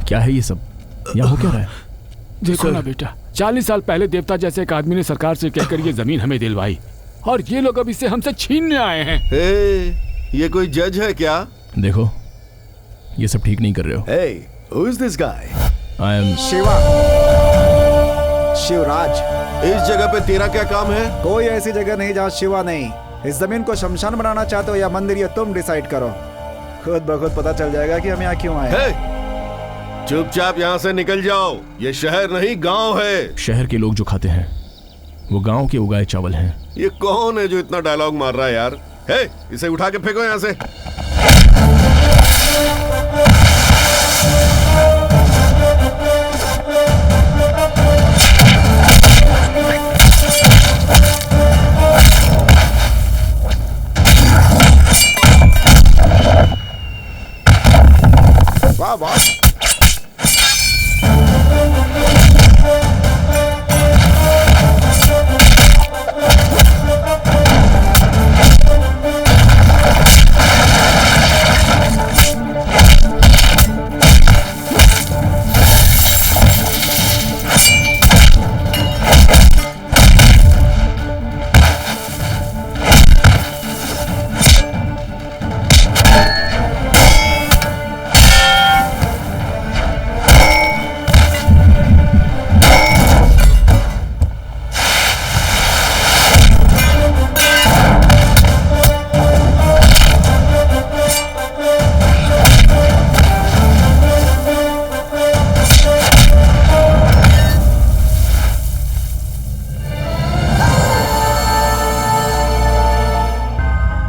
क्या है ये सब? यहाँ हो क्या रहा है? देखो ना बेटा, 40 साल पहले देवता जैसे एक आदमी ने सरकार से कहकर ये जमीन हमें दिलवाई और ये लोग अब इसे हमसे छीनने आए हैं। ये कोई जज है क्या? देखो, ये सब ठीक नहीं कर रहे हो। Hey, who is this guy? I am Shiva, Shivraj. इस जगह पे तेरा क्या काम है? कोई ऐसी जगह नहीं जहाँ शिवा नहीं। इस जमीन को शमशान बनाना चाहते हो या मंदिर, ये तुम डिसाइड करो। खुद ब खुद पता चल जाएगा कि हम यहाँ क्यों आए। चुपचाप यहाँ से निकल जाओ। ये शहर नहीं गांव है। शहर के लोग जो खाते हैं वो गांव के उगाए चावल हैं। ये कौन है जो इतना डायलॉग मार रहा है यार? इसे उठा के फेंको यहाँ से। वाह वाह।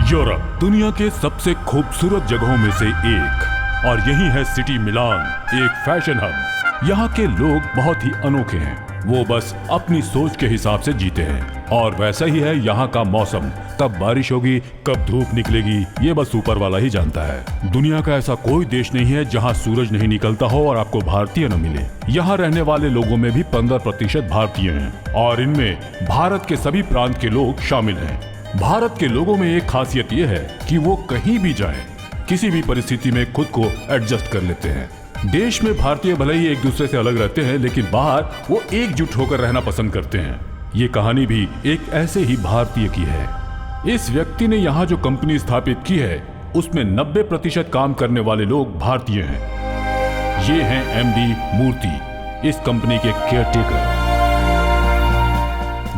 यूरोप दुनिया के सबसे खूबसूरत जगहों में से एक और यही है सिटी मिलान, एक फैशन हब। यहाँ के लोग बहुत ही अनोखे हैं। वो बस अपनी सोच के हिसाब से जीते हैं और वैसा ही है यहाँ का मौसम। कब बारिश होगी, कब धूप निकलेगी, ये बस ऊपर वाला ही जानता है। दुनिया का ऐसा कोई देश नहीं है जहाँ सूरज नहीं निकलता हो और आपको भारतीय न मिले। यहाँ रहने वाले लोगों में भी 15% भारतीय हैं और इनमें भारत के सभी प्रांत के लोग शामिल हैं। भारत के लोगों में एक खासियत यह है कि वो कहीं भी जाएं, किसी भी परिस्थिति में खुद को एडजस्ट कर लेते हैं। देश में भारतीय भले ही एक दूसरे से अलग रहते हैं, लेकिन बाहर वो एकजुट होकर रहना पसंद करते हैं। ये कहानी भी एक ऐसे ही भारतीय की है। इस व्यक्ति ने यहाँ जो कंपनी स्थापित की है उसमें 90% काम करने वाले लोग भारतीय हैं। ये हैं एमडी मूर्ति, इस कंपनी के केयरटेकर।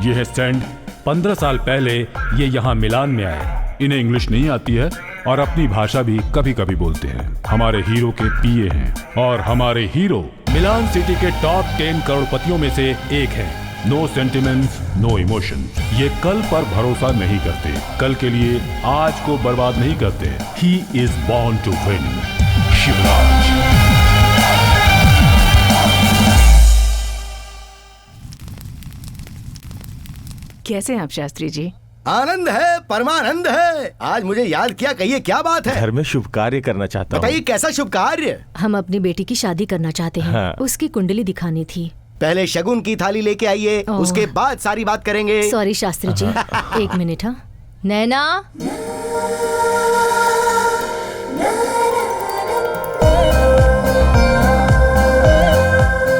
ये है सैंड। 15 साल पहले ये यहाँ मिलान में आए। इन्हें इंग्लिश नहीं आती है और अपनी भाषा भी कभी कभी बोलते हैं। हमारे हीरो के पीए हैं और हमारे हीरो मिलान सिटी के टॉप 10 करोड़पतियों में से एक है। No sentiments, no emotions. ये कल पर भरोसा नहीं करते, कल के लिए आज को बर्बाद नहीं करते। He is born to win. Shivraj. कैसे हैं आप शास्त्री जी? आनंद है, परमानंद है। आज मुझे याद किया, कहिए क्या बात है? घर में शुभ कार्य करना चाहता हूँ। बताइए कैसा शुभ कार्य? हम अपनी बेटी की शादी करना चाहते हैं। हाँ। उसकी कुंडली दिखानी थी। पहले शगुन की थाली लेके आइए, उसके बाद सारी बात करेंगे। सॉरी शास्त्री जी, एक मिनट। हाँ नैना,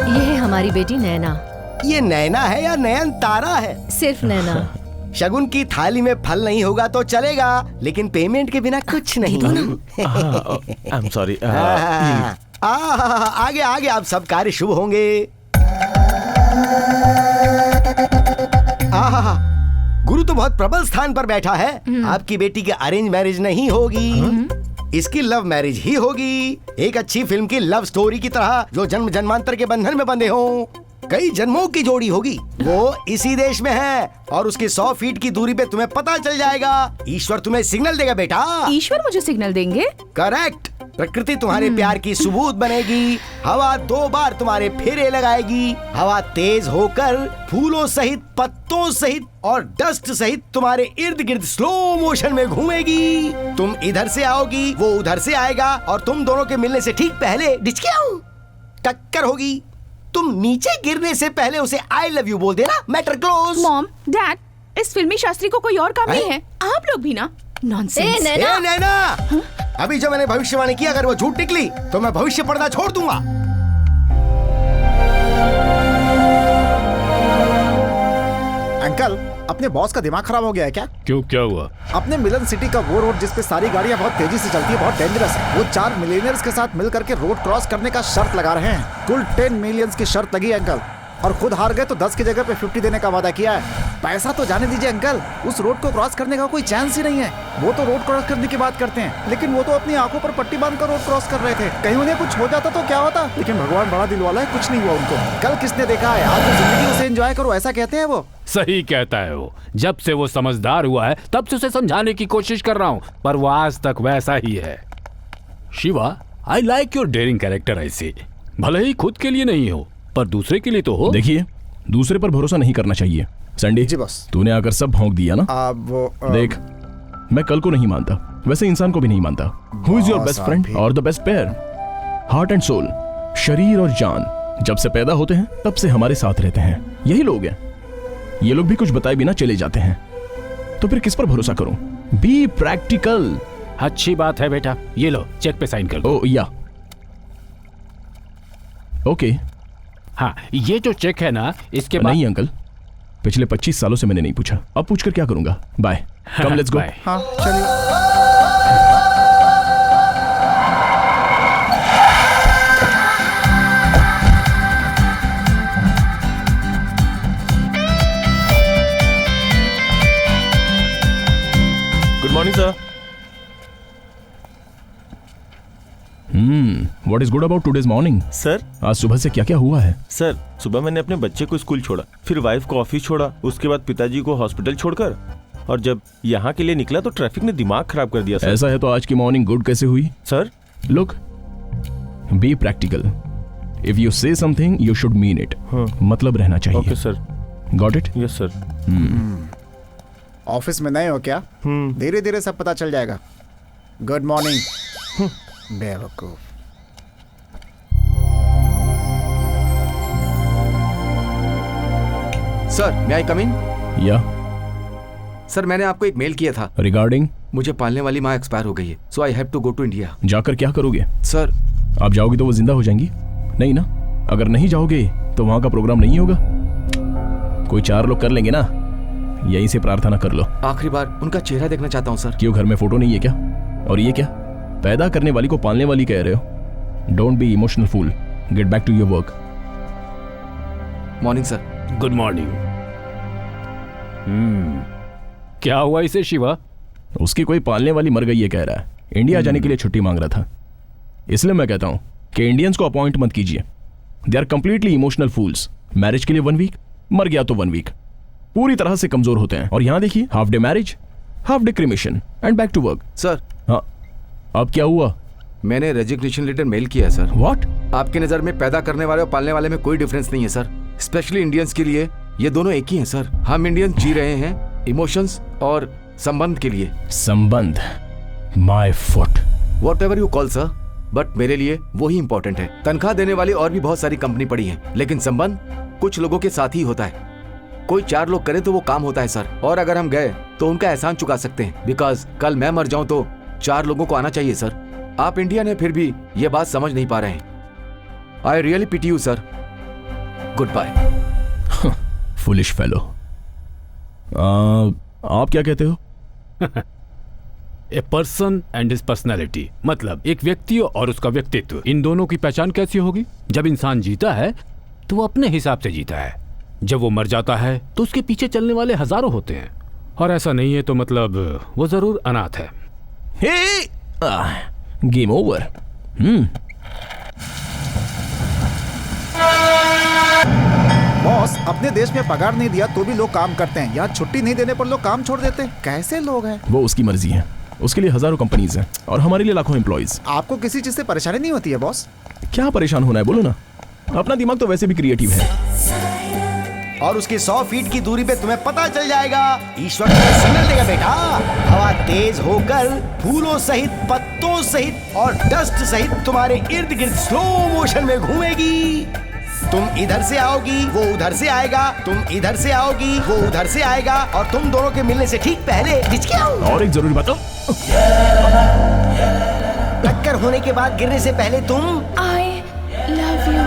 ये है हमारी बेटी नैना। ये नैना है या नयन तारा है? सिर्फ नैना। शगुन की थाली में फल नहीं होगा तो चलेगा, लेकिन पेमेंट के बिना कुछ नहीं। आई एम सॉरी। आगे आगे आप सब कार्य शुभ होंगे। गुरु तो बहुत प्रबल स्थान पर बैठा है। आपकी बेटी की अरेंज मैरिज नहीं होगी, इसकी लव मैरिज ही होगी। एक अच्छी फिल्म की लव स्टोरी की तरह, जो जन्म जन्मांतर के बंधन में बंधे हों। कई जन्मों की जोड़ी होगी। वो इसी देश में है और उसकी 100 फीट की दूरी पे तुम्हें पता चल जाएगा। ईश्वर तुम्हें सिग्नल देगा बेटा। ईश्वर मुझे सिग्नल देंगे? करेक्ट। प्रकृति तुम्हारे प्यार की सबूत बनेगी। हवा 2 बार तुम्हारे फेरे लगाएगी। हवा तेज होकर फूलों सहित, पत्तों सहित और डस्ट सहित तुम्हारे इर्द गिर्द स्लो मोशन में घूमेगी। तुम इधर से आओगी, वो उधर से आएगा और तुम दोनों के मिलने से ठीक पहले डिचकियां टक्कर होगी। तुम नीचे गिरने से पहले उसे आई लव यू बोल देना। Matter close. मॉम, डैड, इस फिल्मी शास्त्री को कोई और काम नहीं है। आप लोग भी ना नॉनसेंस। नैना, अभी जो मैंने भविष्यवाणी की, अगर वो झूठ निकली तो मैं भविष्य पढ़ना छोड़ दूंगा। अंकल, अपने बॉस का दिमाग खराब हो गया है क्या? क्यों, क्या हुआ? अपने मिलन सिटी का वो रोड जिस पे सारी गाड़ियां बहुत तेजी से चलती है, बहुत डेंजरस है। वो 4 मिलियनर्स के साथ मिल करके रोड क्रॉस करने का शर्त लगा रहे हैं। कुल 10 मिलियंस की शर्त लगी है अंकल, और खुद हार गए तो 10 की जगह पे 50 देने का वादा किया है। पैसा तो जाने दीजिए अंकल, उस रोड को क्रॉस करने का कोई चांस ही नहीं है। वो तो रोड क्रॉस करने की बात करते हैं, लेकिन वो तो अपनी आंखों पर पट्टी बांधकर रोड क्रॉस कर रहे थे। कहीं उन्हें कुछ हो जाता तो क्या होता? लेकिन भगवान बड़ा दिल वाला है, कुछ नहीं हुआ उनको। कल किसने देखा है? आज तो जिंदगी उसे एंजॉय करो, ऐसा कहते हैं वो। सही कहता है वो। जब से वो समझदार हुआ है तब से उसे समझाने की कोशिश कर रहा हूँ, पर वो आज तक वैसा ही है। Shiva, I like your daring character. ऐसे भले ही खुद के लिए नहीं हो, पर दूसरे के लिए तो हो। देखिए, दूसरे पर भरोसा नहीं करना चाहिए। संडे जी बॉस। तूने आकर सब भौंक दिया ना। देख, मैं कल को नहीं मानता, वैसे इंसान को भी नहीं मानता। Who is your best friend और the best pair? Heart and soul, शरीर और जान, जब से पैदा होते हैं तब से हमारे साथ रहते हैं। यही लोग हैं। ये लोग भी कुछ बताए बिना चले जाते हैं, तो फिर किस पर भरोसा करूं? Be practical. अच्छी बात है बेटा, ये लो चेक पे साइन कर दो। ओ या ओके। हाँ, ये जो चेक है ना, इसके बाद नहीं अंकल, पिछले 25 सालों से मैंने नहीं पूछा, अब पूछकर क्या करूंगा? Bye, come let's go. हाँ चलिए। Good morning sir. What is good about today's morning? Sir, आज सुबह से क्या क्या हुआ है? सर सुबह मैंने अपने बच्चे को स्कूल छोड़ा, फिर वाइफ को ऑफिस छोड़ा, उसके बाद पिताजी को हॉस्पिटल छोड़कर, और जब यहाँ के लिए निकला तो ट्रैफिक ने दिमाग खराब कर दिया सर। ऐसा है तो आज की मॉर्निंग गुड कैसे हुई? Sir look, be practical. If you से something you should mean it. मतलब रहना चाहिए। Okay sir. Got it? Yes sir. Office में नए हो क्या? धीरे धीरे सब पता चल जाएगा। गुड मॉर्निंग बेवकूफ। सर, मे आई कम इन? या सर, मैंने आपको एक मेल किया था। रिगार्डिंग? मुझे पालने वाली माँ एक्सपायर हो गई है, so I have to go to India. जाकर क्या करोगे? सर, आप जाओगे तो वो जिंदा हो जाएंगी? नहीं ना? अगर नहीं जाओगे तो वहां का प्रोग्राम नहीं होगा। कोई 4 लोग कर लेंगे ना। यहीं से प्रार्थना कर लो। आखिरी बार उनका चेहरा देखना चाहता हूँ सर। क्यों, घर में फोटो नहीं है क्या? और ये क्या, पैदा करने वाली को पालने वाली कह रहे हो? Don't be emotional fool, get back to your work. Morning sir. Good morning. क्या हुआ इसे शिवा? उसकी कोई पालने वाली मर गई है कह रहा है। इंडिया जाने के लिए छुट्टी मांग रहा था। इसलिए मैं कहता हूं कि इंडियंस को अपॉइंट मत कीजिए। They are completely emotional fools. Marriage के लिए 1 वीक, मर गया तो 1 वीक, पूरी तरह से कमजोर होते हैं। और यहां देखिए, half day marriage, half day cremation and back to work. Sir. हाँ, अब क्या हुआ? मैंने रेजिग्नेशन लेटर मेल किया है सर। व्हाट? आपकी नजर में पैदा करने वाले और पालने वाले में कोई डिफरेंस नहीं है सर। स्पेशली इंडियंस के लिए ये दोनों एक ही हैं सर। हम इंडियंस जी रहे हैं इमोशंस और संबंध के लिए। संबंध? My foot. What ever you call sir, but मेरे लिए वो ही इंपॉर्टेंट है। तनख्वाह देने वाली और भी बहुत सारी कंपनी पड़ी है, लेकिन संबंध कुछ लोगों के साथ ही होता है। कोई 4 लोग करे तो वो काम होता है सर। और अगर हम गए तो उनका एहसान चुका सकते हैं, बिकॉज कल मैं मर जाऊं तो 4 लोगों को आना चाहिए सर। आप इंडियन है फिर भी ये बात समझ नहीं पा रहे हैं। I really pity you sir. Good bye. Foolish fellow. आप क्या कहते हो? A person and his personality, मतलब एक व्यक्ति और उसका व्यक्तित्व, इन दोनों की पहचान कैसी होगी? जब इंसान जीता है तो वो अपने हिसाब से जीता है, जब वो मर जाता है तो उसके पीछे चलने वाले हजारों होते हैं, और ऐसा नहीं है तो मतलब वो जरूर अनाथ है। Game over. बॉस, अपने देश में पगार नहीं दिया तो भी लोग काम करते हैं। यहाँ छुट्टी नहीं देने पर लोग काम छोड़ देते हैं। कैसे लोग हैं? वो उसकी मर्जी है। उसके लिए हजारों कंपनीज हैं और हमारे लिए लाखों एम्प्लॉइज। आपको किसी चीज से परेशानी नहीं होती है बॉस? क्या परेशान होना है, बोलो ना। अपना दिमाग तो वैसे भी क्रिएटिव है। और उसके 100 फीट की दूरी पे तुम्हें पता चल जाएगा। ईश्वर तुम्हें सिग्नल देगा बेटा। हवा तेज होकर फूलों सहित, पत्तों सहित और डस्ट सहित तुम्हारे इर्द गिर्द स्लो मोशन में घूमेगी। तुम इधर से आओगी, वो उधर से आएगा, तुम इधर से आओगी, वो उधर से आएगा, और तुम दोनों के मिलने से ठीक पहले और एक जरूरी बात, टक्कर होने के बाद गिरने से पहले तुम आई लव यू।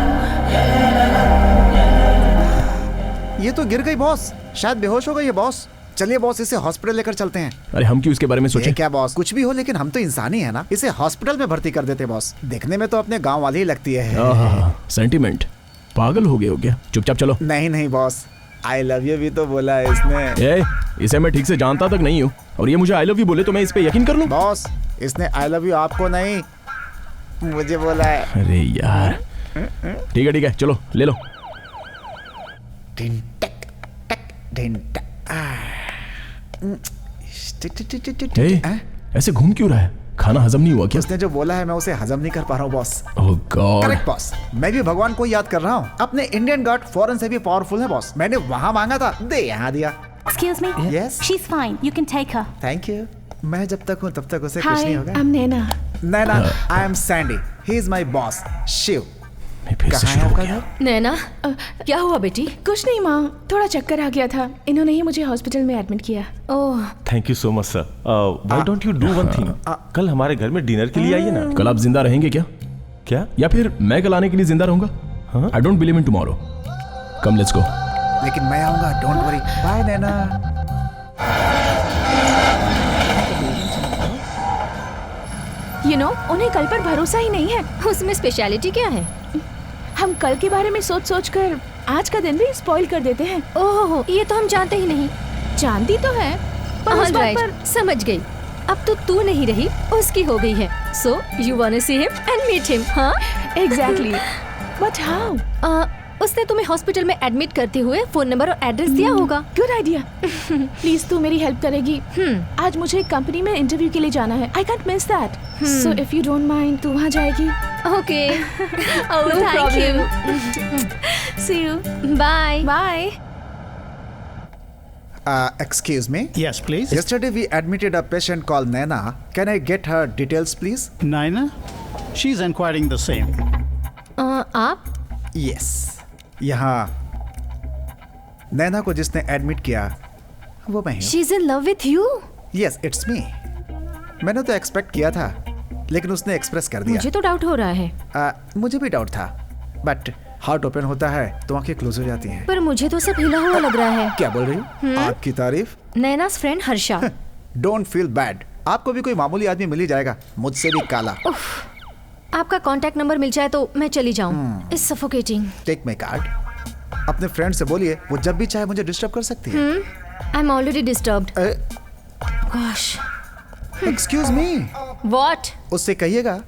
ये तो गिर गई बॉस, शायद बेहोश हो गई है बॉस। चलिए बॉस, इसे हॉस्पिटल लेकर चलते हैं। अरे हम क्यों इसके बारे में सोचें? ये क्या बॉस, कुछ भी हो लेकिन हम तो इंसान ही है ना। इसे हॉस्पिटल में भर्ती कर देते बॉस। देखने में तो अपने गांव वाली ही लगती है। सेंटिमेंट, पागल हो गए हो क्या? चुपचाप चलो। नहीं नहीं बॉस, आई लव यू भी तो बोला है इसने। इसे मैं ठीक से जानता तक नहीं हूँ और ये मुझे आई लव यू बोले तो मैं इस पे यकीन कर लूं? बॉस, इसने आई लव यू आपको नहीं मुझे बोला है। अरे यार, ठीक है चलो ले लो। ढिन टक टक ढिन टक। ऐसे घूम क्यों रहा है? खाना हजम नहीं हुआ क्या? उसने जो बोला है मैं उसे हजम नहीं कर पा रहा हूँ बॉस। ओह गॉड। करेक्ट बॉस, मैं भी भगवान को याद कर रहा हूँ। अपने इंडियन गॉड फॉरेन से भी पावरफुल है बॉस। मैंने वहाँ मांगा था, दे यहाँ दिया। Excuse me? Yes? She's fine. You can take her. Thank you. मैं जब तक हूँ तब तक उसे कुछ Hi, नहीं होगा। I'm Naina. Naina, I am Sandy, he is my boss Shiv. फिर से कहाँ है शुरू हो आपका गया। घर? नैना, क्या हुआ बेटी? कुछ नहीं माँ, थोड़ा चक्कर आ गया था। इन्होंने ही मुझे हॉस्पिटल में एडमिट किया। Oh, thank you so much sir. Why don't you do one thing, कल हमारे घर में डिनर के लिए आइए ना। कल आप जिंदा रहेंगे क्या? क्या? या फिर मैं कल आने के लिए जिंदा रहूंगा? I don't believe in tomorrow. Come let's go. लेकिन मैं आऊंगा, don't worry. Bye Naina. You know, उन्हें कल पर भरोसा ही नहीं है। उसमें स्पेशलिटी क्या है? हम कल के बारे में सोच सोच कर आज का दिन भी स्पॉइल कर देते हैं। ओह, ये तो हम जानते ही नहीं। जानती तो है, पर उस All बात right, पर समझ गई। अब तो तू नहीं रही, उसकी हो गई है। So you wanna see him and meet him, हाँ? एग्जैक्टली। But how? उसने तुम्हें हॉस्पिटल में एडमिट करते हुए फोन नंबर और एड्रेस दिया होगा। Good idea. प्लीज तू मेरी हेल्प करेगी। आज मुझे कंपनी में इंटरव्यू के लिए जाना है। I can't miss that. So if you don't mind, तू वहाँ जाएगी? Okay. No thank problem. You. See you. Bye. Bye. Excuse me? Yes, please. Yesterday we admitted a patient called Naina. Can I get her details, please? Naina? She's inquiring the same. आप? Yes. यहाँ नैना को जिसने admit किया वो मैं हूँ। She's in love with you? Yes, it's me. मैंने तो एक्सपेक्ट किया था, लेकिन उसने एक्सप्रेस कर दिया। मुझे तो डाउट हो रहा है। मुझे भी डाउट था, बट हार्ट ओपन होता है तो आंखें क्लोज हो जाती हैं। पर मुझे तो सब हिला हुआ लग रहा है। क्या बोल रही हो? आपकी तारीफ? Naina's friend Harsha. Don't feel bad, आपको भी कोई मामूली आदमी मिल ही जाएगा, मुझसे भी काला। आपका कांटेक्ट नंबर मिल जाए तो मैं चली जाऊं। It's suffocating. Take my card. अपने फ्रेंड से बोलिए वो जब भी चाहे मुझे डिस्टर्ब कर सकती है। I am already disturbed. Gosh. Excuse me. What? उससे कहिएगा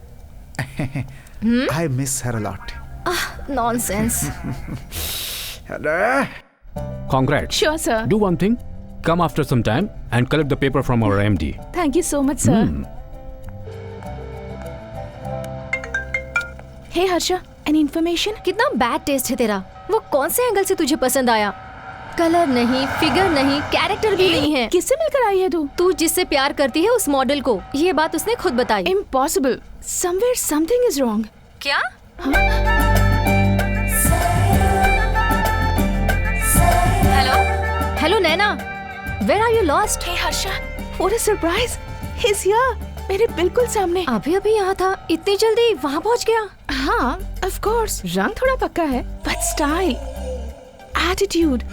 I miss her a lot. Nonsense. Congrats. Sure, sir. Do one thing. Come after some time and collect the paper from our MD. Thank you so much, sir. Hey Harsha, any information? कितना bad taste है तेरा। वो कौन से angle से तुझे पसंद आया? कलर नहीं, फिगर नहीं, कैरेक्टर भी नहीं है। किससे मिलकर आई है तू? तू जिससे प्यार करती है उस मॉडल को। ये बात उसने खुद बताई। Impossible. Somewhere something is wrong. क्या? Hello Naina, where are you lost? Hey Harsha, what a surprise. He's here. मेरे बिल्कुल सामने। अभी अभी यहाँ था, इतनी जल्दी वहाँ पहुँच गया? हाँ, of course. रंग थोड़ा पक्का है, but style, attitude,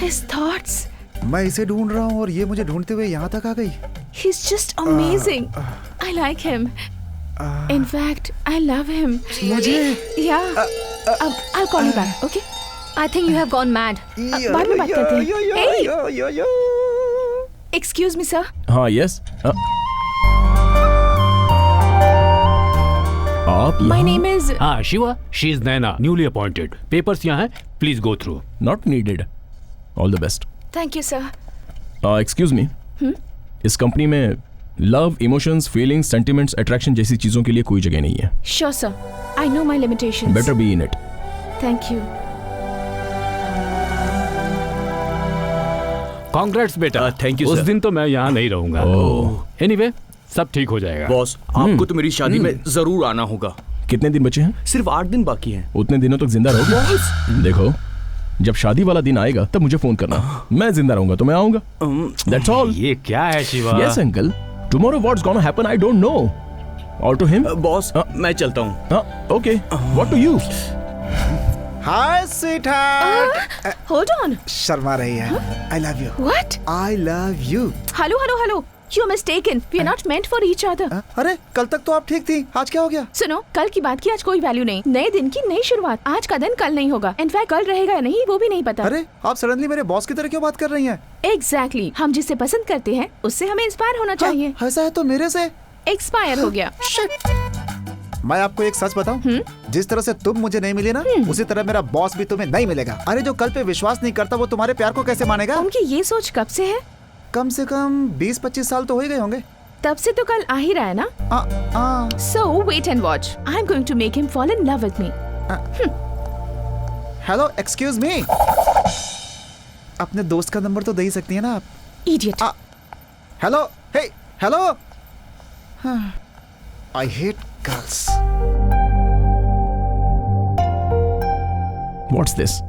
his thoughts. मैं इसे ढूंढ रहा हूँ और ये मुझे ढूंढते हुए यहाँ तक आ गई। He's just amazing. I like him. In fact, I love him. मुझे? Yeah. I'll call you back. Okay? I think you have gone mad. बाद में बात करते हैं. Hey. Excuse me, sir. हाँ यस। आप My name is. Ah, Shiva. She is Naina, newly appointed. Papers यहाँ हैं. Please go through. Not needed. All the best. Thank you, sir. Excuse me, इस कंपनी में love, emotions, feelings, sentiments, attraction जैसी चीजों के लिए कोई जगह नहीं है. Sure, sir. I know my limitations. Better be in it. Thank you. Congrats बेटा. थैंक यू उस सर. दिन तो मैं यहाँ नहीं रहूंगा. एनीवे सब ठीक हो जाएगा. बॉस आपको तो मेरी शादी में जरूर आना होगा. कितने दिन बचे हैं? सिर्फ 8 दिन बाकी हैं. उतने दिनों तक जिंदा रहोगे? देखो, जब शादी वाला दिन आएगा तब मुझे फोन करना. मैं जिंदा रहूंगा तो मैं आऊंगा. That's all. ये क्या है Shiva? Yes uncle. Tomorrow what's gonna happen I don't know. Or to him? Boss मैं चलता हूँ. Okay. What to you? Hi sweetheart. Hold on. Sharma रही है. I love you. What? I love you. Hello. You're mistaken. We are not meant for each other. अरे कल तक तो आप ठीक थी, आज क्या हो गया? सुनो, कल की बात की आज कोई वैल्यू नहीं. नए दिन की नई शुरुआत. आज का दिन कल नहीं होगा. इनफैक्ट कल रहेगा या नहीं वो भी नहीं पता. अरे आप सडनली मेरे बॉस की तरह क्यों बात कर रही हैं? Exactly. हम जिससे पसंद करते हैं उससे हमें इंस्पायर होना चाहिए. ऐसा है तो मेरे से एक्सपायर हो गया. मैं आपको एक सच बताऊं, जिस तरह से तुम मुझे नहीं मिली ना, उसी तरह मेरा बॉस भी तुम्हें नहीं मिलेगा. अरे जो कल पे विश्वास नहीं करता वो तुम्हारे प्यार को कैसे मानेगा? उनकी ये सोच कब से है? कम से कम 20-25 साल तो हो ही गए होंगे. तब से तो कल आ ही रहा है ना. So wait and watch. I'm going to make him fall in love with me. Hello, excuse me. अपने दोस्त का नंबर तो दे ही सकती है ना आप? Idiot. Hello, hey, hello. I hate girls. What's this?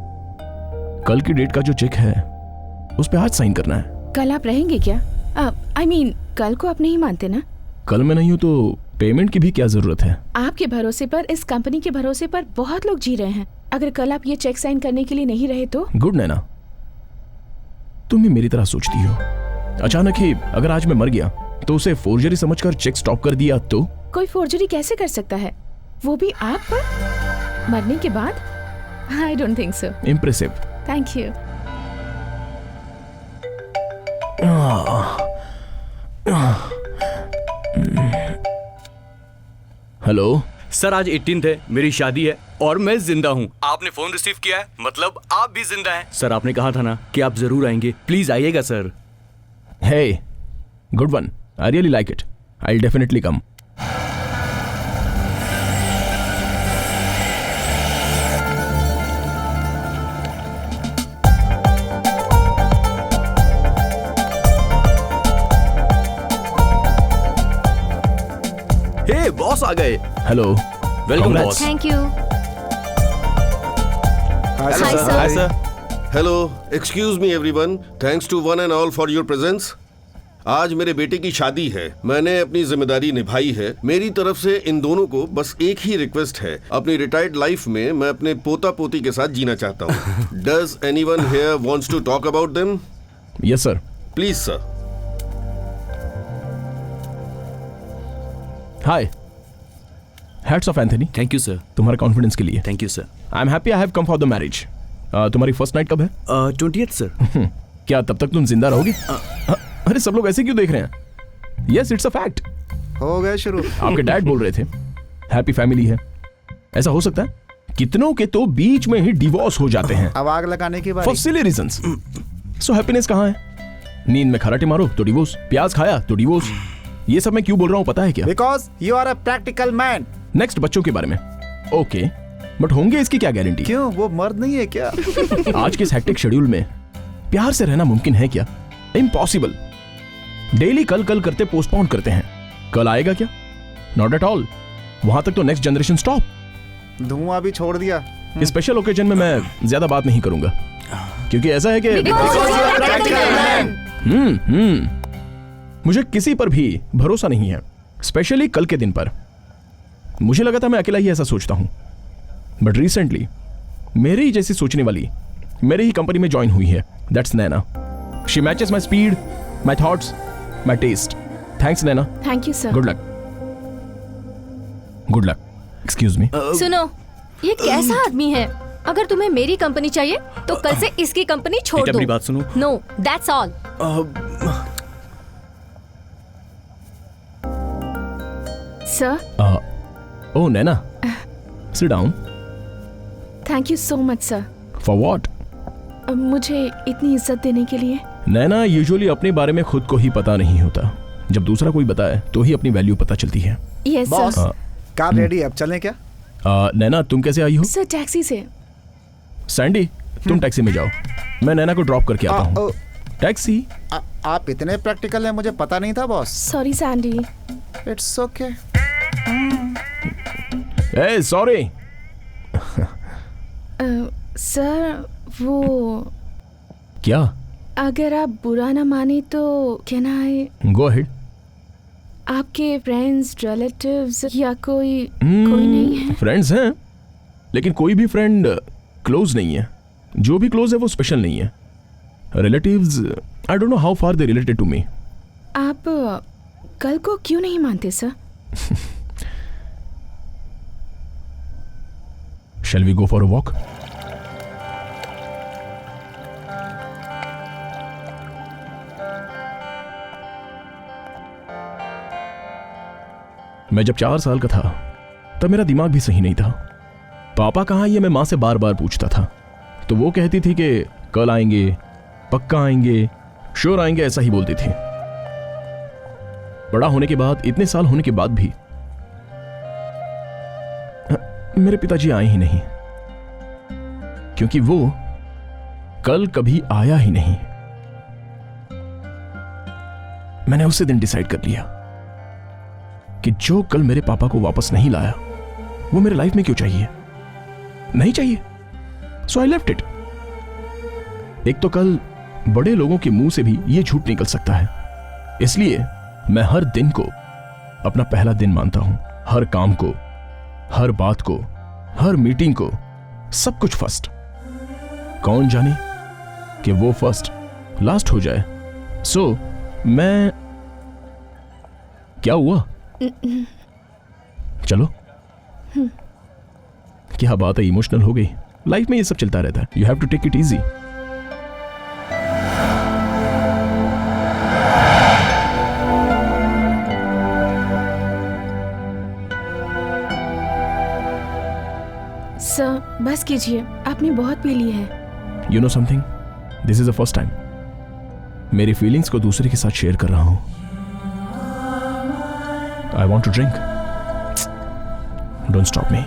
कल की डेट का जो चेक है उस पे आज साइन करना है. कल आप रहेंगे क्या? I mean, कल को आप नहीं मानते ना? कल मैं नहीं हूँ तो पेमेंट की भी क्या जरूरत है? आपके भरोसे पर, इस कंपनी के भरोसे पर बहुत लोग जी रहे हैं. अगर कल आप ये चेक साइन करने के लिए नहीं रहे तो? गुड नैना, तुम भी मेरी तरह सोचती हो. अचानक ही अगर आज मैं मर गया तो उसे फोर्जरी समझकर चेक स्टॉप कर दिया तो? कोई फोर्जरी कैसे कर सकता है, वो भी आप पर मरने के बाद? I don't think so. Impressive. Thank you. Hello sir, आज 18th है, मेरी शादी है और मैं जिंदा हूँ. आपने फोन रिसीव किया है, मतलब आप भी जिंदा हैं. सर आपने कहा था ना कि आप जरूर आएंगे. प्लीज आइएगा sir. Hey, good one. I really like it. I'll definitely come. Hey boss आ गए. Hello. Welcome boss. Thank you. Hi, sir. Hi, sir. Hello. Excuse me, everyone. Thanks to one and all for your presence. आज मेरे बेटे की शादी है. मैंने अपनी जिम्मेदारी निभाई है. मेरी तरफ से इन दोनों को बस एक ही रिक्वेस्ट है. अपनी रिटायर्ड लाइफ में मैं अपने पोता पोती के साथ जीना चाहता हूँ. Does anyone here wants to talk about them? Yes, sir. Please, sir. Hi. Hats off, Anthony. Thank you sir. तुम्हारे कॉन्फिडेंस के लिए. Thank you sir. I'm happy I have come for the marriage. तुम्हारी first night कब है? 20th sir. क्या तब तक तुम जिंदा रहोगे? अरे सब लोग ऐसे क्यों देख रहे हैं? Yes, it's a fact. हो गए शुरू. आपके डैड बोल रहे थे हैप्पी फैमिली है. ऐसा हो सकता है? कितनों के तो बीच में ही डिवोर्स हो जाते हैं. अब आग लगाने की बारी. For silly reasons. So happiness कहाँ है? नींद में खराटे मारो तो डिवोर्स, प्याज खाया तो डिवोर्स. ये सब मैं क्यों बोल रहा हूँ पता है क्या? Because you are a practical man. Next बच्चों के बारे में. ओके, बट होंगे इसकी क्या गारंटी? क्यों, वो मर्द नहीं है क्या? आज के इस हेक्टिक शेड्यूल में प्यार से रहना मुमकिन है क्या? इम्पॉसिबल. डेली कल कल करते पोस्टपोन करते हैं. कल आएगा क्या? Not at all. वहां तक तो नेक्स्ट जनरेशन स्टॉप. धुआं भी छोड़ दिया. इस स्पेशल ओकेजन में मैं ज्यादा बात नहीं करूंगा क्योंकि ऐसा है कि मुझे किसी पर भी भरोसा नहीं है, स्पेशली कल के दिन पर. मुझे लगा था मैं अकेला ही ऐसा सोचता हूं, बट रिसेंटली मेरे ही जैसी सोचने वाली मेरे ही कंपनी में ज्वाइन हुई है. That's Naina. She matches my speed, my thoughts, my taste. Thanks Naina. Thank you sir. Good luck. Good luck. Excuse me. सुनो, ये कैसा आदमी है? अगर तुम्हें मेरी कंपनी चाहिए तो कल से इसकी कंपनी छोड़ दो. मेरी बात सुनो. No, that's all. Sir. Oh Naina, sit down. Thank you so much sir. For what? मुझे इतनी इज्जत देने के लिए. नैना, यूजुअली अपने बारे में खुद को ही पता नहीं होता. जब दूसरा कोई बताए तो ही अपनी वैल्यू पता चलती है। Yes boss sir. Car ready, अब चलें क्या? नैना तुम कैसे आई हो? सर टैक्सी से। सैंडी तुम टैक्सी में जाओ, मैं नैना को ड्रॉप करके आता हूँ। टैक्सी? आप इतने प्रैक्टिकल हैं, मुझे पता नहीं था boss. Sorry Sandy. It's okay. A sorry. Sir वो क्या? अगर आप बुरा ना माने तो कैन आई? Go ahead. आपके फ्रेंड्स, रिलेटिव्स या कोई नहीं है? फ्रेंड्स हैं, लेकिन कोई भी फ्रेंड क्लोज नहीं है। जो भी क्लोज है वो स्पेशल नहीं है। Relatives I don't know how far they related to me. आप कल को क्यों नहीं मानते sir? Shall we go for a walk? मैं जब 4 साल का था तब मेरा दिमाग भी सही नहीं था। पापा कहाँ, ये मैं माँ से बार बार पूछता था तो वो कहती थी कि कल आएंगे, पक्का आएंगे, श्योर आएंगे, ऐसा ही बोलती थी। बड़ा होने के बाद, इतने साल होने के बाद भी मेरे पिताजी आए ही नहीं, क्योंकि वो कल कभी आया ही नहीं। मैंने उसी दिन डिसाइड कर लिया कि जो कल मेरे पापा को वापस नहीं लाया वो मेरे लाइफ में क्यों चाहिए, नहीं चाहिए। सो आई लेफ्ट इट। एक तो कल बड़े लोगों के मुंह से भी ये झूठ निकल सकता है, इसलिए मैं हर दिन को अपना पहला दिन मानता हूं। हर काम को, हर बात को, हर मीटिंग को, सब कुछ फर्स्ट। कौन जाने कि वो फर्स्ट लास्ट हो जाए। सो मैं, क्या हुआ? चलो। क्या बात है, इमोशनल हो गई। लाइफ में ये सब चलता रहता है, you have to take it easy. Sir बस कीजिए, आपने बहुत पी ली है। You know something, this is the first time मेरी फीलिंग्स को दूसरे के साथ शेयर कर रहा हूं। I want to drink, don't stop me.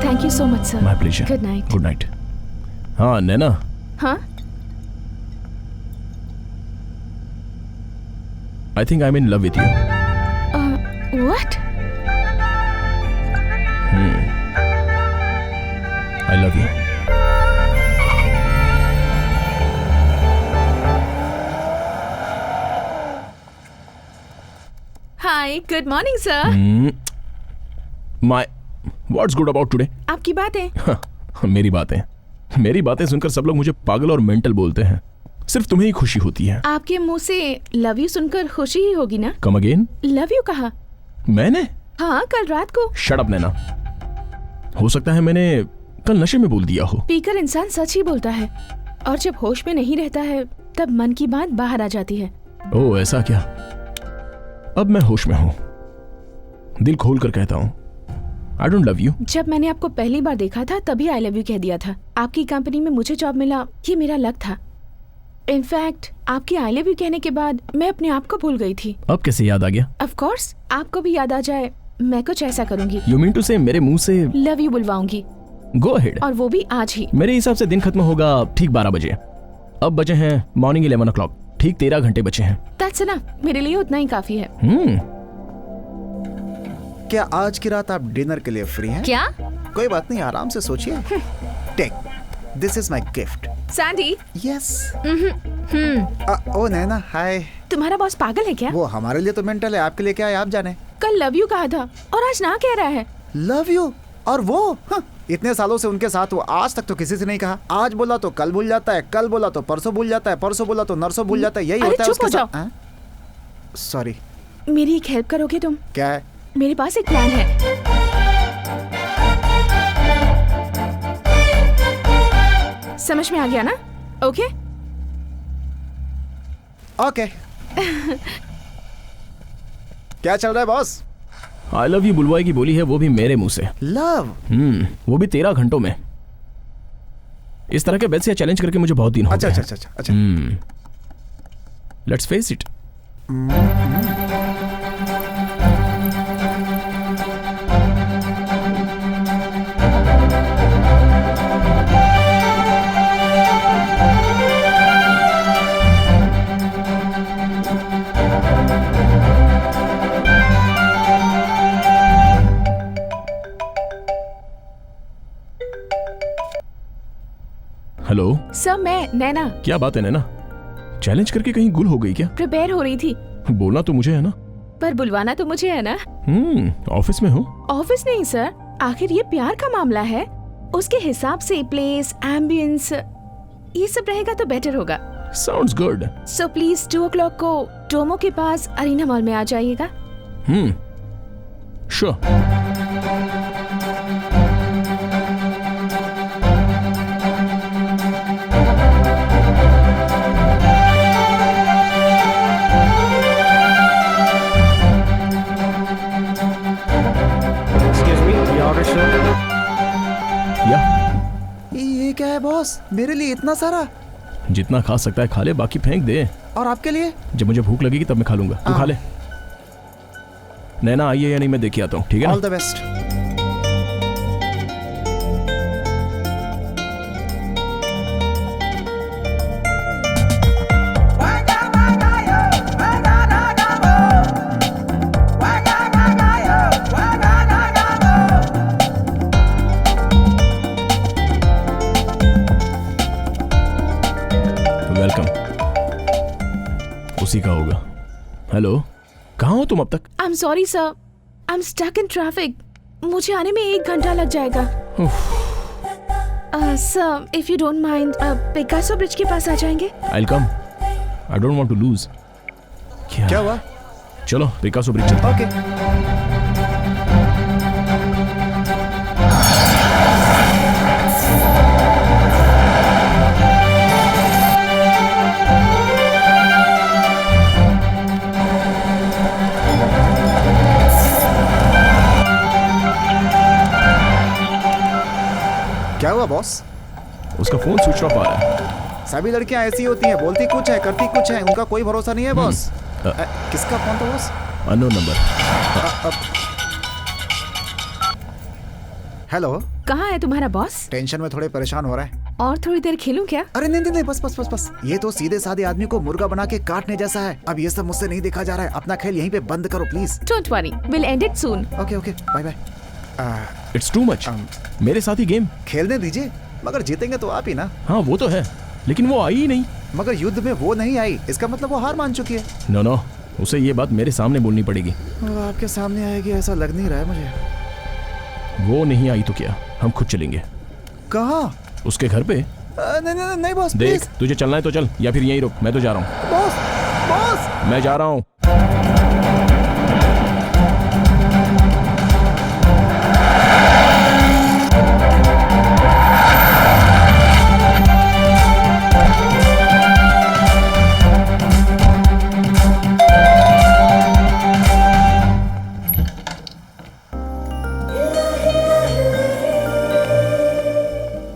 Thank you so much sir. My pleasure. Good night. Good night. हाँ नैना, हाँ I think I'm in love with you. What? I love you. Hi, good morning sir. What's good about today? आपकी बातें। मेरी बातें सुनकर सब लोग मुझे पागल और मेंटल बोलते हैं, सिर्फ तुम्हें ही खुशी होती है। आपके मुंह से लव यू सुनकर खुशी ही होगी ना? Come again. लव यू कहा मैंने? हाँ, कल रात को। शट अप नैना, हो सकता है मैंने कल नशे में बोल दिया हो। पीकर इंसान सच ही बोलता है, और जब होश में नहीं रहता है तब मन की बात बाहर आ जाती है। ओह ऐसा क्या? अब मैं होश में हूँ, दिल खोल कर कहता हूँ I don't love you. जब मैंने आपको पहली बार देखा था तभी आई लव यू कह दिया था। आपकी कंपनी में मुझे जॉब मिला, ये मेरा लक था। इनफैक्ट आपकी आई लव यू कहने के बाद मैं अपने आप को भूल गई थी। अब कैसे याद आ गया? ऑफ कोर्स, आपको भी याद आ जाए, मैं कुछ ऐसा करूंगी। You mean to say मेरे मुंह से लव यू बुलवाऊंगी। Go ahead. और वो भी आज ही। मेरे हिसाब से दिन खत्म होगा ठीक 12 बजे। अब बजे हैं मॉर्निंग 11 o'clock, ठीक 13 घंटे बचे हैं। That's enough, मेरे लिए उतना ही काफी है। क्या आज की रात आप डिनर के लिए फ्री हैं? क्या? कोई बात नहीं, आराम से सोचिए। Take, this is my gift. Sandy. Yes. Oh Naina, hi. तुम्हारा बॉस पागल है क्या? वो हमारे लिए तो मेंटल है, आपके लिए क्या है आप जाने। कल लव यू कहा था और आज ना कह रहा है। Love you? और वो इतने सालों से उनके साथ, वो आज तक तो किसी से नहीं कहा। आज बोला तो कल भूल जाता है, कल बोला तो परसों भूल जाता है, परसों बोला तो नरसों भूल जाता है। यही होता है उसके साथ। सॉरी। मेरी एक हेल्प करोगे तुम? क्या है? मेरे पास एक प्लान है। समझ में आ गया ना? ओके? ओके। क्या चल रहा है बॉस? आई लव यू बुलवाई की बोली है, वो भी मेरे मुंह से। लव? वो भी 13 घंटों में। इस तरह के बेल से चैलेंज करके मुझे बहुत दिन हो गए। अच्छा। Let's face it. Hello sir, मैं नैना। क्या बात है नैना, चैलेंज करके कहीं गुल हो गई क्या? प्रिपेयर हो रही थी। बोलना तो मुझे है ना। पर बुलवाना तो मुझे है ना। ऑफिस में हो? ऑफिस नहीं सर, आखिर ये प्यार का मामला है, उसके हिसाब से प्लेस, एम्बियंस, ये सब रहेगा तो बेटर होगा। Sounds good. So please 2 o'clock को डोमो के पास अरीना मॉल में आ जाइएगा। श्योर। ये क्या है बॉस, मेरे लिए इतना सारा? जितना खा सकता है खा ले, बाकी फेंक दे। और आपके लिए? जब मुझे भूख लगेगी तब मैं खा लूंगा, तू खा ले। नैना आई है या नहीं मैं देख के आता हूँ, ठीक है ना? All the best. उसी का होगा। हेलो, कहाँ हो तुम अब तक? I am sorry sir, I am stuck in traffic. मुझे आने में 1 घंटा लग जाएगा। Sir, if you don't mind, Picasso bridge के पास आ जाएंगे? I will come. I don't want to lose. क्या हुआ? चलो पिकासो ब्रिज चलते हैं। ओके। क्या हुआ बॉस? उसका फोन स्विच ऑफ आ रहा है। सभी लड़कियां ऐसी होती हैं, बोलती कुछ है करती कुछ है, उनका कोई भरोसा नहीं है बॉस। किसका फोन था बॉस? Unknown number. हेलो, कहाँ है तुम्हारा बॉस? टेंशन में थोड़े परेशान हो रहा है। और थोड़ी देर खेलूं क्या? अरे नहीं, बस। ये तो सीधे साधे आदमी को मुर्गा बना के काटने जैसा है। अब ये सब मुझसे नहीं देखा जा रहा है। अपना खेल यहीं पे बंद करो please. Don't worry, will end it soon. Okay, bye bye. It's too much. मेरे साथ ही गेम खेलने दीजिए, मगर जीतेंगे तो आप ही ना। हाँ वो तो है, लेकिन वो आई ही नहीं। मगर युद्ध में वो नहीं आई, इसका मतलब वो हार मान चुकी है। नो, उसे ये बात मेरे सामने बोलनी पड़ेगी। आपके सामने आएगी ऐसा लग नहीं रहा है मुझे। वो नहीं आई तो क्या, हम खुद चलेंगे। कहाँ? उसके घर पे। नहीं बॉस, देख, तुझे चलना है तो चल, या फिर यहीं रुक, मैं तो जा रहा हूँ। बॉस, मैं जा रहा हूँ।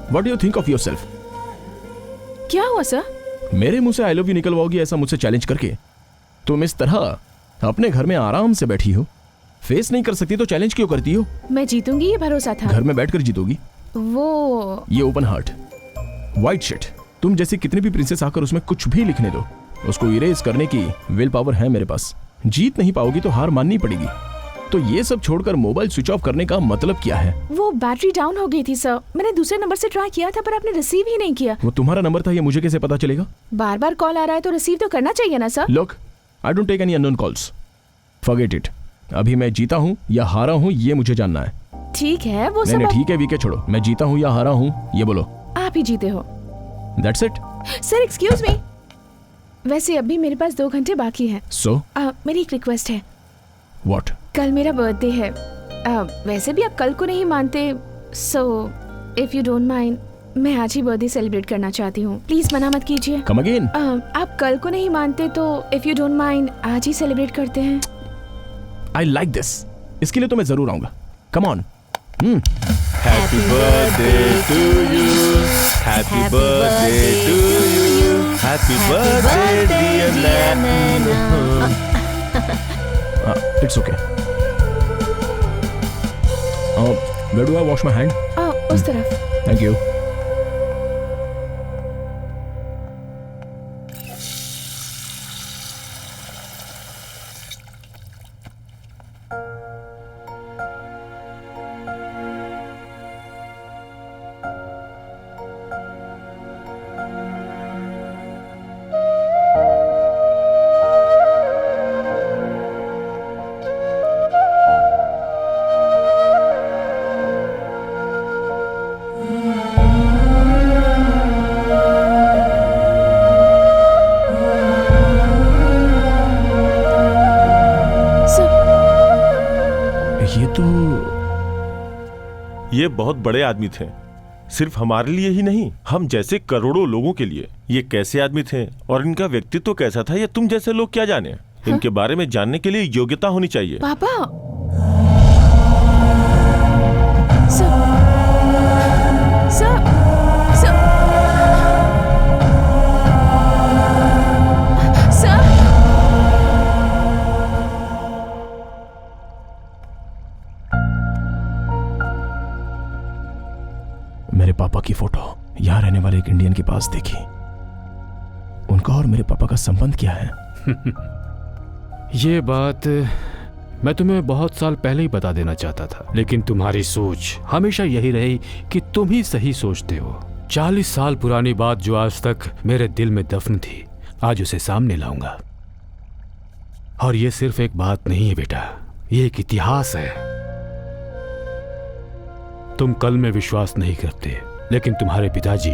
What do you think of yourself? क्या हुआ सर? मेरे मुंह से आई लव यू निकलवाओगी ऐसा मुझसे चैलेंज करके? तुम इस तरह अपने घर में आराम से बैठी हो, फेस नहीं कर सकती तो चैलेंज क्यों करती हो? मैं जीतूंगी ये भरोसा था। घर में बैठकर जीतोगी? वो ये ओपन हार्ट, वाइट शिट, तुम जैसी कितनी भी प्रिंसेस आकर उसमें कुछ भी लिखने दो, उसको इरेज करने की विल पावर है मेरे पास। जीत नहीं पाओगी तो हार माननी पड़ेगी। तो ये सब छोड़कर मोबाइल स्विच ऑफ करने का मतलब क्या है? वो बैटरी डाउन हो गई थी सर, मैंने दूसरे नंबर से ट्राई किया था पर आपने रिसीव ही नहीं किया। वो तुम्हारा नंबर था, ये मुझे कैसे पता चलेगा? बार बार कॉल आ रहा है तो रिसीव तो करना चाहिए ना sir. Look, I don't take any unknown calls, forget it. अभी मैं जीता हूँ या हारा हूँ ये मुझे जानना है। ठीक है, वो नहीं, ठीक है वीके छोड़ो, मैं जीता हूँ या हारा हूँ ये बोलो। आप ही जीते हो। That's it. Sir excuse me, वैसे अभी मेरे पास 2 घंटे बाकी हैं। सो मेरी एक रिक्वेस्ट है। व्हाट? कल मेरा बर्थडे है। वैसे भी आप कल को नहीं मानते, सो इफ यू डोंट माइंड, मैं आज ही बर्थडे सेलिब्रेट करना चाहती हूँ। प्लीज मना मत कीजिए। Come again. आप कल को नहीं मानते तो इफ यू डोंट माइंड आज ही सेलिब्रेट करते हैं। I like this. इसके लिए तो मैं जरूर आऊंगा। Come on. Happy birthday to you, happy birthday to you, happy birthday dear Naina. It's okay. Where do I wash my hand? उस तरफ। Thank you. ये बहुत बड़े आदमी थे, सिर्फ हमारे लिए ही नहीं, हम जैसे करोड़ों लोगों के लिए। ये कैसे आदमी थे और इनका व्यक्तित्व कैसा था, ये तुम जैसे लोग क्या जाने। इनके बारे में जानने के लिए योग्यता होनी चाहिए। पापा, मेरे पापा की फोटो यहाँ रहने वाले एक इंडियन के पास देखी। उनका और मेरे पापा का संबंध क्या है? ये बात मैं तुम्हें बहुत साल पहले ही बता देना चाहता था, लेकिन तुम्हारी सोच हमेशा यही रही कि तुम ही सही सोचते हो। 40 साल पुरानी बात जो आज तक मेरे दिल में दफन थी, आज उसे सामने लाऊंगा। और ये सिर्फ एक बात नहीं है बेटा, ये एक इतिहास है। तुम कल में विश्वास नहीं करते, लेकिन तुम्हारे पिताजी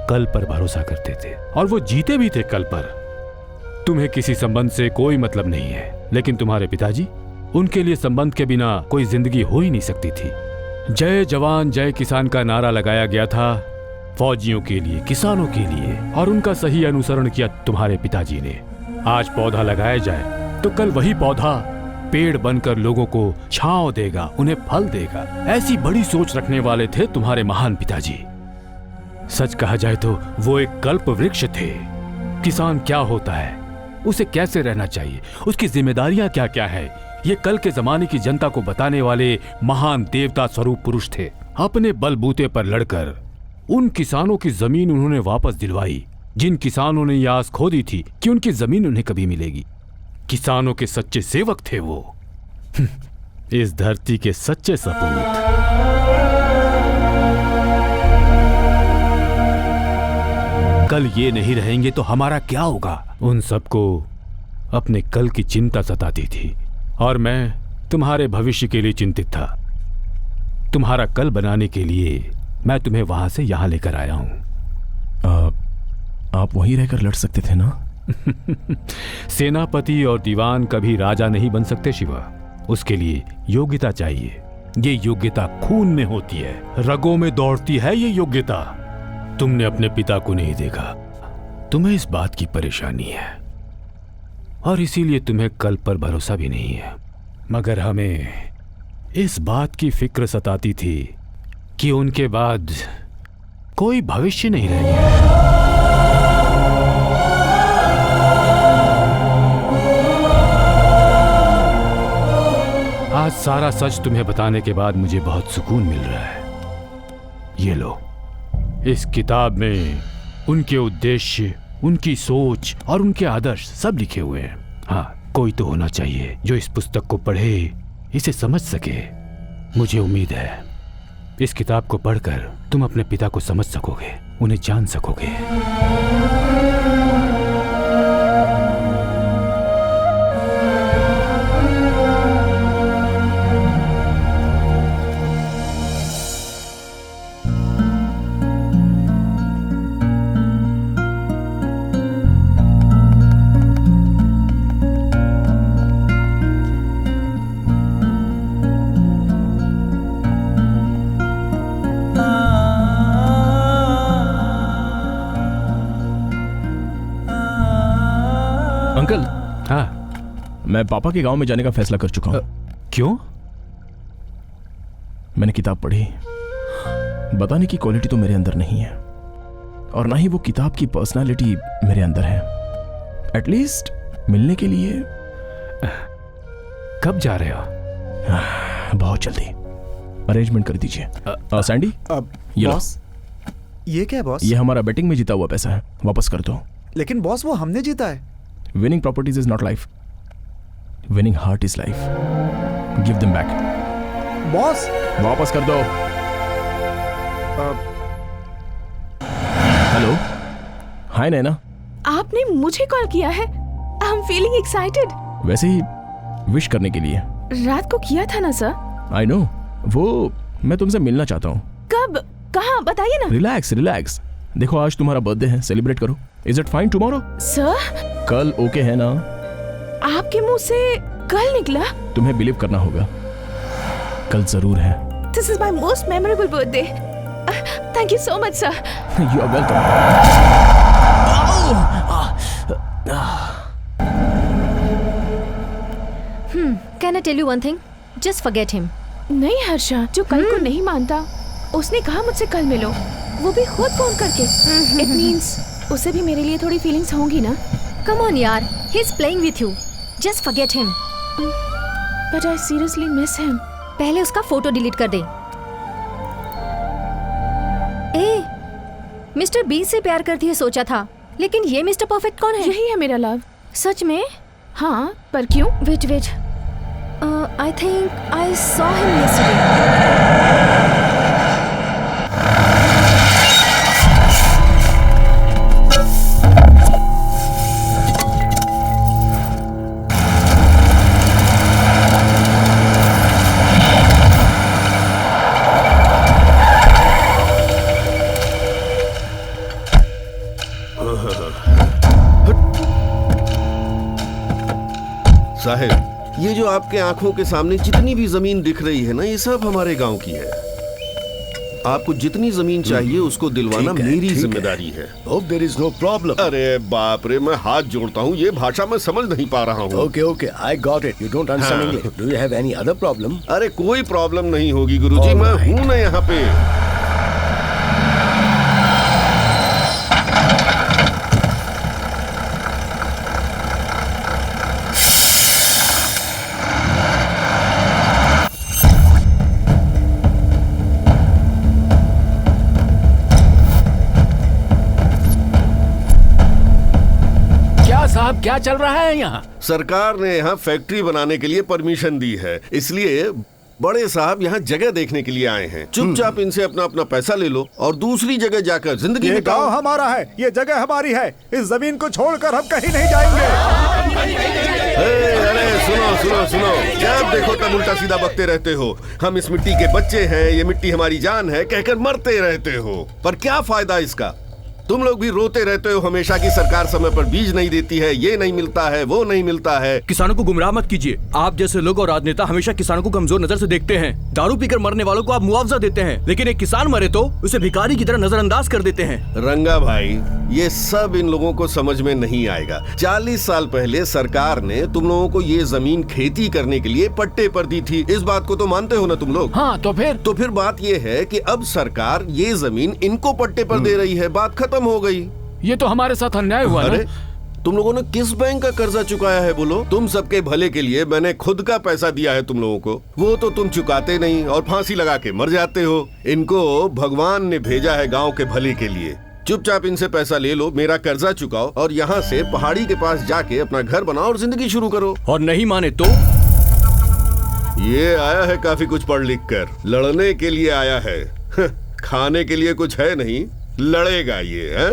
कल पर भरोसा करते थे और वो जीते भी थे कल पर। तुम्हें किसी संबंध से कोई मतलब नहीं है, लेकिन तुम्हारे पिताजी, उनके लिए संबंध के बिना कोई जिंदगी हो ही नहीं सकती थी। जय जवान जय किसान का नारा लगाया गया था फौजियों के लिए, किसानों के लिए, और उनका सही अनुसरण किया तुम्हारे पिताजी ने। आज पौधा लगाया जाए तो कल वही पौधा पेड़ बनकर लोगों को छांव देगा, उन्हें फल देगा। ऐसी बड़ी सोच रखने वाले थे तुम्हारे महान पिताजी। सच कहा जाए तो वो एक कल्प वृक्ष थे। किसान क्या होता है, उसे कैसे रहना चाहिए, उसकी जिम्मेदारियां क्या क्या है, ये कल के जमाने की जनता को बताने वाले महान देवता स्वरूप पुरुष थे। अपने बलबूते पर लड़कर उन किसानों की जमीन उन्होंने वापस दिलवाई, जिन किसानों ने यह आस खो दी थी कि उनकी जमीन उन्हें कभी मिलेगी। किसानों के सच्चे सेवक थे वो, इस धरती के सच्चे सपूत। कल ये नहीं रहेंगे तो हमारा क्या होगा? उन सबको अपने कल की चिंता सताती थी और मैं तुम्हारे भविष्य के लिए चिंतित था। तुम्हारा कल बनाने के लिए मैं तुम्हें वहां से यहां लेकर आया हूं। आप वहीं रहकर लड़ सकते थे ना? सेनापति और दीवान कभी राजा नहीं बन सकते शिवा। उसके लिए योग्यता चाहिए। ये योग्यता खून में होती है, रगों में दौड़ती है ये योग्यता। तुमने अपने पिता को नहीं देखा, तुम्हें इस बात की परेशानी है और इसीलिए तुम्हें कल पर भरोसा भी नहीं है। मगर हमें इस बात की फिक्र सताती थी कि उनके बाद कोई भविष्य नहीं रहेगा। आज सारा सच तुम्हें बताने के बाद मुझे बहुत सुकून मिल रहा है। ये लो, इस किताब में उनके उद्देश्य, उनकी सोच और उनके आदर्श सब लिखे हुए हैं। हाँ, कोई तो होना चाहिए जो इस पुस्तक को पढ़े, इसे समझ सके। मुझे उम्मीद है इस किताब को पढ़कर तुम अपने पिता को समझ सकोगे, उन्हें जान सकोगे। अंकल, हाँ, मैं पापा के गांव में जाने का फैसला कर चुका हूँ। क्यों? मैंने किताब पढ़ी, बताने की क्वालिटी तो मेरे अंदर नहीं है और ना ही वो किताब की पर्सनालिटी मेरे अंदर है। एटलीस्ट मिलने के लिए कब जा रहे हो? बहुत जल्दी। अरेंजमेंट कर दीजिए। सैंडी, ये लो। बॉस, ये क्या है बॉस? ये हमारा बेटिंग में जीता हुआ पैसा है, वापस कर दो। लेकिन बॉस, वो हमने जीता है। Winning properties is not life, winning heart is life. Give them back. Boss, वापस कर दो। हेलो, हाय नैना। आपने मुझे कॉल किया है? I am feeling excited. वैसे ही विश करने के लिए। रात को किया था ना सर? आई नो, वो मैं तुमसे मिलना चाहता हूँ। कब, कहाँ, बताइए ना। Relax relax. देखो आज तुम्हारा बर्थडे है, सेलिब्रेट करो। Is it fine tomorrow? Sir, कल ओके है ना? आपके मुंह से कल निकला? तुम्हें बिलीव करना होगा, कल जरूर है। This is my most memorable birthday. Thank you so much sir. You are welcome. Can I tell you one thing? Just forget him. नहीं हर्षा, जो कल को नहीं मानता, उसने कहा मुझसे कल मिलो, वो भी खुद फोन करके। It means उसे भी मेरे लिए थोड़ी फीलिंग्स होंगी ना? Come on यार, he's playing with you. Just forget him. But I seriously miss him. पहले उसका फोटो डिलीट कर दे। ए, मिस्टर बीन से प्यार करती है सोचा था, लेकिन ये मिस्टर परफेक्ट कौन है? यही है मेरा लव। सच में? हाँ, पर क्यों? Wait wait, I think I saw him yesterday. साहिब, ये जो आपके आंखों के सामने जितनी भी जमीन दिख रही है ना, ये सब हमारे गांव की है। आपको जितनी जमीन चाहिए उसको दिलवाना मेरी जिम्मेदारी है। Hope there is no problem. अरे बाप रे, मैं हाथ जोड़ता हूँ, ये भाषा मैं समझ नहीं पा रहा हूँ। Okay, I got it. You don't understand English. Do you have any other problem? अरे कोई प्रॉब्लम नहीं होगी गुरुजी, मैं हूँ ना यहाँ पे। साहब, क्या चल रहा है यहाँ? सरकार ने यहाँ फैक्ट्री बनाने के लिए परमिशन दी है, इसलिए बड़े साहब यहाँ जगह देखने के लिए आए हैं। चुपचाप इनसे अपना अपना पैसा ले लो और दूसरी जगह जाकर जिंदगी ये बिताओ। गांव हमारा है, ये जगह हमारी है, इस जमीन को छोड़कर हम कहीं नहीं जाएंगे। अरे सुनो सुनो सुनो, जब देखो तब उल्टा सीधा बकते रहते हो। हम इस मिट्टी के बच्चे हैं, ये मिट्टी हमारी जान है कहकर मरते रहते हो, पर क्या फायदा इसका? तुम लोग भी रोते रहते हो हमेशा कि सरकार समय पर बीज नहीं देती है, ये नहीं मिलता है, वो नहीं मिलता है। किसानों को गुमराह मत कीजिए। आप जैसे लोग और राजनेता हमेशा किसानों को कमजोर नजर से देखते हैं। दारू पीकर मरने वालों को आप मुआवजा देते हैं, लेकिन एक किसान मरे तो उसे भिखारी की तरह नजरअंदाज कर देते हैं। रंगा भाई, ये सब इन लोगों को समझ में नहीं आएगा। 40 साल पहले सरकार ने तुम लोगों को ये जमीन खेती करने के लिए पट्टे पर दी थी, इस बात को तो मानते हो ना तुम लोग? हाँ, तो फिर बात ये है कि अब सरकार ये जमीन इनको पट्टे पर दे रही है, बात खत्म हो गई। ये तो हमारे साथ अन्याय हुआ। अरे तुम लोगों ने किस बैंक का कर्जा चुकाया है बोलो? तुम सबके भले के लिए मैंने खुद का पैसा दिया है तुम लोगों को, वो तो तुम चुकाते नहीं और फांसी लगा के मर जाते हो। इनको भगवान ने भेजा है गांव के भले के लिए। चुपचाप इनसे पैसा ले लो, मेरा कर्जा चुकाओ और यहाँ से पहाड़ी के पास जाके अपना घर बनाओ और जिंदगी शुरू करो। और नहीं माने तो? ये आया है काफी कुछ पढ़ लिख कर, लड़ने के लिए आया है। खाने के लिए कुछ है नहीं, लड़ेगा ये है?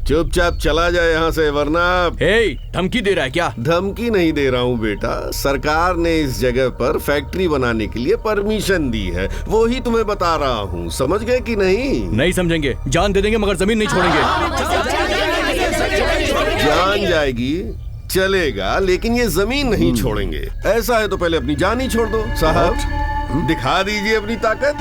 चुपचाप चला जाए यहाँ से, वरना। धमकी दे रहा है क्या? धमकी नहीं दे रहा हूँ बेटा, सरकार ने इस जगह पर फैक्ट्री बनाने के लिए परमिशन दी है, वो ही तुम्हें बता रहा हूँ। समझ गए कि नहीं? नहीं समझेंगे, जान दे देंगे मगर जमीन नहीं छोड़ेंगे। जान जाएगी चलेगा, लेकिन ये जमीन नहीं छोड़ेंगे। ऐसा है तो पहले अपनी जान ही छोड़ दो। साहब दिखा दीजिए अपनी ताकत।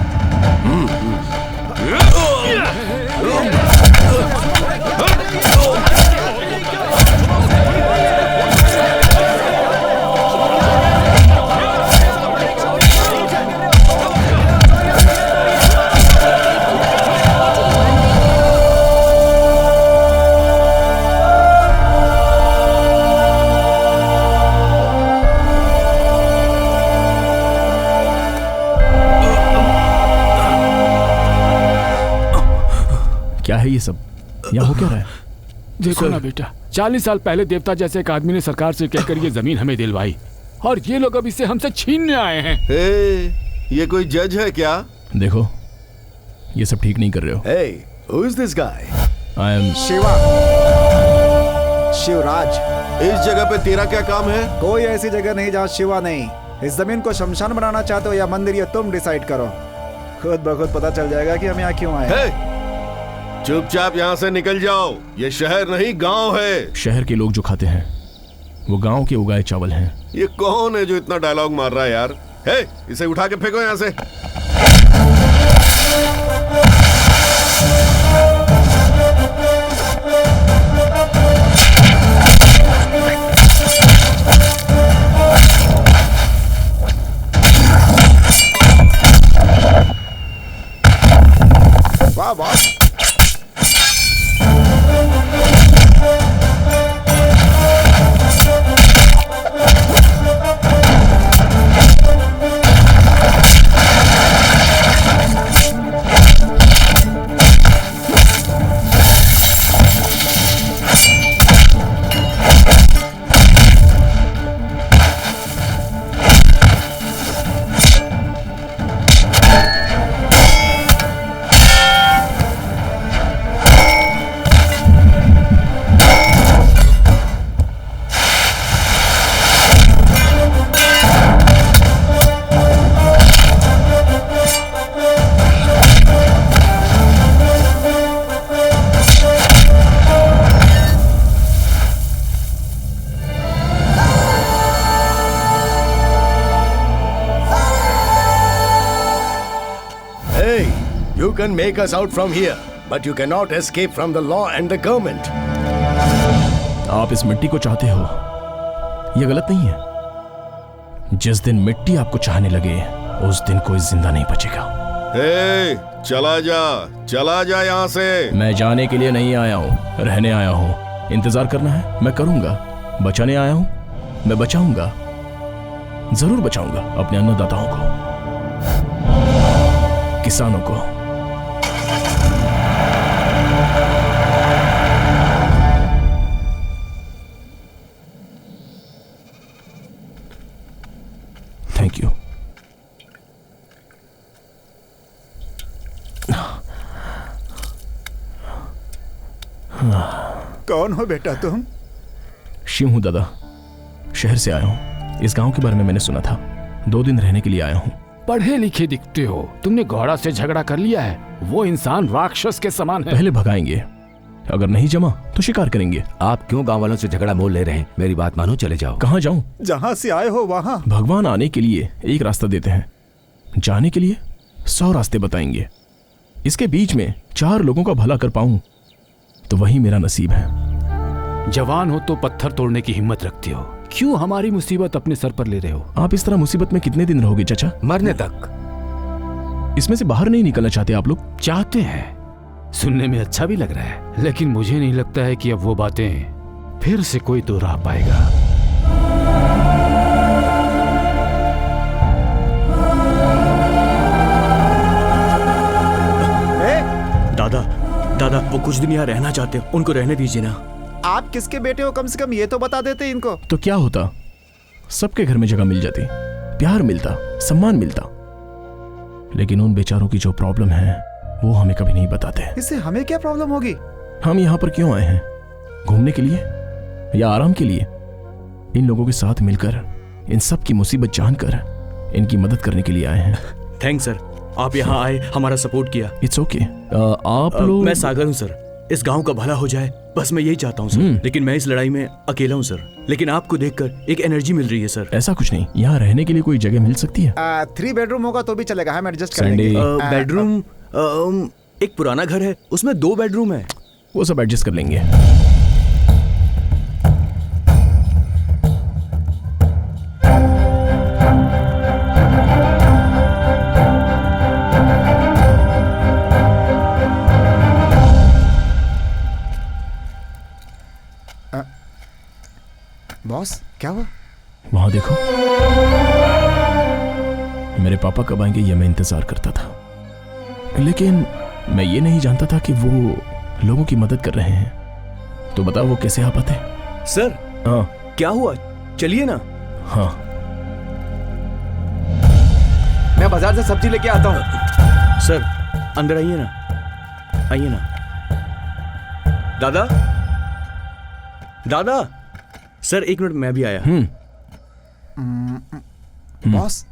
है ये सब? यहाँ हो क्या रहा है? देखो ना बेटा, 40 साल पहले देवता जैसे एक आदमी ने सरकार से कहकर ये जमीन हमें दिलवाई, और ये लोग अब इसे हमसे छीनने आए हैं। ये कोई जज है क्या? देखो, ये सब ठीक नहीं कर रहे हो। Hey, who is this guy? I am Shivraj. इस जगह पे तेरा क्या काम है? कोई ऐसी जगह नहीं जहाँ शिवा नहीं। इस जमीन को शमशान बनाना चाहते हो या मंदिर, ये तुम डिसाइड करो। खुद ब खुद पता चल जाएगा कि हम यहाँ क्यों आए। चुपचाप यहाँ से निकल जाओ। ये शहर नहीं, गांव है। शहर के लोग जो खाते हैं वो गांव के उगाए चावल हैं। ये कौन है जो इतना डायलॉग मार रहा है यार? इसे उठा के फेंको यहाँ से। वाह boss. You can make us out from here, but you cannot escape from the law and the government. आप इस मिट्टी को चाहते हो, यह गलत नहीं है। जिस दिन मिट्टी आपको चाहने लगे, उस दिन कोई जिंदा नहीं बचेगा। चला जा यहाँ से। मैं जाने के लिए नहीं आया हूँ, रहने आया हूँ। इंतजार करना है, मैं करूंगा। बचाने आया हूँ, मैं बचाऊंगा, जरूर बचाऊंगा अपने अन्नदाताओं को, किसानों को। Thank you. कौन हो बेटा तुम? शिव हूं दादा, शहर से आया हूं। इस गांव के बारे में मैंने सुना था, 2 दिन रहने के लिए आया हूं। पढ़े लिखे दिखते हो, तुमने घोड़ा से झगड़ा कर लिया है। वो इंसान राक्षस के समान है। पहले भगाएंगे, अगर नहीं जमा तो शिकार करेंगे। आप क्यों गांव वालों से झगड़ा मोल ले रहे हैं? मेरी बात मानो, चले जाओ। कहाँ जाऊं? जहाँ से आए हो वहाँ। भगवान आने के लिए एक रास्ता देते हैं, जाने के लिए 100 रास्ते बताएंगे। इसके बीच में 4 लोगों का भला कर पाऊं तो वही मेरा नसीब है। जवान हो तो पत्थर तोड़ने की हिम्मत रखते हो, क्यों हमारी मुसीबत अपने सर पर ले रहे हो? आप इस तरह मुसीबत में कितने दिन रहोगे चाचा? मरने तक। इसमें से बाहर नहीं निकलना चाहते आप लोग? चाहते हैं, सुनने में अच्छा भी लग रहा है, लेकिन मुझे नहीं लगता है कि अब वो बातें फिर से कोई दोहरा पाएगा। दादा वो कुछ दिन यहाँ रहना चाहते हैं, उनको रहने दीजिए ना। आप किसके बेटे हो? कम से कम ये तो बता देते इनको। तो क्या होता, सबके घर में जगह मिल जाती, प्यार मिलता, सम्मान मिलता। लेकिन उन बेचारों की जो प्रॉब्लम है वो हमें कभी नहीं बताते। इससे हमें क्या प्रॉब्लम होगी? हम यहाँ पर क्यों आए हैं? घूमने के लिए या आराम के लिए? इन लोगों के साथ मिलकर, इन सब की मुसीबत जानकर इनकी मदद करने के लिए आए हैं। थैंक्स सर, आप यहाँ आए, हमारा सपोर्ट किया। It's okay. आप लोग? मैं सागर हूँ सर, इस गांव का भला हो जाए, बस मैं यही चाहता हूँ सर। लेकिन मैं इस लड़ाई में अकेला हूँ सर, लेकिन आपको देखकर एक एनर्जी मिल रही है सर। ऐसा कुछ नहीं, यहाँ रहने के लिए कोई जगह मिल सकती है? 3 बेडरूम होगा तो भी चलेगा, हम एडजस्ट कर लेंगे। बेडरूम, एक पुराना घर है, उसमें 2 बेडरूम है। वो सब एडजस्ट कर लेंगे। बॉस क्या हुआ? वहां देखो, मेरे पापा कब आएंगे ये मैं इंतजार करता था, लेकिन मैं ये नहीं जानता था कि वो लोगों की मदद कर रहे हैं। तो बताओ वो कैसे आ पाते? सर हाँ क्या हुआ, चलिए ना। हाँ मैं बाजार से सब्जी लेके आता हूँ। सर अंदर आइए ना, आइए ना। दादा, दादा। सर एक मिनट, मैं भी आया। बॉस।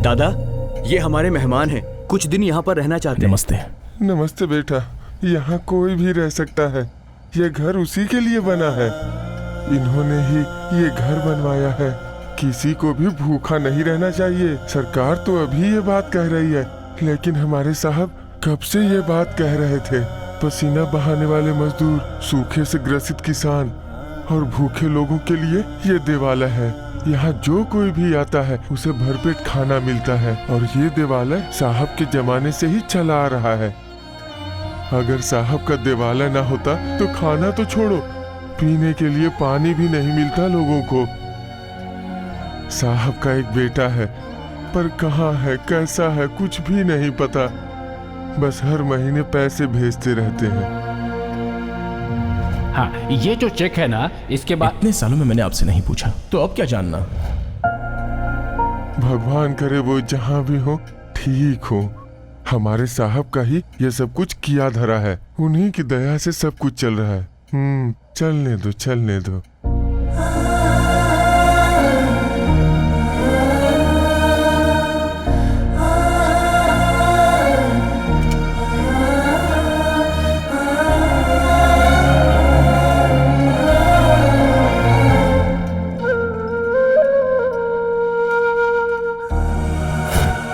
दादा, ये हमारे मेहमान हैं, कुछ दिन यहाँ पर रहना चाहते हैं। नमस्ते। नमस्ते बेटा, यहाँ कोई भी रह सकता है। ये घर उसी के लिए बना है। इन्होंने ही ये घर बनवाया है। किसी को भी भूखा नहीं रहना चाहिए। सरकार तो अभी ये बात कह रही है, लेकिन हमारे साहब कब से ये बात कह रहे थे। पसीना बहाने वाले मजदूर, सूखे से ग्रसित किसान और भूखे लोगों के लिए ये देवालय है। यहाँ जो कोई भी आता है उसे भरपेट खाना मिलता है, और ये देवालय साहब के जमाने से ही चला आ रहा है। अगर साहब का देवालय ना होता तो खाना तो छोड़ो, पीने के लिए पानी भी नहीं मिलता लोगों को। साहब का एक बेटा है, पर कहाँ है, कैसा है, कुछ भी नहीं पता। बस हर महीने पैसे भेजते रहते हैं। हाँ, ये जो चेक है ना, इसके बाद इतने सालों में मैंने आपसे नहीं पूछा, तो अब क्या जानना? भगवान करे वो जहाँ भी हो ठीक हो। हमारे साहब का ही ये सब कुछ किया धरा है। उन्हीं की दया से सब कुछ चल रहा है। चलने दो, चलने दो।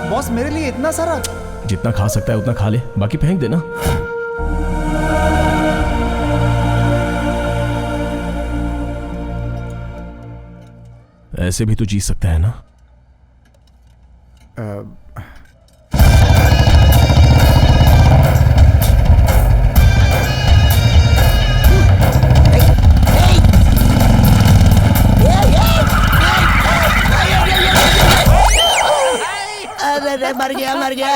बॉस मेरे लिए इतना सारा? जितना खा सकता है उतना खा ले, बाकी फेंक देना। ऐसे भी तो जी सकता है ना? अरे मर गया, मर गया,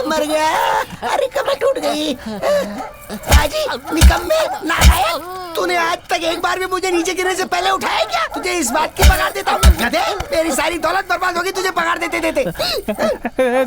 मर गया। अरे कमर टूट गई। बाजी, निकम्मे, नालायक, तूने आज तक एक बार भी मुझे नीचे गिरने से पहले उठाया क्या? तुझे इस बात की पगार देता हूँ। गधे, मेरी सारी दौलत बर्बाद होगी तुझे पगार देते देते।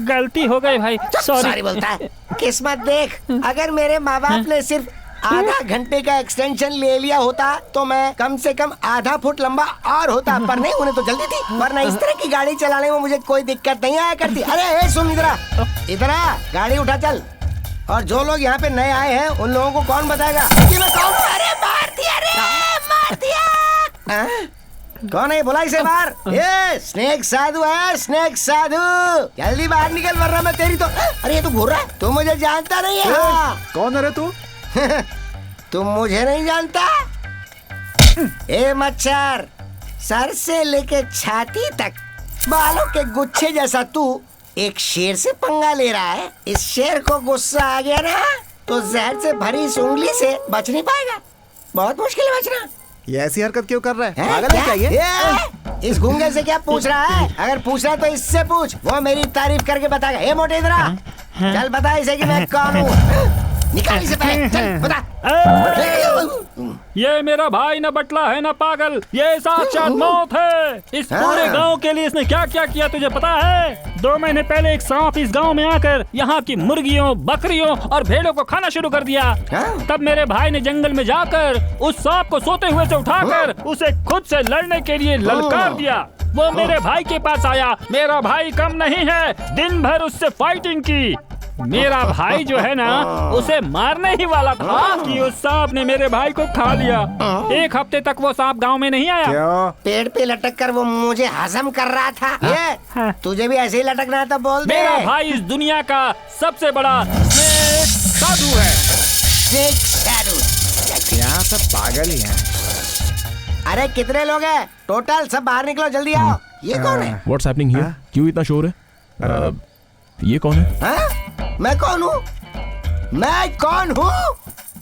गलती हो गई भाई, सॉरी बोलता है। किस्मत देख, अगर मेरे माँ बाप ने सिर्फ आधा घंटे का एक्सटेंशन ले लिया होता तो मैं कम से कम आधा फुट लंबा और होता, पर नहीं, उन्हें तो जल्दी थी। वरना इस तरह की गाड़ी चलाने में मुझे कोई दिक्कत नहीं आया करती। अरे सुन, इधर आ, गाड़ी उठा चल। और जो लोग यहाँ पे नए आए हैं उन लोगों को कौन बताएगा कि मैं कौन? अरे मार दिया रे, मार दिया। कौन है? बुला इसे बाहर। ये स्नेक साधु है, स्नेक साधु, जल्दी बाहर निकल वरना मैं तेरी तो। अरे ये तो घूर रहा है, तू मुझे जानता नहीं है। कौन है रे तू? तुम मुझे नहीं जानता? ए मच्छर, सर से लेके छाती तक बालों के गुच्छे जैसा तू एक शेर से पंगा ले रहा है। इस शेर को गुस्सा आ गया ना तो जहर से भरी इस उंगली से बच नहीं पाएगा। बहुत मुश्किल है बचना। ये ऐसी हरकत क्यों कर रहा है? पागल है क्या ये? इस गूंगे से क्या पूछ रहा है? अगर पूछ रहा है तो इससे पूछ, वो मेरी तारीफ करके बताएगा। ए मोटे, इधर आ, चल बता इसे कि मैं कौन हूँ। निकाल इसे पहले, चल बता। ये मेरा भाई न बटला है न पागल, ये साक्षात मौत है। इस पूरे गांव के लिए इसने क्या क्या किया तुझे पता है? 2 महीने पहले एक सांप इस गांव में आकर यहाँ की मुर्गियों, बकरियों और भेड़ों को खाना शुरू कर दिया। तब मेरे भाई ने जंगल में जाकर उस सांप को सोते हुए से उठाकर उसे खुद से लड़ने के लिए ललकार दिया। वो मेरे भाई के पास आया। मेरा भाई कम नहीं है, दिन भर उससे फाइटिंग की। मेरा भाई जो है ना, उसे मारने ही वाला था कि उस सांप ने मेरे भाई को खा लिया। 1 हफ्ते तक वो सांप गांव में नहीं आया। क्यों? पेड़ पे लटक कर वो मुझे हजम कर रहा था। ये तुझे भी ऐसे ही लटकना है तो बोल दे। मेरा भाई इस दुनिया का सबसे बड़ा स्नेक साधु है। स्नेक साधु? यहाँ सब पागल ही हैं। अरे कितने लोग हैं टोटल? सब बाहर निकलो, जल्दी आओ। ये कौन है? What's happening here? क्यों इतना शोर है? ये कौन है? मैं कौन हूँ? मैं कौन हूँ?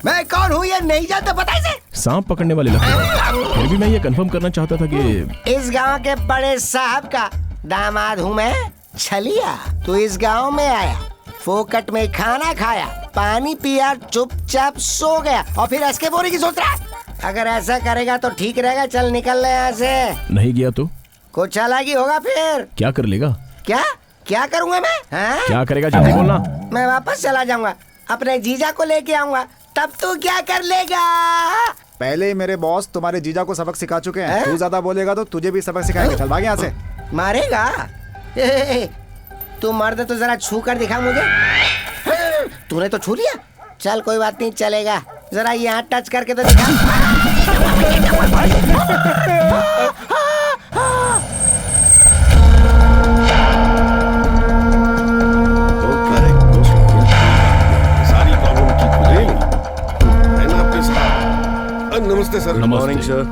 मैं कौन हूँ ये नहीं जानते, पता इसे? सांप पकड़ने वाले लगते हैं। फिर भी मैं ये कंफर्म करना चाहता था कि इस गांव के बड़े साहब का दामाद हूँ मैं, छलिया। तू इस गांव में आया, फोकट में खाना खाया, पानी पिया, चुपचाप सो गया और फिर ऐसे बोरी की सोच रहा है? अगर ऐसा करेगा तो ठीक रहेगा। चल निकल ले यहाँ से। नहीं गया तो कुछ अलग ही होगा फिर। क्या कर लेगा? क्या क्या करूँगा मैं? हाँ? क्या करेगा जल्दी बोलना। मैं वापस चला जाऊंगा, अपने जीजा को लेके आऊंगा, तब तू क्या कर लेगा? पहले ही मेरे बॉस तुम्हारे जीजा को सबक सिखा चुके हैं। तू ज्यादा बोलेगा तो तुझे भी सबक सिखाएंगे। चल भाग यहाँ से। मारेगा? तू मर्द तो जरा छू कर दिखा मुझे। तूने तो छू लिया। चल कोई बात नहीं, चलेगा। जरा यहाँ टच करके तो दिखा। सारी प्रॉब्लम ठीक हो जाएगी, है ना आपके साथ? नमस्ते सर। Morning sir.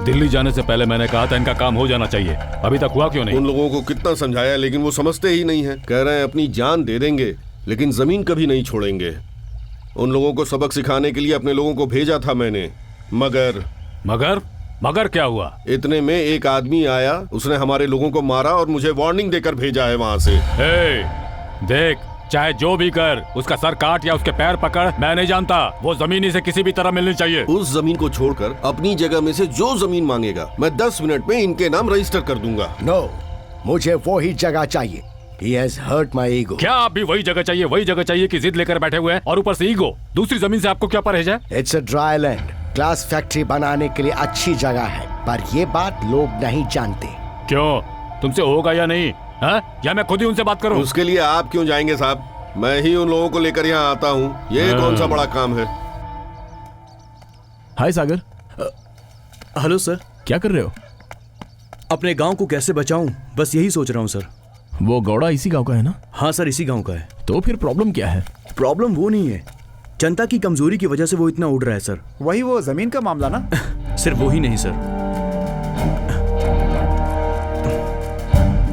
दिल्ली जाने से पहले मैंने कहा था इनका काम हो जाना चाहिए, अभी तक हुआ क्यों नहीं? उन लोगों को कितना समझाया लेकिन वो समझते ही नहीं है। कह रहे हैं अपनी जान दे देंगे लेकिन जमीन कभी नहीं छोड़ेंगे। उन लोगों को सबक सिखाने के लिए अपने लोगों को भेजा था मैंने, मगर मगर क्या हुआ? इतने में एक आदमी आया, उसने हमारे लोगों को मारा और मुझे वार्निंग देकर भेजा है वहाँ से। देख, चाहे जो भी कर, उसका सर काट या उसके पैर पकड़, मैं नहीं जानता। वो जमीन इसे किसी भी तरह मिलनी चाहिए। उस जमीन को छोड़कर अपनी जगह में से जो जमीन मांगेगा मैं 10 मिनट में इनके नाम रजिस्टर कर दूंगा। नो, मुझे वो ही जगह चाहिए। He has hurt my ego. क्या आप भी वही जगह चाहिए कि जिद लेकर बैठे हुए हैं और ऊपर से ईगो? दूसरी जमीन से आपको क्या परहेज है? It's a dry land. Glass factory बनाने के लिए अच्छी जगह है, पर ये बात लोग नहीं जानते। क्यों? तुमसे होगा या नहीं? हा? या मैं खुद ही उनसे बात करूं? उसके लिए आप क्यों जाएंगे साहब? मैं ही उन लोगों को लेकर यहाँ आता हूँ। ये कौन सा बड़ा काम है? हाय सागर। Hello sir. क्या कर रहे हो? अपने गांव को कैसे बचाऊं, बस यही सोच रहा हूं सर। वो गौड़ा इसी गांव का है ना? हाँ सर, इसी गांव का है। तो फिर प्रॉब्लम क्या है? प्रॉब्लम वो नहीं है, जनता की कमजोरी की वजह से वो इतना उड़ रहा है सर। वही वो जमीन का मामला ना? सिर्फ वो ही नहीं सर,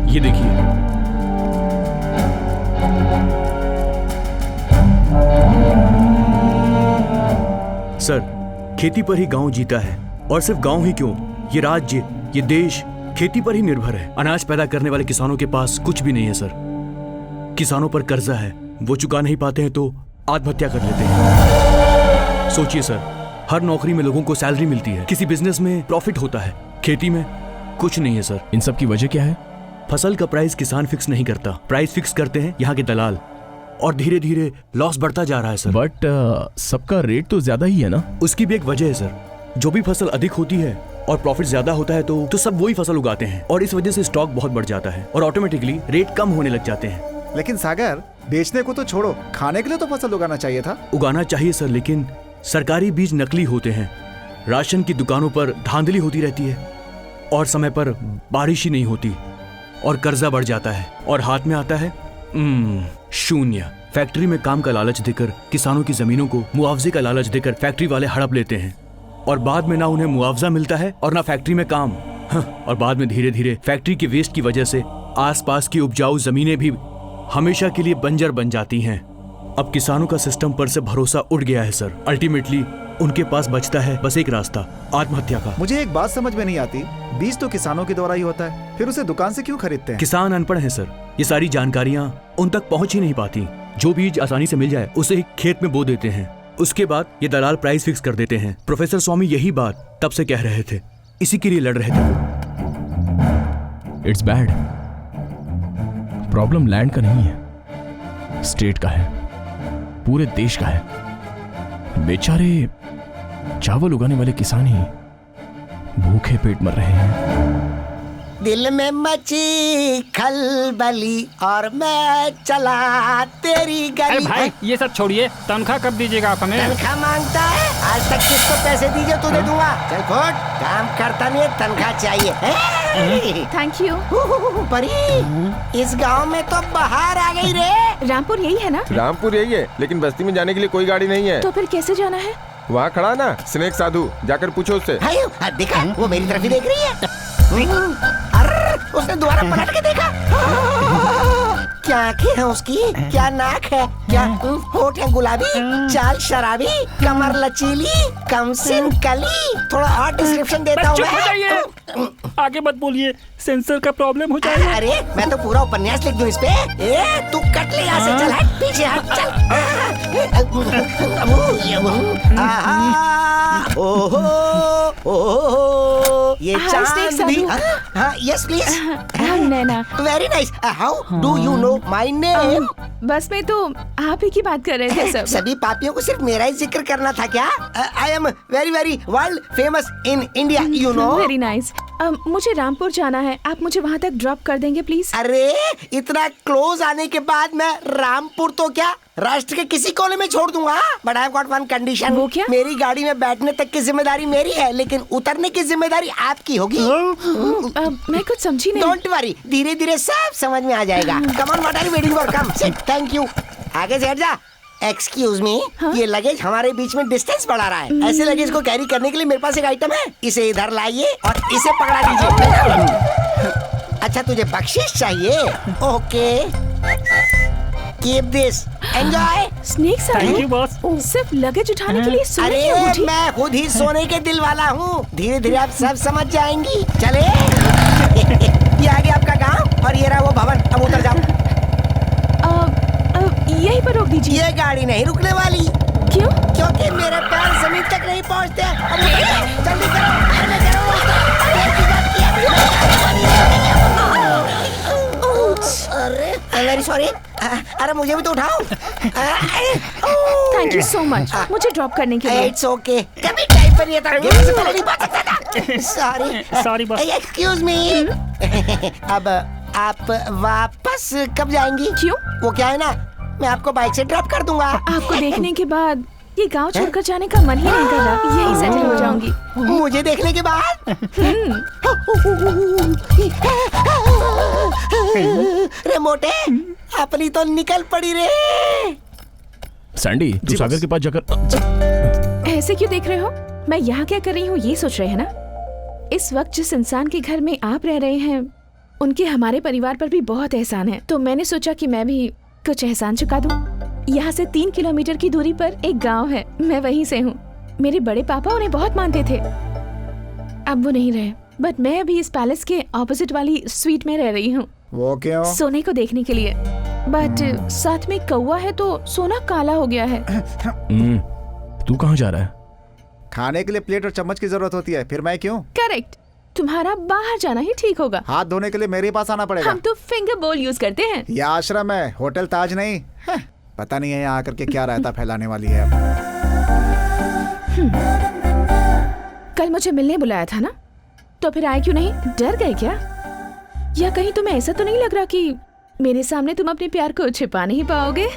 ये देखिए। सर, खेती पर ही गांव जीता है, और सिर्फ गांव ही क्यों, ये राज्य, ये देश खेती पर ही निर्भर है। अनाज पैदा करने वाले किसानों के पास कुछ भी नहीं है सर। किसानों पर कर्जा है, वो चुका नहीं पाते हैं तो आत्महत्या कर लेते हैं। सोचिए सर, हर नौकरी में लोगों को सैलरी मिलती है, किसी बिजनेस में प्रॉफिट होता है, खेती में कुछ नहीं है सर। इन सब की वजह क्या है? फसल का प्राइस किसान फिक्स नहीं करता, प्राइस फिक्स करते हैं यहाँ के दलाल, और धीरे धीरे लॉस बढ़ता जा रहा है सर। बट सबका रेट तो ज्यादा ही है ना? उसकी भी एक वजह है सर। जो भी फसल अधिक होती है और प्रॉफिट ज्यादा होता है तो सब वही फसल उगाते हैं, और इस वजह से स्टॉक बहुत बढ़ जाता है और ऑटोमेटिकली रेट कम होने लग जाते हैं। लेकिन सागर, बेचने को तो छोड़ो, खाने के लिए तो फसल उगाना चाहिए था। उगाना चाहिए सर, लेकिन सरकारी बीज नकली होते हैं, राशन की दुकानों पर धांधली होती रहती है, और समय पर बारिश ही नहीं होती, और कर्जा बढ़ जाता है, और हाथ में आता है शून्य। फैक्ट्री में काम का लालच देकर किसानों की जमीनों को मुआवजे का लालच देकर फैक्ट्री वाले हड़प लेते हैं, और बाद में ना उन्हें मुआवजा मिलता है और ना फैक्ट्री में काम। और बाद में धीरे धीरे फैक्ट्री की वेस्ट की वजह से आसपास की उपजाऊ जमीनें भी हमेशा के लिए बंजर बन जाती हैं। अब किसानों का सिस्टम पर से भरोसा उठ गया है सर। अल्टीमेटली उनके पास बचता है बस एक रास्ता, आत्महत्या का। मुझे एक बात समझ में नहीं आती, बीज तो किसानों के द्वारा ही होता है, फिर उसे दुकान से क्यों खरीदते हैं? किसान अनपढ़ हैं सर, ये सारी जानकारियां उन तक पहुंच ही नहीं पाती। जो बीज आसानी से मिल जाए उसे ही खेत में बो देते हैं, उसके बाद ये दलाल प्राइस फिक्स कर देते हैं। प्रोफेसर स्वामी यही बात तब से कह रहे थे, इसी के लिए लड़ रहे थे वो। It's bad. प्रॉब्लम लैंड का नहीं है, स्टेट का है, पूरे देश का है। बेचारे चावल उगाने वाले किसान ही भूखे पेट मर रहे हैं। दिल में मची खलबली और मैं चला तेरी गली। अरे भाई, ये सब छोड़िए, तनख्वाह कब दीजिएगा आप हमें? तनख्वाह मांगता है? आज तक किसको पैसे दीजिए तो दे दूंगा। चल खोट, काम करता नहीं है, तनख्वाह चाहिए। Thank you. परी, इस गांव में तो बाहर आ गई रे। रामपुर यही है ना? रामपुर यही है, लेकिन बस्ती में जाने के लिए कोई गाड़ी नहीं है। तो फिर कैसे जाना है? वहाँ खड़ा ना स्नेक साधु, जाकर पूछो उससे। देखा, वो मेरी तरफ ही देख रही है। अरे, उसने दोबारा पलट के देखा। क्या आंखें हैं उसकी, क्या नाक है, क्या होठ है गुलाबी, चाल शराबी, कमर लचीली, कमसिन कली। थोड़ा और डिस्क्रिप्शन देता हूँ मैं। आगे मत बोलिए, सेंसर का प्रॉब्लम हो जाएगा। अरे मैं तो पूरा उपन्यास लिख दूं इस पे। ए तू कट ले यहाँ से, चल हट पीछे हट चल। ओहो ओहो ये चांद भी। हाँ yes please. Naina. Very nice. How do you know my name? बस में तो आप ही की बात कर रहे थे सब। सभी पापियों को सिर्फ मेरा ही जिक्र करना था क्या? I am very very world famous in India you know. Very nice. मुझे रामपुर जाना है, आप मुझे वहाँ तक ड्रॉप कर देंगे प्लीज? अरे इतना क्लोज आने के बाद मैं रामपुर तो क्या राष्ट्र के किसी कोने में छोड़ दूंगा। But I have got one condition. वो क्या? मेरी गाड़ी में बैठने तक की जिम्मेदारी मेरी है, लेकिन उतरने की जिम्मेदारी आपकी होगी। मैं कुछ समझी नहीं। डोंट वरी, धीरे धीरे सब समझ में आ जाएगा। Come on, what are you waiting for? Come sit, thank you. आगे से हट जा। एक्सक्यूज मी, ये लगेज हमारे बीच में डिस्टेंस बढ़ा रहा है। ऐसे लगेज को कैरी करने के लिए मेरे पास एक आइटम है, इसे इधर लाइए और इसे पकड़ा दीजिए। अच्छा तुझे बख्शिश चाहिए? Okay keep this, enjoy. Snake sir, thank you boss. सिर्फ लगेज उठाने के लिए सोने की अरे अंगूठी? मैं खुद ही सोने के दिल वाला हूँ, धीरे धीरे आप सब समझ जाएंगी। चले ये आ गया आपका गांव और ये रहा वो भवन, अब उतर जाओ। यहीं पर रोक दीजिए। ये गाड़ी नहीं रुकने वाली। क्यों? क्योंकि मेरे पैर जमीन तक नहीं पहुँचते। जल्दी करो, अरे वेरी सॉरी। अरे मुझे भी तो उठाओ। थैंक यू सो मच मुझे ड्रॉप करने के लिए। It's okay. कभी टाइम पर ये था, ये मुझसे पहले नहीं बात सकता था। Sorry boss. एक्सक्यूज मी। अब आप वापस कब जाएंगी? क्यों? वो क्या है ना, मैं आपको बाइक से ड्रॉप कर दूंगा। आपको देखने के बाद ये गांव छोड़कर जाने का मन ही नहीं कर रहा, यही सेटल हो जाऊंगी। मुझे देखने के बाद? रे मोटे, अपनी तो निकल पड़ी रे। सैंडी, तू सागर के पास जाकर ऐसे क्यों देख रहे हो? मैं यहाँ क्या कर रही हूँ ये सोच रहे हैं ना? इस वक्त जिस इंसान के घर में आप रह रहे हैं उनके हमारे परिवार पर भी बहुत एहसान है, तो मैंने सोचा कि मैं भी कुछ एहसान चुका दूं। यहाँ से 3 किलोमीटर की दूरी पर एक गांव है, मैं वहीं से हूँ। मेरे बड़े पापा उन्हें बहुत मानते थे, अब वो नहीं रहे, बट मैं अभी इस पैलेस के ऑपोजिट वाली स्वीट में रह रही हूँ। वो क्यों? सोने को देखने के लिए, बट साथ में कौवा है तो सोना काला हो गया है। तू कहाँ जा रहा है? खाने के लिए प्लेट और चम्मच की जरूरत होती है, फिर मैं क्यों? करेक्ट, तुम्हारा बाहर जाना ही ठीक होगा। हाथ धोने के लिए मेरे पास आना पड़ेगा। हम तो फिंगर बोल यूज करते हैं। यह आश्रम है, होटल ताज नहीं। पता नहीं है यहाँ आकर के क्या रायता फैलाने वाली है। कल मुझे मिलने बुलाया था ना, तो फिर आए क्यों नहीं? डर गए क्या? या कहीं तुम्हें ऐसा तो नहीं लग रहा कि मेरे सामने तुम अपने प्यार को छिपा नहीं पाओगे?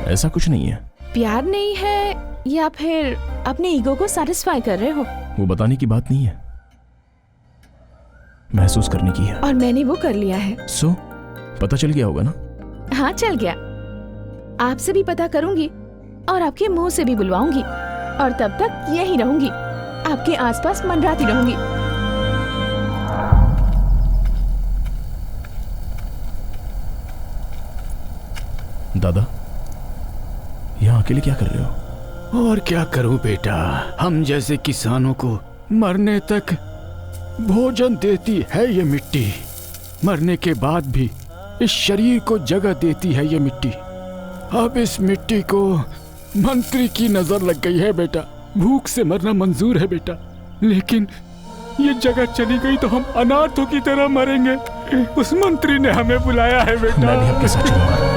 ऐसा कुछ नहीं है। प्यार नहीं है या फिर अपने ईगो को सैटिस्फाई कर रहे हो? वो बताने की बात नहीं है, महसूस करने की है। और मैंने वो कर लिया है। सो पता चल गया होगा ना? हाँ चल गया। आपसे भी पता करूंगी और आपके मुंह से भी बुलवाऊंगी, और तब तक यहीं रहूंगी, आपके आसपास मंडराती रहूंगी। दादा, यहाँ अकेले क्या कर रहे हो? और क्या करूं बेटा, हम जैसे किसानों को मरने तक भोजन देती है ये मिट्टी, मरने के बाद भी इस शरीर को जगह देती है ये मिट्टी। अब इस मिट्टी को मंत्री की नजर लग गई है बेटा, भूख से मरना मंजूर है बेटा, लेकिन ये जगह चली गई तो हम अनाथों की तरह मरेंगे। उस मंत्री ने हमें बुलाया है बेटा। मैं भी आपके साथ चलूंगा।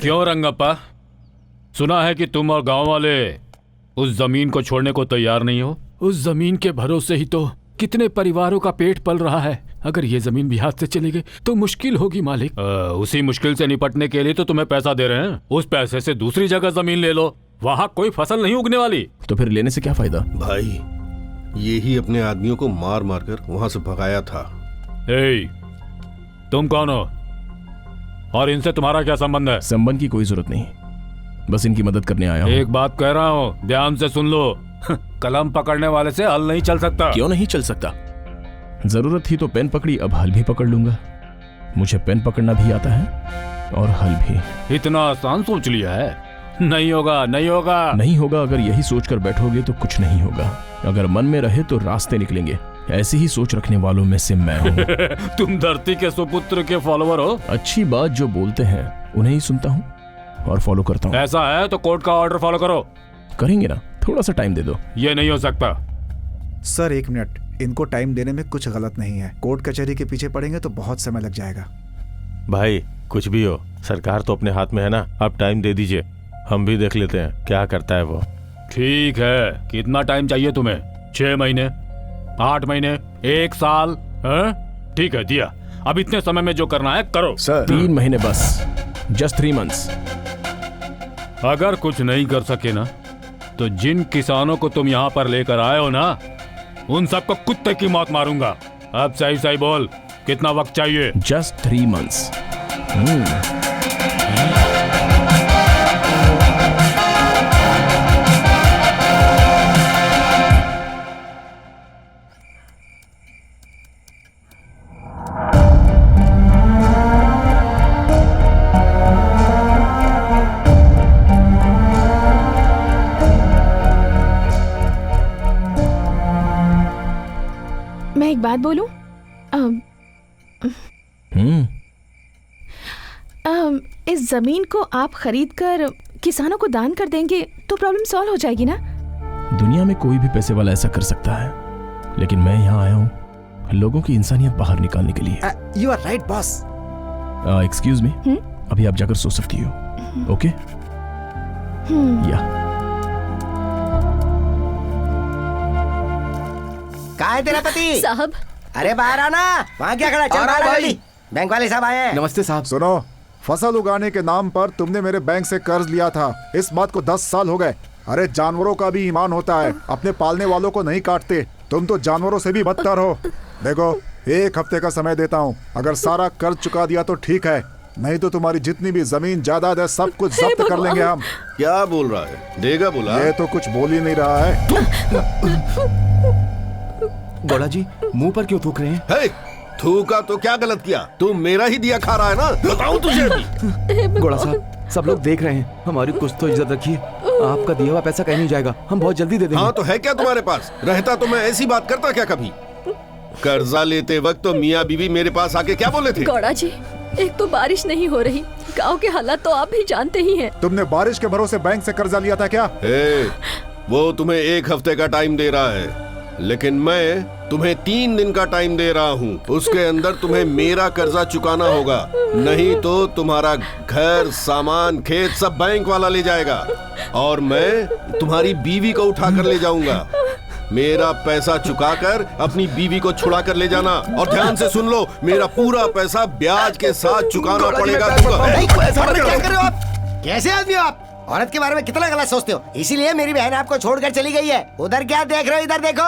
क्यों रंगप्पा, सुना है कि तुम और गांव वाले उस जमीन को छोड़ने को तैयार नहीं हो? उस जमीन के भरोसे ही तो कितने परिवारों का पेट पल रहा है। अगर ये जमीन भी हाथ से चली गई तो मुश्किल होगी मालिक। उसी मुश्किल से निपटने के लिए तो तुम्हें पैसा दे रहे हैं, उस पैसे से दूसरी जगह जमीन ले लो, वहाँ कोई फसल नहीं उगने वाली। तो फिर लेने से क्या फायदा? भाई, ये ही अपने आदमियों को मार मार कर वहाँ से भगाया था। तुम कौन हो और इनसे तुम्हारा क्या संबंध है? संबंध की कोई जरूरत नहीं, बस इनकी मदद करने आया हूँ। एक बात कह रहा हूँ, ध्यान से सुन लो, कलम पकड़ने वाले से हल नहीं चल सकता। क्यों नहीं चल सकता? जरूरत थी तो पेन पकड़ी, अब हल भी पकड़ लूंगा। मुझे पेन पकड़ना भी आता है और हल भी। इतना आसान सोच लिया है? नहीं होगा, नहीं होगा, नहीं होगा। अगर यही सोचकर बैठोगे तो कुछ नहीं होगा। अगर मन में रहे तो रास्ते निकलेंगे। ऐसी ही सोच रखने वालों में से मैं हूँ। तुम धरती के सुपुत्र के फॉलोवर हो। अच्छी बात जो बोलते हैं उन्हें ही सुनता हूँ और फॉलो करता हूँ। ऐसा है तो कोर्ट का ऑर्डर फॉलो करो। करेंगे ना, थोड़ा सा टाइम दे दो। ये नहीं हो सकता। सर 1 मिनट, इनको टाइम देने में कुछ गलत नहीं है। कोर्ट कचहरी के पीछे पड़ेंगे तो बहुत समय लग जाएगा। भाई कुछ भी हो, सरकार तो अपने हाथ में है ना। आप टाइम दे दीजिए, हम भी देख लेते हैं क्या करता है वो। ठीक है, कितना टाइम चाहिए तुम्हें? 6 महीने, 8 महीने, 1 साल? ठीक है, दिया। अब इतने समय में जो करना है करो। सर 3 महीने बस, जस्ट 3 मंथ्स। अगर कुछ नहीं कर सके ना तो जिन किसानों को तुम यहाँ पर लेकर आए हो ना, उन सबको कुत्ते की मौत मारूंगा। अब सही सही बोल, कितना वक्त चाहिए? Just 3 months. मैं एक बात बोलूं? इस जमीन को आप खरीद कर किसानों को दान कर देंगे तो प्रॉब्लम सॉल्व हो जाएगी ना? दुनिया में कोई भी पैसे वाला ऐसा कर सकता है, लेकिन मैं यहाँ आया हूँ लोगों की इंसानियत बाहर निकालने के लिए। You are right boss. Excuse me, अभी आप जाकर सो सकती हो। ओके? या कहाँ है तेरा पति? साहब। अरे बाहर आना। वहाँ क्या खड़ा? चल बाहर आ जल्दी। बैंक वाले साहब आए हैं। नमस्ते साहब। सुनो, फसल उगाने के नाम पर तुमने मेरे बैंक से कर्ज लिया था। इस बात को 10 साल हो गए। अरे जानवरों का भी ईमान होता है, अपने पालने वालों को नहीं काटते। तुम तो जानवरों से भी बदतर हो। देखो, 1 हफ्ते का समय देता हूँ। अगर सारा कर्ज चुका दिया तो ठीक है, नहीं तो तुम्हारी जितनी भी जमीन जायदाद है सब कुछ जब्त कर लेंगे हम। क्या बोल रहा है? देगा बोला? ये तो कुछ बोल ही नहीं रहा है। गौड़ा जी मुंह पर क्यों थूक रहे हैं? हे, थूका तो क्या गलत किया? तू मेरा ही दिया खा रहा है ना? बताऊं तुझे अभी। गौड़ा साहब, सब लोग देख रहे हैं, हमारी कुछ तो इज्जत रखिए। आपका दिया हुआ पैसा कहीं नहीं जाएगा, हम बहुत जल्दी दे देंगे। हाँ तो है क्या तुम्हारे पास? रहता तो मैं ऐसी बात करता क्या कभी? कर्जा लेते वक्त तो मियाँ बीवी मेरे पास आके क्या बोले थे? गौड़ा जी, एक तो बारिश नहीं हो रही, गांव के हालात तो आप भी जानते ही हैं। तुमने बारिश के भरोसे बैंक से कर्जा लिया था क्या? वो तुम्हें 1 हफ्ते का टाइम दे रहा है, लेकिन मैं तुम्हें 3 दिन का टाइम दे रहा हूँ। उसके अंदर तुम्हें मेरा कर्जा चुकाना होगा, नहीं तो तुम्हारा घर, सामान, खेत सब बैंक वाला ले जाएगा और मैं तुम्हारी बीवी को उठा कर ले जाऊंगा। मेरा पैसा चुकाकर अपनी बीवी को छुड़ा कर ले जाना। और ध्यान से सुन लो, मेरा पूरा पैसा ब्याज के साथ चुकाना पड़ेगा। कैसे आदमी हो आप? औरत के बारे में कितना गलत सोचते हो, इसीलिए मेरी बहन आपको छोड़कर चली गई है। उधर क्या देख रहे हो? इधर देखो,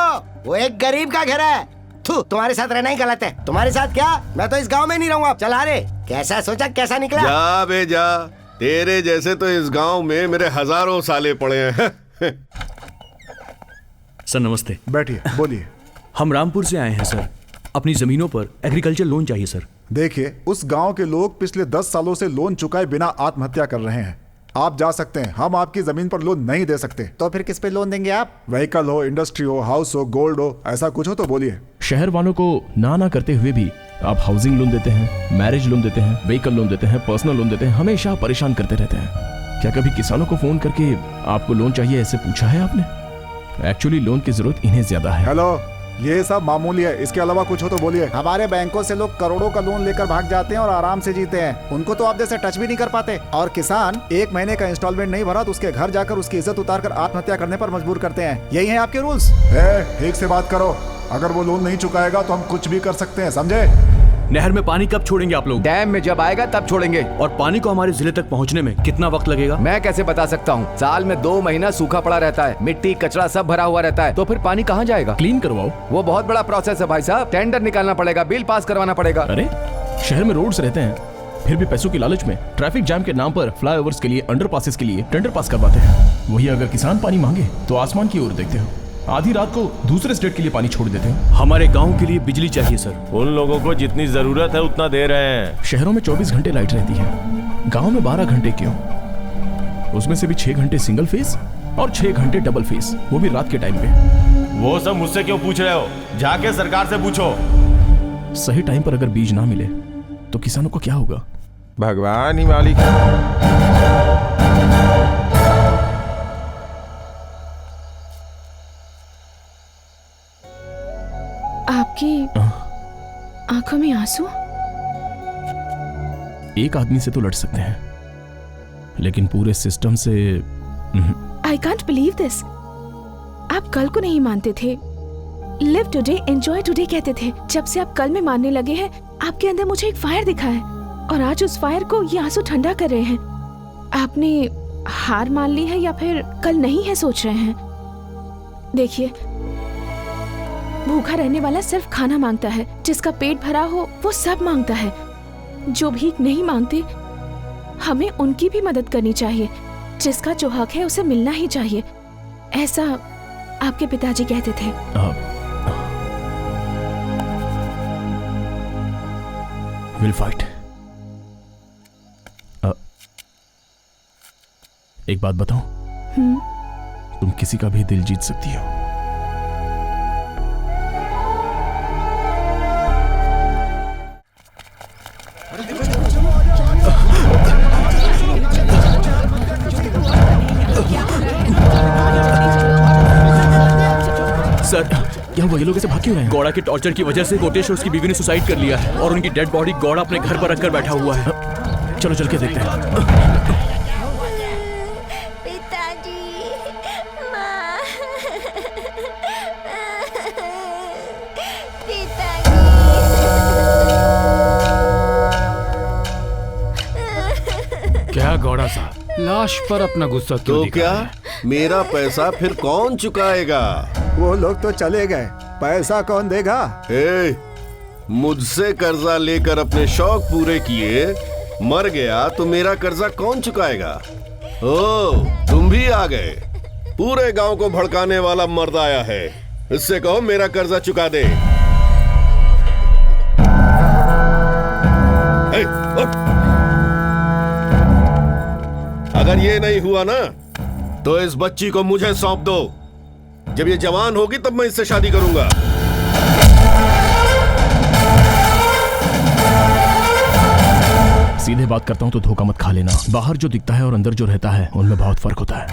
वो एक गरीब का घर है। थू, तुम्हारे साथ रहना ही गलत है। तुम्हारे साथ क्या, मैं तो इस गांव में नहीं रहूंगा। चल आ रे, कैसा सोचा कैसा निकला? जा बे जा, तेरे जैसे तो इस गांव में मेरे हजारों साले पड़े हैं। सर नमस्ते। बैठिए, बोलिए। हम रामपुर से आए हैं सर, अपनी जमीनों पर एग्रीकल्चर लोन चाहिए सर। देखिए, उस गांव के लोग पिछले 10 सालों से लोन चुकाए बिना आत्महत्या कर रहे हैं। आप जा सकते हैं, हम आपकी जमीन पर लोन नहीं दे सकते। तो फिर किस पे लोन देंगे आप? व्हीकल हो, इंडस्ट्री हो, हाउस हो, गोल्ड हो, ऐसा कुछ हो तो बोलिए। शहर वालों को ना करते हुए भी आप हाउसिंग लोन देते हैं, मैरिज लोन देते हैं, व्हीकल लोन देते हैं, पर्सनल लोन देते हैं, हमेशा परेशान करते रहते हैं। क्या कभी किसानों को फोन करके आपको लोन चाहिए ऐसे पूछा है आपने? एक्चुअली लोन की जरूरत इन्हें ज्यादा है। हेलो, ये सब मामूली है, इसके अलावा कुछ हो तो बोलिए। हमारे बैंकों से लोग करोड़ों का लोन लेकर भाग जाते हैं और आराम से जीते हैं। उनको तो आप जैसे टच भी नहीं कर पाते। और किसान 1 महीने का इंस्टॉलमेंट नहीं भरा तो उसके घर जाकर उसकी इज्जत उतारकर आत्महत्या करने पर मजबूर करते हैं। यही है आपके रूल्स। ठीक से बात करो, अगर वो लोन नहीं चुकाएगा तो हम कुछ भी कर सकते हैं, समझे? नहर में पानी कब छोड़ेंगे आप लोग? डैम में जब आएगा तब छोड़ेंगे। और पानी को हमारे जिले तक पहुंचने में कितना वक्त लगेगा? मैं कैसे बता सकता हूँ? साल में 2 महीना सूखा पड़ा रहता है, मिट्टी कचरा सब भरा हुआ रहता है, तो फिर पानी कहाँ जाएगा? क्लीन करवाओ। वो बहुत बड़ा प्रोसेस है भाई साहब, टेंडर निकालना पड़ेगा, बिल पास करवाना पड़ेगा। अरे शहर में रोड्स रहते हैं, फिर भी पैसों की लालच में ट्रैफिक जाम के नाम पर फ्लाईओवर्स के लिए, अंडरपासेस के लिए टेंडर पास करवाते हैं। वही अगर किसान पानी मांगे तो आसमान की ओर देखते हो। आधी रात को दूसरे स्टेट के लिए पानी छोड़ देते हैं। हमारे गांव के लिए बिजली चाहिए सर। उन लोगों को जितनी जरूरत है उतना दे रहे हैं। शहरों में 24 घंटे लाइट रहती है, गांव में 12 घंटे क्यों? उसमें से भी 6 घंटे सिंगल फेस और 6 घंटे डबल फेस, वो भी रात के टाइम पे। वो सब मुझसे क्यों पूछ रहे हो? जाके सरकार से पूछो। सही टाइम पर अगर बीज ना मिले तो किसानों को क्या होगा? भगवान ही मालिक है। आपकी आंखों में आंसू? एक आदमी से तो लड़ सकते हैं, लेकिन पूरे सिस्टम से आई कांट बिलीव दिस। आप कल को नहीं मानते थे, लिव टुडे एंजॉय टुडे कहते थे। जब से आप कल में मानने लगे हैं, आपके अंदर मुझे एक फायर दिखा है और आज उस फायर को ये आंसू ठंडा कर रहे हैं। आपने हार मान ली है या फिर कल नहीं है सोच रहे हैं? देखिए, भूखा रहने वाला सिर्फ खाना मांगता है, जिसका पेट भरा हो वो सब मांगता है। जो भीख नहीं मांगते, हमें उनकी भी मदद करनी चाहिए। जिसका जो हक है उसे मिलना ही चाहिए, ऐसा आपके पिताजी कहते थे। Will fight. एक बात बताऊं, तुम किसी का भी दिल जीत सकती हो। सर, क्या वो ये लोग ऐसे भाग क्यों रहे हैं? गौड़ा के टॉर्चर की वजह से कोटेश और उसकी बीवी ने सुसाइड कर लिया है और उनकी डेड बॉडी गौड़ा अपने घर पर रखकर बैठा हुआ है। चलो चल के देखते हैं। पिताजी, माँ, पिताजी। क्या गौड़ा साहब, लाश पर अपना गुस्सा क्यों तो दिखा क्या रहे हैं? मेरा पैसा फिर कौन चुकाएगा? वो लोग तो चले गए, पैसा कौन देगा? मुझसे कर्जा लेकर अपने शौक पूरे किए, मर गया तो मेरा कर्जा कौन चुकाएगा? ओ, तुम भी आ गए। पूरे गांव को भड़काने वाला मर्द आया है, इससे कहो मेरा कर्जा चुका दे। अगर ये नहीं हुआ ना, तो इस बच्ची को मुझे सौंप दो। जब ये जवान होगी तब मैं इससे शादी करूंगा। सीधे बात करता हूं तो धोखा मत खा लेना। बाहर जो दिखता है और अंदर जो रहता है उनमें बहुत फर्क होता है।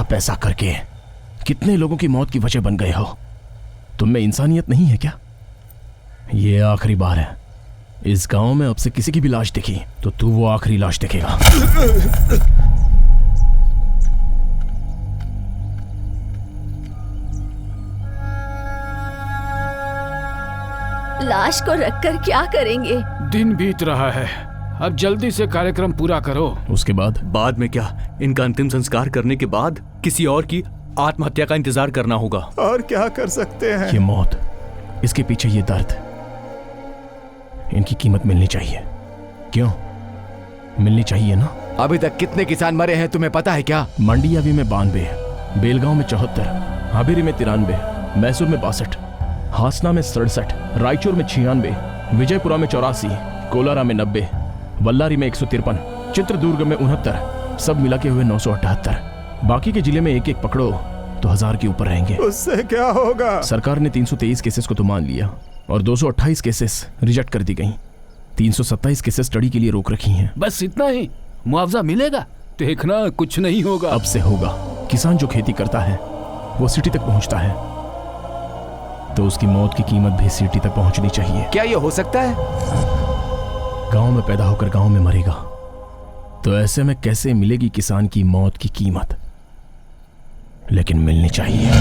पैसा करके कितने लोगों की मौत की वजह बन गए हो। तुम में इंसानियत नहीं है क्या? ये आखिरी बार है। इस गांव में अब से किसी की भी लाश दिखी तो तू वो आखिरी लाश देखेगा। लाश को रखकर क्या करेंगे? दिन बीत रहा है, अब जल्दी से कार्यक्रम पूरा करो। उसके बाद में क्या? इनका अंतिम संस्कार करने के बाद किसी और की आत्महत्या का इंतजार करना होगा। और क्या कर सकते हैं? ये मौत, इसके पीछे ये दर्द, इनकी कीमत मिलनी चाहिए। क्यों? मिलनी चाहिए ना? अभी तक कितने किसान मरे हैं तुम्हें पता है क्या? मंडियावी में 92, बेलगांव में 74, हावेरी में 93, मैसूर में 62, हासना में 67, रायचूर में 96, विजयपुरा में 84, कोलारा में 90, बल्लारी में 153, चित्रदुर्ग में 69, सब मिला के हुए 978। बाकी के जिले में एक एक पकड़ो तो 1000 के ऊपर रहेंगे। उससे क्या होगा? सरकार ने 323 केसेस को तो मान लिया और 228 केसेस रिजेक्ट कर दी गई। 327 केसेस स्टडी के लिए रोक रखी हैं। बस इतना ही? मुआवजा मिलेगा? देखना कुछ नहीं होगा। अब से होगा। किसान जो खेती करता है वो सिटी तक पहुंचता है, तो उसकी मौत की कीमत भी सिटी तक पहुंचनी चाहिए। क्या ये हो सकता है? गांव में पैदा होकर गांव में मरेगा, तो ऐसे में कैसे मिलेगी किसान की मौत की कीमत? लेकिन मिलनी चाहिए।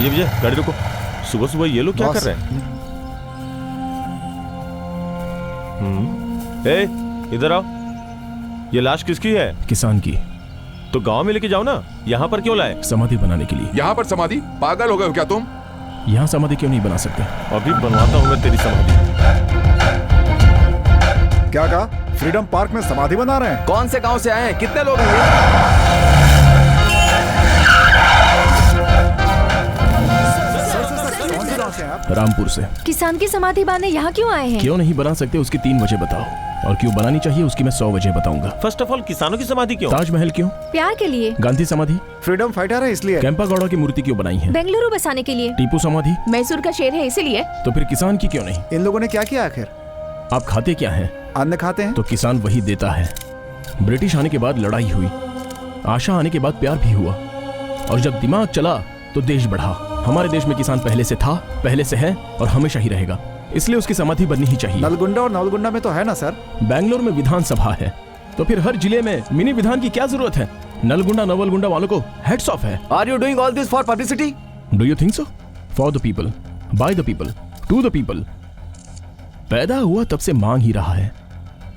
विजय गाड़ी रोको। सुबह सुबह ये लोग क्या कर रहे हैं? इधर आओ। ये लाश किसकी है? किसान की। तो गांव में लेके जाओ ना, यहाँ पर क्यों लाए? समाधि बनाने के लिए। यहाँ पर समाधि? पागल हो गए हो क्या तुम? यहाँ समाधि क्यों नहीं बना सकते? अभी बनवाता हूँ मैं तेरी समाधि। क्या कहा? फ्रीडम पार्क में समाधि बना रहे हैं? कौन से गांव से आए हैं? कितने लोग हैं? रामपुर से। किसान की समाधि बांधने यहाँ क्यों आए हैं? क्यों नहीं बना सकते उसकी 3 वजह बताओ, और क्यों बनानी चाहिए उसकी मैं 100 वजह बताऊंगा। फर्स्ट ऑफ ऑल किसानों की समाधि क्यों? ताजमहल क्यों? प्यार के लिए। गांधी समाधि? फ्रीडम फाइटर है इसलिए। कैंपा गौड़ा की मूर्ति क्यों बनाई है? बेंगलुरु बसाने के लिए। टीपू समाधि? मैसूर का शेर है इसीलिए। तो फिर किसान की क्यों नहीं? इन लोगों ने क्या किया आखिर? आप खाते क्या हैं? अन्न खाते हैं। तो किसान वही देता है। ब्रिटिश आने के बाद लड़ाई हुई, आशा आने के बाद प्यार भी हुआ, और जब दिमाग चला तो देश बढ़ा। हमारे देश में किसान पहले से था, पहले से है और हमेशा ही रहेगा, इसलिए उसकी समाधि बननी ही चाहिए। नलगुंडा और नवलगुंडा में तो है ना सर? बैंगलोर में विधानसभा है, तो फिर हर जिले में मिनी विधान की क्या जरूरत है? नलगुंडा नवलगुंडा वालों को हेड्स ऑफ है। Are you doing all this for publicity? Do you think so? For the people, by the people, to the people. पैदा हुआ तब से मांग ही रहा है,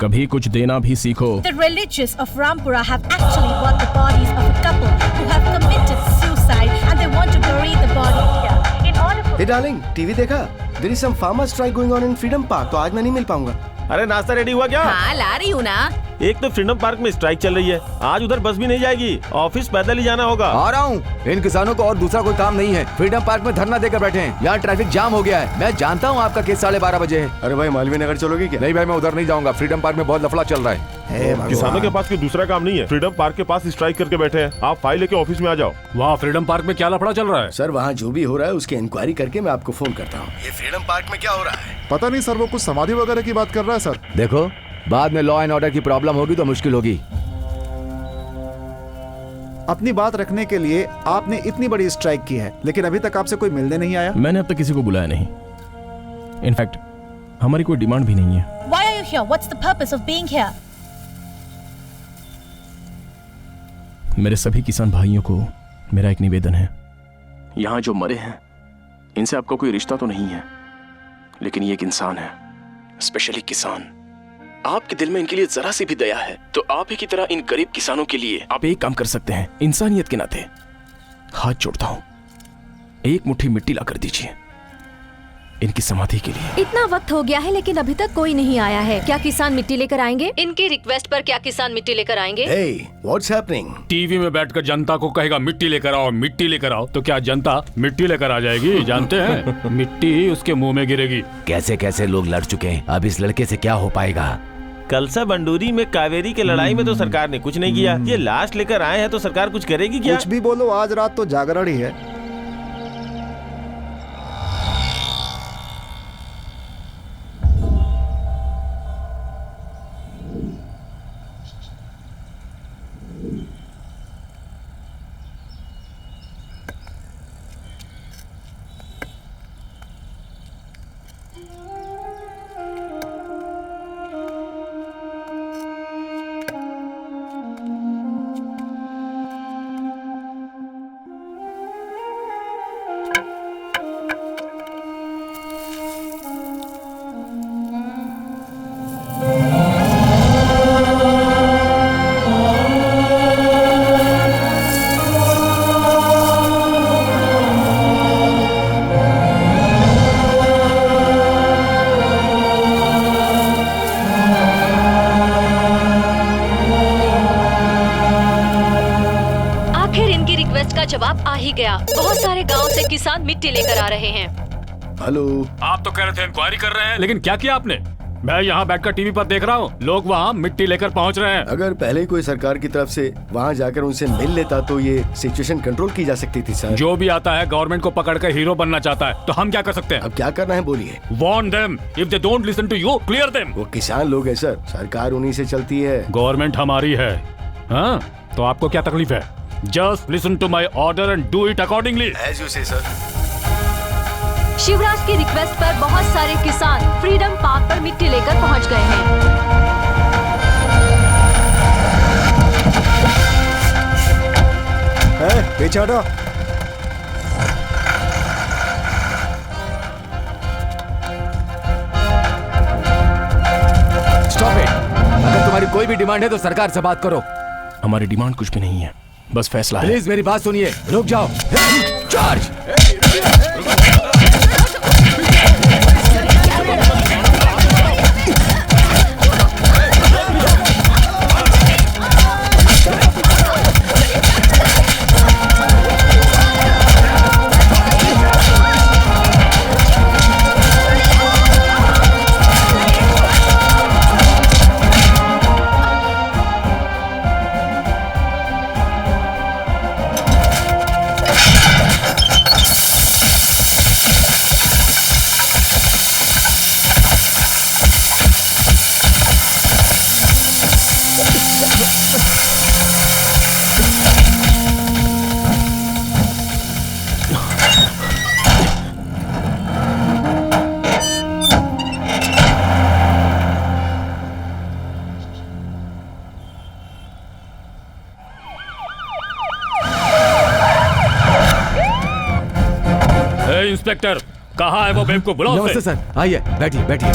कभी कुछ देना भी सीखो। The religious of Rampura have actually bought the bodies of a couple who have committed suicide and they want to bury the body here. In order for... Hey darling, TV देखा? There is some farmer strike going on in Freedom Park, तो आज मैं नहीं मिल पाऊंगा। अरे नाश्ता ready हुआ क्या? हाँ ला रही हूँ ना। एक तो फ्रीडम पार्क में स्ट्राइक चल रही है, आज उधर बस भी नहीं जाएगी, ऑफिस पैदल ही जाना होगा। आ रहा हूँ। इन किसानों को और दूसरा कोई काम नहीं है, फ्रीडम पार्क में धरना देकर बैठे हैं। यहाँ ट्रैफिक जाम हो गया है। मैं जानता हूँ आपका केस 12:30 बजे है। अरे भाई मालवीय नगर चलोगे क्या? नहीं भाई, मैं उधर नहीं जाऊंगा। फ्रीडम पार्क में बहुत लफड़ा चल रहा है। किसानों के पास कोई दूसरा काम नहीं है, फ्रीडम पार्क के पास स्ट्राइक करके बैठे हैं। आप फाइल लेके ऑफिस में आ जाओ। वहाँ फ्रीडम पार्क में क्या लफड़ा चल रहा है? सर वहाँ जो भी हो रहा है उसकी इंक्वायरी करके मैं आपको फोन करता हूँ। ये फ्रीडम पार्क में क्या हो रहा है? पता नहीं सर, वो कुछ समाधि वगैरह की बात कर रहा है सर। देखो, बाद में लॉ एंड ऑर्डर की प्रॉब्लम होगी तो मुश्किल होगी। अपनी बात रखने के लिए आपने इतनी बड़ी स्ट्राइक की है, लेकिन अभी तक आपसे कोई मिलने नहीं आया। मैंने अब तक किसी को बुलाया नहीं। इनफैक्ट हमारी कोई डिमांड भी नहीं है। Why are you here? What's the purpose of being here? मेरे सभी किसान भाइयों को मेरा एक निवेदन है। यहाँ जो मरे हैं इनसे आपका कोई रिश्ता तो नहीं है, लेकिन ये एक इंसान है, स्पेशली किसान। आपके दिल में इनके लिए जरा सी भी दया है तो आप ही की तरह इन गरीब किसानों के लिए आप एक काम कर सकते हैं। इंसानियत के नाते हाथ जोड़ता हूं, एक मुट्ठी मिट्टी ला कर दीजिए। इनकी समाधि के लिए। इतना वक्त हो गया है लेकिन अभी तक कोई नहीं आया है। क्या किसान मिट्टी लेकर आएंगे? इनकी रिक्वेस्ट पर क्या किसान मिट्टी लेकर आएंगे? Hey, what's happening? टीवी में बैठकर जनता को कहेगा मिट्टी लेकर आओ, मिट्टी लेकर आओ, तो क्या जनता मिट्टी लेकर आ जाएगी? जानते हैं, मिट्टी ही उसके मुंह में गिरेगी। कैसे कैसे लोग लड़ चुके हैं, अब इस लड़के से क्या हो पाएगा? कलसा बंडूरी में कावेरी के लड़ाई में तो सरकार ने कुछ नहीं किया। ये लाश लेकर आए हैं तो सरकार कुछ करेगी क्या? कुछ भी बोलो, आज रात तो जागरण ही है। जवाब आ ही गया। बहुत सारे गांव से किसान मिट्टी लेकर आ रहे हैं। हेलो, आप तो कह रहे थे इंक्वायरी कर रहे हैं, लेकिन क्या किया आपने? मैं यहाँ बैठकर टीवी पर देख रहा हूँ, लोग वहाँ मिट्टी लेकर पहुँच रहे हैं। अगर पहले कोई सरकार की तरफ से वहाँ जाकर उनसे मिल लेता तो ये सिचुएशन कंट्रोल की जा सकती थी सर। जो भी आता है गवर्नमेंट को पकड़कर हीरो बनना चाहता है, तो हम क्या कर सकते हैं? अब क्या करना है बोलिए। Warn them. If they don't listen to you, clear them. वो किसान लोग है सर, सरकार उन्हीं से चलती है। गवर्नमेंट हमारी है, हाँ? तो आपको क्या तकलीफ है? Just listen to my order and do it accordingly. As you say, sir. Shivraj की रिक्वेस्ट पर बहुत सारे किसान फ्रीडम पार्क पर मिट्टी लेकर पहुंच गए हैं। पीछे हटो। Stop it. अगर तुम्हारी कोई भी डिमांड है तो सरकार से बात करो। हमारी डिमांड कुछ भी नहीं है, बस फैसला है। प्लीज मेरी बात सुनिए, रुक जाओ। चार्ज। इंस्पेक्टर, कहाँ है वो बेवकूफ? बुलाओ। नमस्ते सर, आइए बैठिए बैठिए।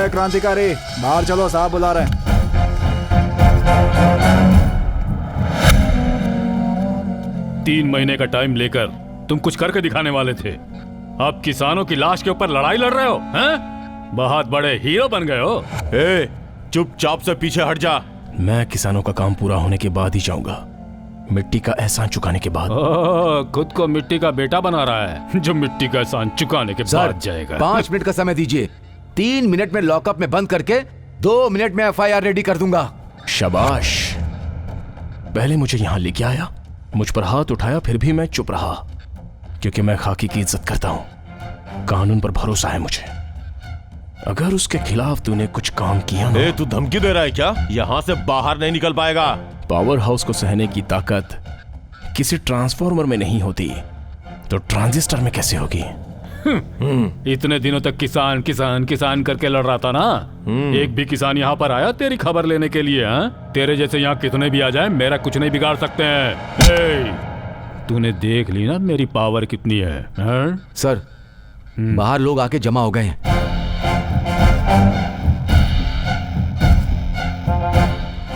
क्रांतिकारी, बाहर चलो, साहब बुला रहे हैं। तीन महीने का टाइम लेकर तुम कुछ करके दिखाने वाले थे, अब किसानों की लाश के ऊपर लड़ाई लड़ रहे हो, हैं? बहुत बड़े हीरो बन गए हो। ए, चुपचाप से पीछे हट जा। मैं किसानों का काम पूरा होने के बाद ही जाऊंगा, मिट्टी का एहसान चुकाने के बाद। खुद को मिट्टी का बेटा बना रहा है, जो मिट्टी का एहसान चुकाने के बाद जाएगा। 5 मिनट का समय दीजिए, 3 मिनट में लॉकअप में बंद करके 2 मिनट में FIR रेडी कर दूंगा। शाबाश। पहले मुझे यहाँ लेके आया, मुझ पर हाथ उठाया, फिर भी मैं चुप रहा, क्योंकि मैं खाकी की इज्जत करता हूँ। कानून पर भरोसा है मुझे। अगर उसके खिलाफ तूने कुछ काम किया ना। तू धमकी दे रहा है क्या? यहाँ से बाहर नहीं निकल पाएगा। पावर हाउस को सहने की ताकत किसी ट्रांसफॉर्मर में नहीं होती, तो ट्रांजिस्टर में कैसे होगी? इतने दिनों तक किसान किसान किसान करके लड़ रहा था ना, एक भी किसान यहाँ पर आया तेरी खबर लेने के लिए? हाँ? तेरे जैसे यहाँ कितने भी आ जाएं, मेरा कुछ नहीं बिगाड़ सकते हैं। तूने देख ली ना मेरी पावर कितनी है, हाँ? सर, बाहर लोग आके जमा हो गए हैं।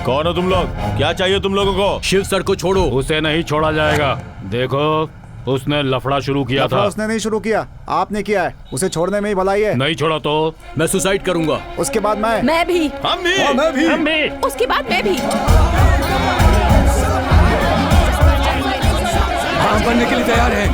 कौन हो तुम लोग? क्या चाहिए तुम लोगों को? शिव सर को छोड़ो। उसे नहीं छोड़ा जाएगा। देखो, उसने लफड़ा शुरू किया था। उसने नहीं शुरू किया, आपने किया है। उसे छोड़ने में ही भलाई है। नहीं छोड़ा तो मैं सुसाइड करूंगा। उसके बाद मैं भी। हम भी। मैं भी। हम भी। उसके बाद मैं भी। हम बनने के लिए तैयार हैं।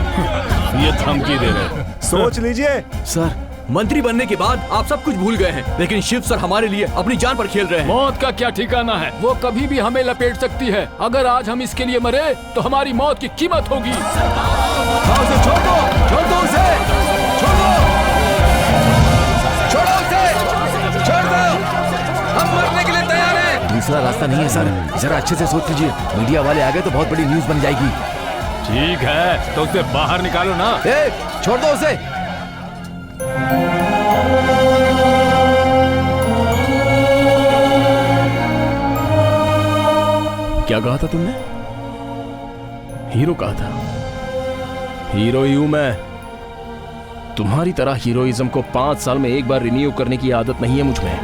ये धमकी दे रहे। सोच लीजिए सर, मंत्री बनने के बाद आप सब कुछ भूल गए हैं, लेकिन शिव सर हमारे लिए अपनी जान पर खेल रहे हैं। मौत का क्या ठिकाना है, वो कभी भी हमें लपेट सकती है। अगर आज हम इसके लिए मरे तो हमारी मौत की कीमत होगी। उसे छोड़ दो, छोड़ दो उसे, छोड़ दो, छोड़ो उसे, छोड़ दो, हम मरने के लिए तैयार हैं। दूसरा रास्ता नहीं है सर, जरा अच्छे से सोच लीजिए। मीडिया वाले आ गए तो बहुत बड़ी न्यूज बन जाएगी। ठीक है, तो उसे बाहर निकालो ना। छोड़ दो उसे। क्या कहा था तुमने? हीरो कहा था। हीरो ही हूं मैं। तुम्हारी तरह हीरोइज्म को 5 साल में एक बार रिन्यू करने की आदत नहीं है मुझ में।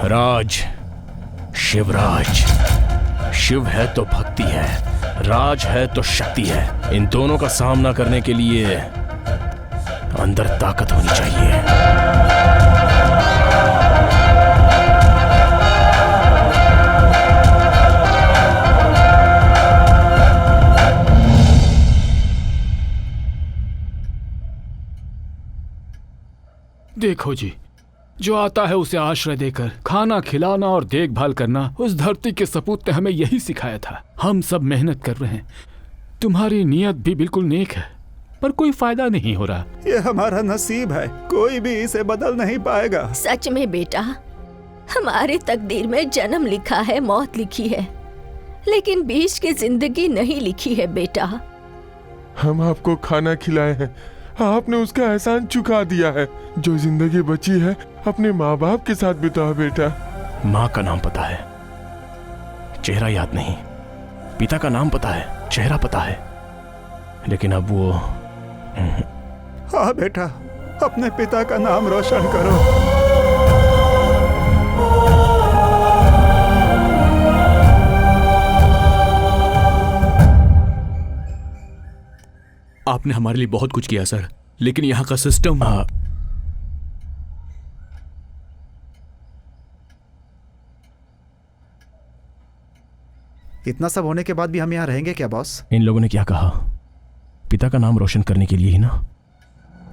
राज, शिवराज। शिव है तो भक्ति है, राज है तो शक्ति है। इन दोनों का सामना करने के लिए अंदर ताकत होनी चाहिए। देखो जी, जो आता है उसे आश्रय देकर खाना खिलाना और देखभाल करना, उस धरती के सपूत ने हमें यही सिखाया था। हम सब मेहनत कर रहे हैं। तुम्हारी नीयत भी बिल्कुल नेक है, पर कोई फायदा नहीं हो रहा। ये हमारा नसीब है, कोई भी इसे बदल नहीं पाएगा। सच में बेटा, हमारे तकदीर में जन्म लिखा है, मौत लिखी है, लेकिन बीच की जिंदगी नहीं लिखी है बेटा। हम आपको खाना खिलाए हैं, आपने उसका एहसान चुका दिया है। जो जिंदगी बची है अपने माँ बाप के साथ बिताओ बेटा। माँ का नाम पता है, चेहरा याद नहीं। पिता का नाम पता है, चेहरा पता है, लेकिन अब वो। हाँ बेटा, अपने पिता का नाम रोशन करो। आपने हमारे लिए बहुत कुछ किया सर, लेकिन यहाँ का सिस्टम। इतना सब होने के बाद भी हम यहाँ रहेंगे क्या बॉस? इन लोगों ने क्या कहा? पिता का नाम रोशन करने के लिए ही ना।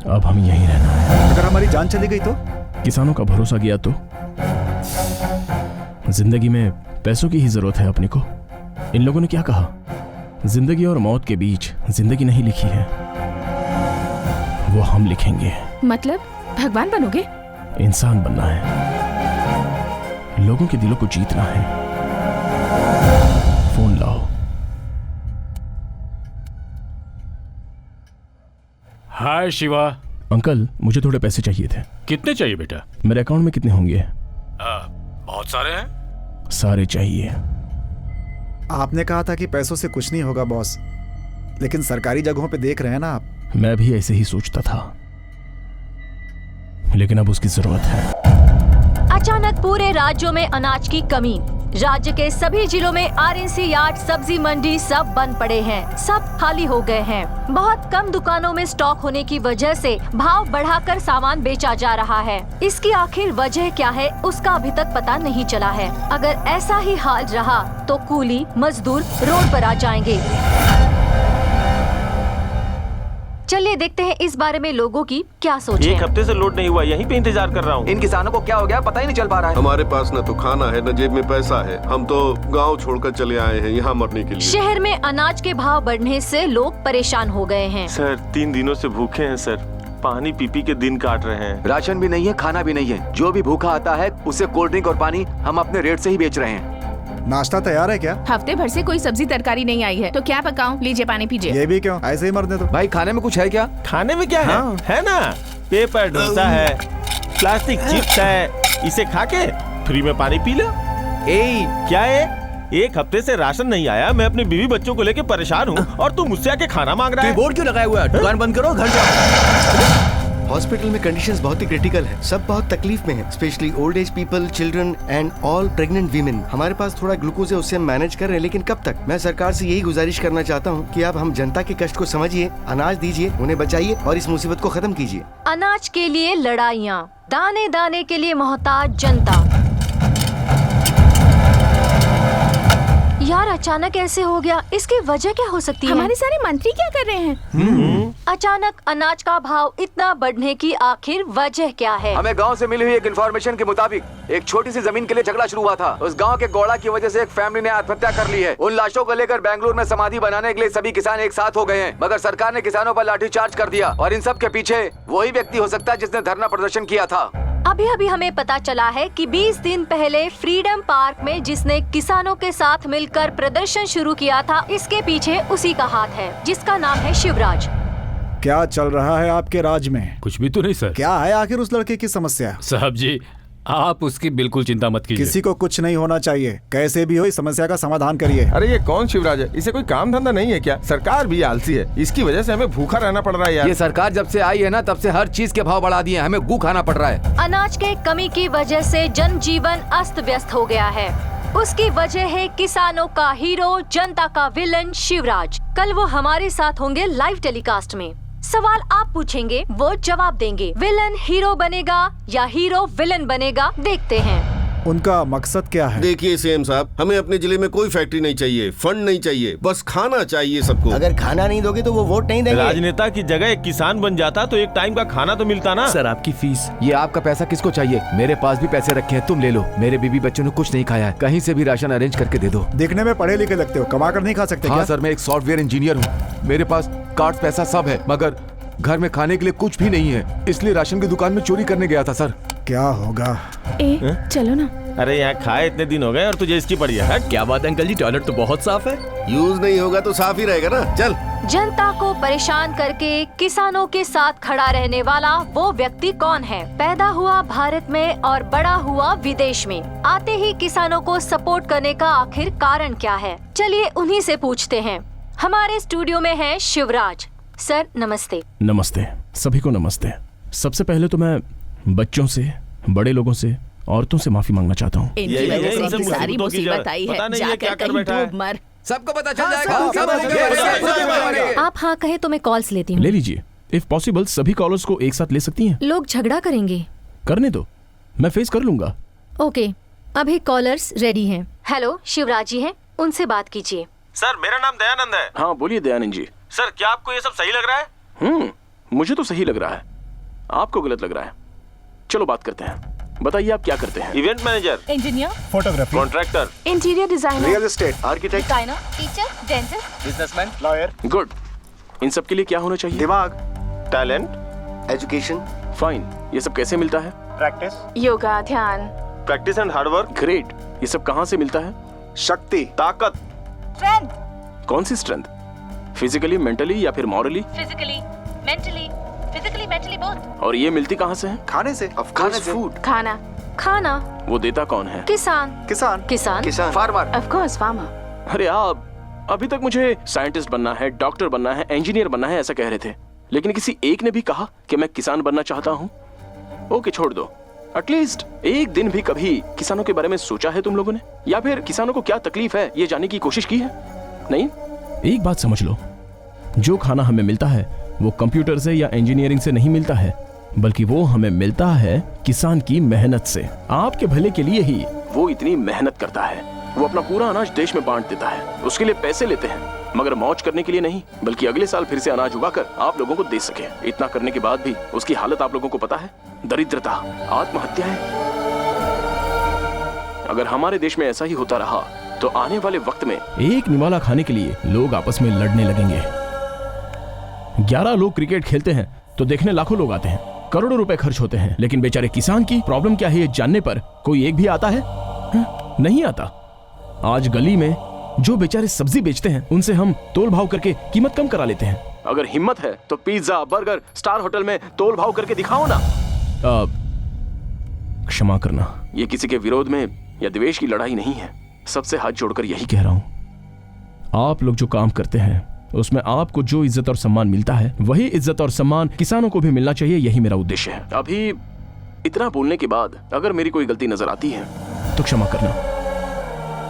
अब हम यहीं रहना है। अगर हमारी जान चली गई तो? किसानों का भरोसा गया तो? जिंदगी में पैसों की ही जरूरत है अपने को। इन लोगों ने क्या कहा? जिंदगी और मौत के बीच जिंदगी नहीं लिखी है, वो हम लिखेंगे। मतलब भगवान बनोगे? इंसान बनना है, लोगों के दिलों को जीतना है। फोन लाओ। हाय शिवा। अंकल, मुझे थोड़े पैसे चाहिए थे। कितने चाहिए बेटा? मेरे अकाउंट में कितने होंगे? बहुत सारे हैं। सारे चाहिए। आपने कहा था कि पैसों से कुछ नहीं होगा बॉस, लेकिन सरकारी जगहों पे देख रहे हैं ना आप। मैं भी ऐसे ही सोचता था, लेकिन अब उसकी जरूरत है। अचानक पूरे राज्यों में अनाज की कमी। राज्य के सभी जिलों में आरएनसी यार्ड, सब्जी मंडी सब बंद पड़े हैं, सब खाली हो गए हैं। बहुत कम दुकानों में स्टॉक होने की वजह से भाव बढ़ाकर सामान बेचा जा रहा है। इसकी आखिर वजह क्या है, उसका अभी तक पता नहीं चला है। अगर ऐसा ही हाल रहा तो कूली मजदूर रोड पर आ जाएंगे। चलिए देखते हैं इस बारे में लोगों की क्या सोच है। 1 हफ्ते से लोड नहीं हुआ, यहीं पे इंतजार कर रहा हूँ। इन किसानों को क्या हो गया पता ही नहीं चल पा रहा है। हमारे पास न तो खाना है न जेब में पैसा है। हम तो गांव छोड़कर चले आए हैं यहाँ मरने के लिए। शहर में अनाज के भाव बढ़ने से लोग परेशान हो गए हैं। सर 3 दिनों से भूखे हैं सर, पानी पी पी के दिन काट रहे हैं। राशन भी नहीं है, खाना भी नहीं है। जो भी भूखा आता है उसे कोल्ड ड्रिंक और पानी हम अपने रेट से ही बेच रहे हैं। नाश्ता तैयार है क्या? हफ्ते भर से कोई सब्जी तरकारी नहीं आई है, तो क्या पकाऊं? लीजिए पानी पीजिए। ये भी क्यों? ऐसे ही मरने दो। भाई खाने में कुछ है क्या? खाने में क्या है ना, पेपर डोसा है, प्लास्टिक चिप्स है, इसे खा के फ्री में पानी पी लो। क्या है? 1 हफ्ते से राशन नहीं आया, मैं अपनी बीवी बच्चों को लेके परेशान हूँ और तू मुझसे आके खाना मांग रहा है। बोर्ड क्यों लगाया हुआ है? दुकान बंद करो, घर जाओ। हॉस्पिटल में कंडीशंस बहुत ही क्रिटिकल है, सब बहुत तकलीफ में हैं, specially old age people, children and all pregnant women. हमारे पास थोड़ा ग्लूकोज है, उससे हम मैनेज कर रहे हैं, लेकिन कब तक? मैं सरकार से यही गुजारिश करना चाहता हूँ कि आप हम जनता के कष्ट को समझिए, अनाज दीजिए, उन्हें बचाइए और इस मुसीबत को खत्म कीजिए। अनाज के लिए लड़ाइयाँ, दाने दाने के लिए मोहताज जनता। यार अचानक ऐसे हो गया, इसकी वजह क्या हो सकती है? हमारे सारे मंत्री क्या कर रहे हैं? अचानक अनाज का भाव इतना बढ़ने की आखिर वजह क्या है? हमें गांव से मिली हुई एक इन्फॉर्मेशन के मुताबिक एक छोटी सी जमीन के लिए झगड़ा शुरू हुआ था। उस गांव के गौड़ा की वजह से एक फैमिली ने आत्महत्या कर ली है। उन लाशों को लेकर बेंगलुरु में समाधि बनाने के लिए सभी किसान एक साथ हो गए हैं, मगर सरकार ने किसानों पर लाठीचार्ज कर दिया और इन सब के पीछे वही व्यक्ति हो सकता है जिसने धरना प्रदर्शन किया था। अभी अभी हमें पता चला है कि 20 दिन पहले फ्रीडम पार्क में जिसने किसानों के साथ मिलकर प्रदर्शन शुरू किया था, इसके पीछे उसी का हाथ है, जिसका नाम है शिवराज। क्या चल रहा है आपके राज में? कुछ भी तो नहीं सर। क्या है आखिर उस लड़के की समस्या? साहब जी, आप उसकी बिल्कुल चिंता मत कीजिए। किसी को कुछ नहीं होना चाहिए, कैसे भी हो इस समस्या का समाधान करिए। अरे ये कौन शिवराज है? इसे कोई काम धंधा नहीं है क्या? सरकार भी आलसी है, इसकी वजह से हमें भूखा रहना पड़ रहा है यार। ये सरकार जब से आई है ना, तब से हर चीज के भाव बढ़ा दिए हैं, हमें गू खाना पड़ रहा है। अनाज के कमी की वजह से जनजीवन अस्त व्यस्त हो गया है। उसकी वजह है किसानों का हीरो, जनता का विलन शिवराज। कल वो हमारे साथ होंगे लाइव टेलीकास्ट में। सवाल आप पूछेंगे, वो जवाब देंगे। विलन हीरो बनेगा या हीरो विलन बनेगा, देखते हैं। उनका मकसद क्या है? देखिए सीएम साहब, हमें अपने जिले में कोई फैक्ट्री नहीं चाहिए, फंड नहीं चाहिए, बस खाना चाहिए सबको। अगर खाना नहीं दोगे तो वो वोट नहीं देंगे। राजनेता की जगह एक किसान बन जाता तो एक टाइम का खाना तो मिलता ना। सर आपकी फीस। ये आपका पैसा किसको चाहिए? मेरे पास भी पैसे रखे हैं, तुम ले लो। मेरे बीबी बच्चों ने कुछ नहीं खाया है, कहीं से भी राशन अरेंज करके दे दो। देखने में पढ़े लिखे लगते हो, कमा कर नहीं खा सकते? हाँ सर, मैं एक सॉफ्टवेयर इंजीनियर हूँ, मेरे पास कार्ड पैसा सब है, मगर घर में खाने के लिए कुछ भी नहीं है, इसलिए राशन की दुकान में चोरी करने गया था सर। क्या होगा? चलो ना। अरे यहाँ खाए इतने दिन हो गए और तुझे इसकी पड़ी है। क्या बात अंकल जी, टॉयलेट तो बहुत साफ है। यूज नहीं होगा तो साफ ही रहेगा ना। चल। जनता को परेशान करके किसानों के साथ खड़ा रहने वाला वो व्यक्ति कौन है? पैदा हुआ भारत में और बड़ा हुआ विदेश में, आते ही किसानों को सपोर्ट करने का आखिर कारण क्या है? चलिए उन्हीं से पूछते हैं। हमारे स्टूडियो में है शिवराज सर। नमस्ते। नमस्ते, सभी को नमस्ते। सबसे पहले तो मैं बच्चों से, बड़े लोगों से, औरतों से माफी मांगना चाहता हूँ। इनकी वजह से इतनी सारी मुसीबत आई है, जाकर कहीं डूब मर। सबको पता चल जाएगा। आप हाँ कहे तो मैं कॉल्स लेती हूँ। ले लीजिए। इफ पॉसिबल सभी कॉलर्स को एक साथ ले सकती हैं। लोग झगड़ा करेंगे। करने दो, मैं फेस कर लूंगा। ओके, अभी कॉलर्स रेडी हैं। हेलो, शिवराज जी हैं, उनसे बात कीजिए। सर मेरा नाम दयानंद है। हाँ बोलिए दयानंद जी। सर क्या आपको ये सब सही लग रहा है? मुझे तो सही लग रहा है, आपको गलत लग रहा है। चलो बात करते हैं। बताइए आप क्या करते हैं? Event manager, engineer, photography, contractor, interior designer, real estate, architect, designer, teacher, dentist, businessman, lawyer. Good. इन सब के लिए क्या होना चाहिए? दिमाग, टैलेंट, एजुकेशन। फाइन। ये सब कैसे मिलता है? प्रैक्टिस, योगा, ध्यान, प्रैक्टिस एंड हार्डवर्क। ग्रेट। ये सब कहाँ से मिलता है? शक्ति, ताकत। स्ट्रेंथ, कौन सी स्ट्रेंथ? फिजिकली, मेंटली या फिर मॉरली? Physically, mentally both. और ये मिलती कहाँ से है? खाने से। Of course food. खाना, खाना। वो देता कौन है? किसान। किसान, किसान, किसान, फार्मर। Of course farmer. अरे आप अभी तक मुझे साइंटिस्ट बनना है, डॉक्टर बनना है, इंजीनियर बनना है ऐसा कह रहे थे, लेकिन किसी एक ने भी कहा कि मैं किसान बनना चाहता हूँ? ओके छोड़ दो। एटलीस्ट एक दिन भी कभी किसानों के बारे में सोचा है तुम लोगों ने? या फिर किसानों को क्या तकलीफ है ये जानने की कोशिश की है? नहीं। एक बात समझ लो, जो खाना हमें मिलता है वो कंप्यूटर से या इंजीनियरिंग से नहीं मिलता है, बल्कि वो हमें मिलता है किसान की मेहनत से। आपके भले के लिए ही वो इतनी मेहनत करता है। वो अपना पूरा अनाज देश में बांट देता है, उसके लिए पैसे लेते हैं, मगर मौज करने के लिए नहीं, बल्कि अगले साल फिर से अनाज उगाकर आप लोगों को दे सके। इतना करने के बाद भी उसकी हालत आप लोगों को पता है? दरिद्रता, आत्महत्याएं। अगर हमारे देश में ऐसा ही होता रहा तो आने वाले वक्त में एक निवाला खाने के लिए लोग आपस में लड़ने लगेंगे। 11 लोग क्रिकेट खेलते हैं तो देखने लाखों लोग आते हैं, करोड़ों रुपए खर्च होते हैं, लेकिन बेचारे किसान की प्रॉब्लम क्या है ये जानने पर कोई एक भी आता है? नहीं आता। आज गली में जो बेचारे सब्जी बेचते हैं उनसे हम तोल भाव करके कीमत कम करा लेते हैं। अगर हिम्मत है तो पिज्जा, बर्गर, स्टार होटल में तोल भाव करके दिखाओ ना। क्षमा करना, ये किसी के विरोध में या द्वेष की लड़ाई नहीं है। सबसे हाथ जोड़कर यही कह रहा हूं, आप लोग जो काम करते हैं उसमें आपको जो इज्जत और सम्मान मिलता है वही इज्जत और सम्मान किसानों को भी मिलना चाहिए, यही मेरा उद्देश्य है। अभी इतना बोलने के बाद अगर मेरी कोई गलती नजर आती है तो क्षमा करना।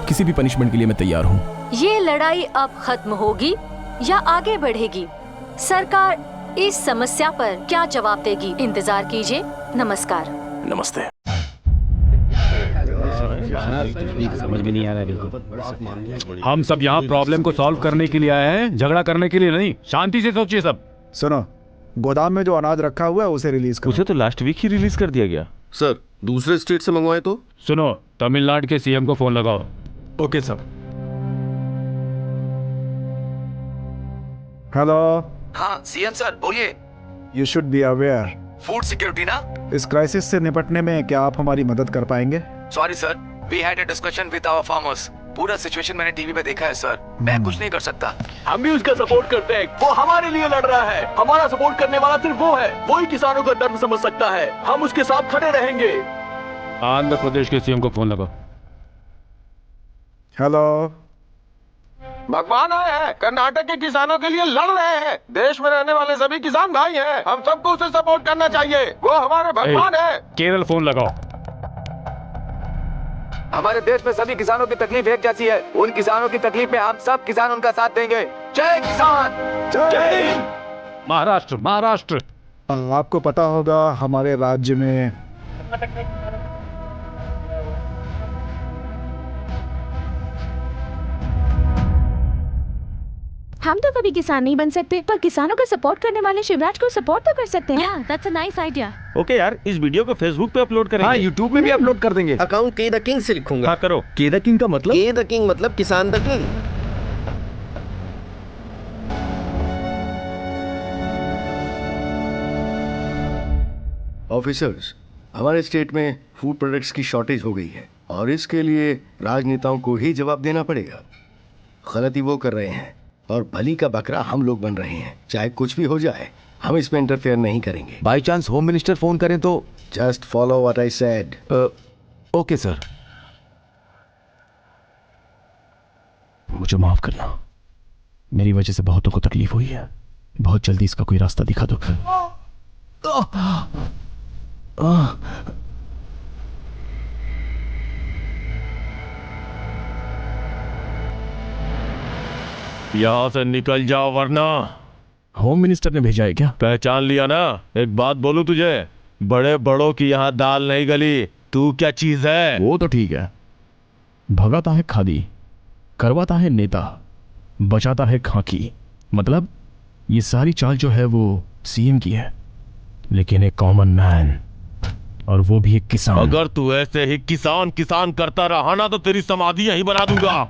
किसी भी पनिशमेंट के लिए मैं तैयार हूँ। ये लड़ाई अब खत्म होगी या आगे बढ़ेगी? सरकार इस समस्या पर क्या जवाब देगी? इंतजार कीजिए। नमस्कार। नमस्ते। समझ में नहीं आ रहा। हम सब यहाँ प्रॉब्लम को सॉल्व करने के लिए आए हैं, झगड़ा करने के लिए नहीं। शांति से सोचिए सब। सुनो, गोदाम में जो अनाज रखा हुआ है उसे रिलीज करो। उसे तो लास्ट वीक ही रिलीज कर दिया गया। सर, दूसरे स्टेट से मंगवाए तो? सुनो, तमिलनाडु के सीएम को फोन लगाओ। Okay sir. हेलो। हाँ सीएम सर बोलिए। You should be aware. Food security ना? इस क्राइसिस से निपटने में क्या आप हमारी मदद कर पाएंगे? Sorry sir, we had a discussion with our farmers. पूरा सिचुएशन मैंने टीवी पे देखा है सर, मैं कुछ नहीं कर सकता। हम भी उसका सपोर्ट करते हैं, वो हमारे लिए लड़ रहा है। हमारा सपोर्ट करने वाला सिर्फ वो है, वो ही किसानों का दर्द समझ सकता है। हम उसके साथ खड़े रहेंगे। आंध्र प्रदेश के सीएम को फोन लगाओ। हेलो। भगवान आए हैं, कर्नाटक के किसानों के लिए लड़ रहे हैं। देश में रहने वाले सभी किसान भाई हैं, हम सबको उसे सपोर्ट करना चाहिए। वो हमारे भगवान है। केरल फोन लगाओ। हमारे देश में सभी किसानों की तकलीफ एक जैसी है। उन किसानों की तकलीफ में हम सब किसान उनका साथ देंगे। जय किसान, जय हिंद। महाराष्ट्र। महाराष्ट्र आपको पता होगा हमारे राज्य में हम तो कभी किसान नहीं बन सकते, पर किसानों का सपोर्ट करने वाले शिवराज को सपोर्ट तो कर सकते हैं। Yeah, that's a nice idea. Okay यार, इस वीडियो को फेसबुक पे अपलोड करेंगे। हाँ, यूट्यूब में भी अपलोड कर देंगे। अकाउंट के द किंग से लिखूंगा। हाँ करो। के द किंग का मतलब? के द किंग मतलब किसान द किंग। ऑफिसर्स, हमारे स्टेट में फूड प्रोडक्ट्स की शॉर्टेज हो गई है और इसके लिए राजनेताओं को ही जवाब देना पड़ेगा। गलती वो कर रहे हैं और भली का बकरा हम लोग बन रहे हैं। चाहे कुछ भी हो जाए, हम इसमें इंटरफेयर नहीं करेंगे। By chance home minister phone करें तो? Just follow what I said. Okay sir. मुझे माफ करना, मेरी वजह से बहुतों को तकलीफ हुई है। बहुत जल्दी इसका कोई रास्ता दिखा दो। यहाँ से निकल जाओ वरना। होम मिनिस्टर ने भेजा है क्या? पहचान लिया ना? एक बात बोलूं तुझे, बड़े बड़ों की यहाँ दाल नहीं गली। तू क्या चीज है? वो तो ठीक है, भगाता है खादी, करवाता है नेता, बचाता है खाकी। मतलब ये सारी चाल जो है वो सीएम की है, लेकिन एक कॉमन मैन, और वो भी एक किसान। अगर तू ऐसे ही किसान किसान करता रहा ना तो तेरी समाधि यहीं बना दूंगा।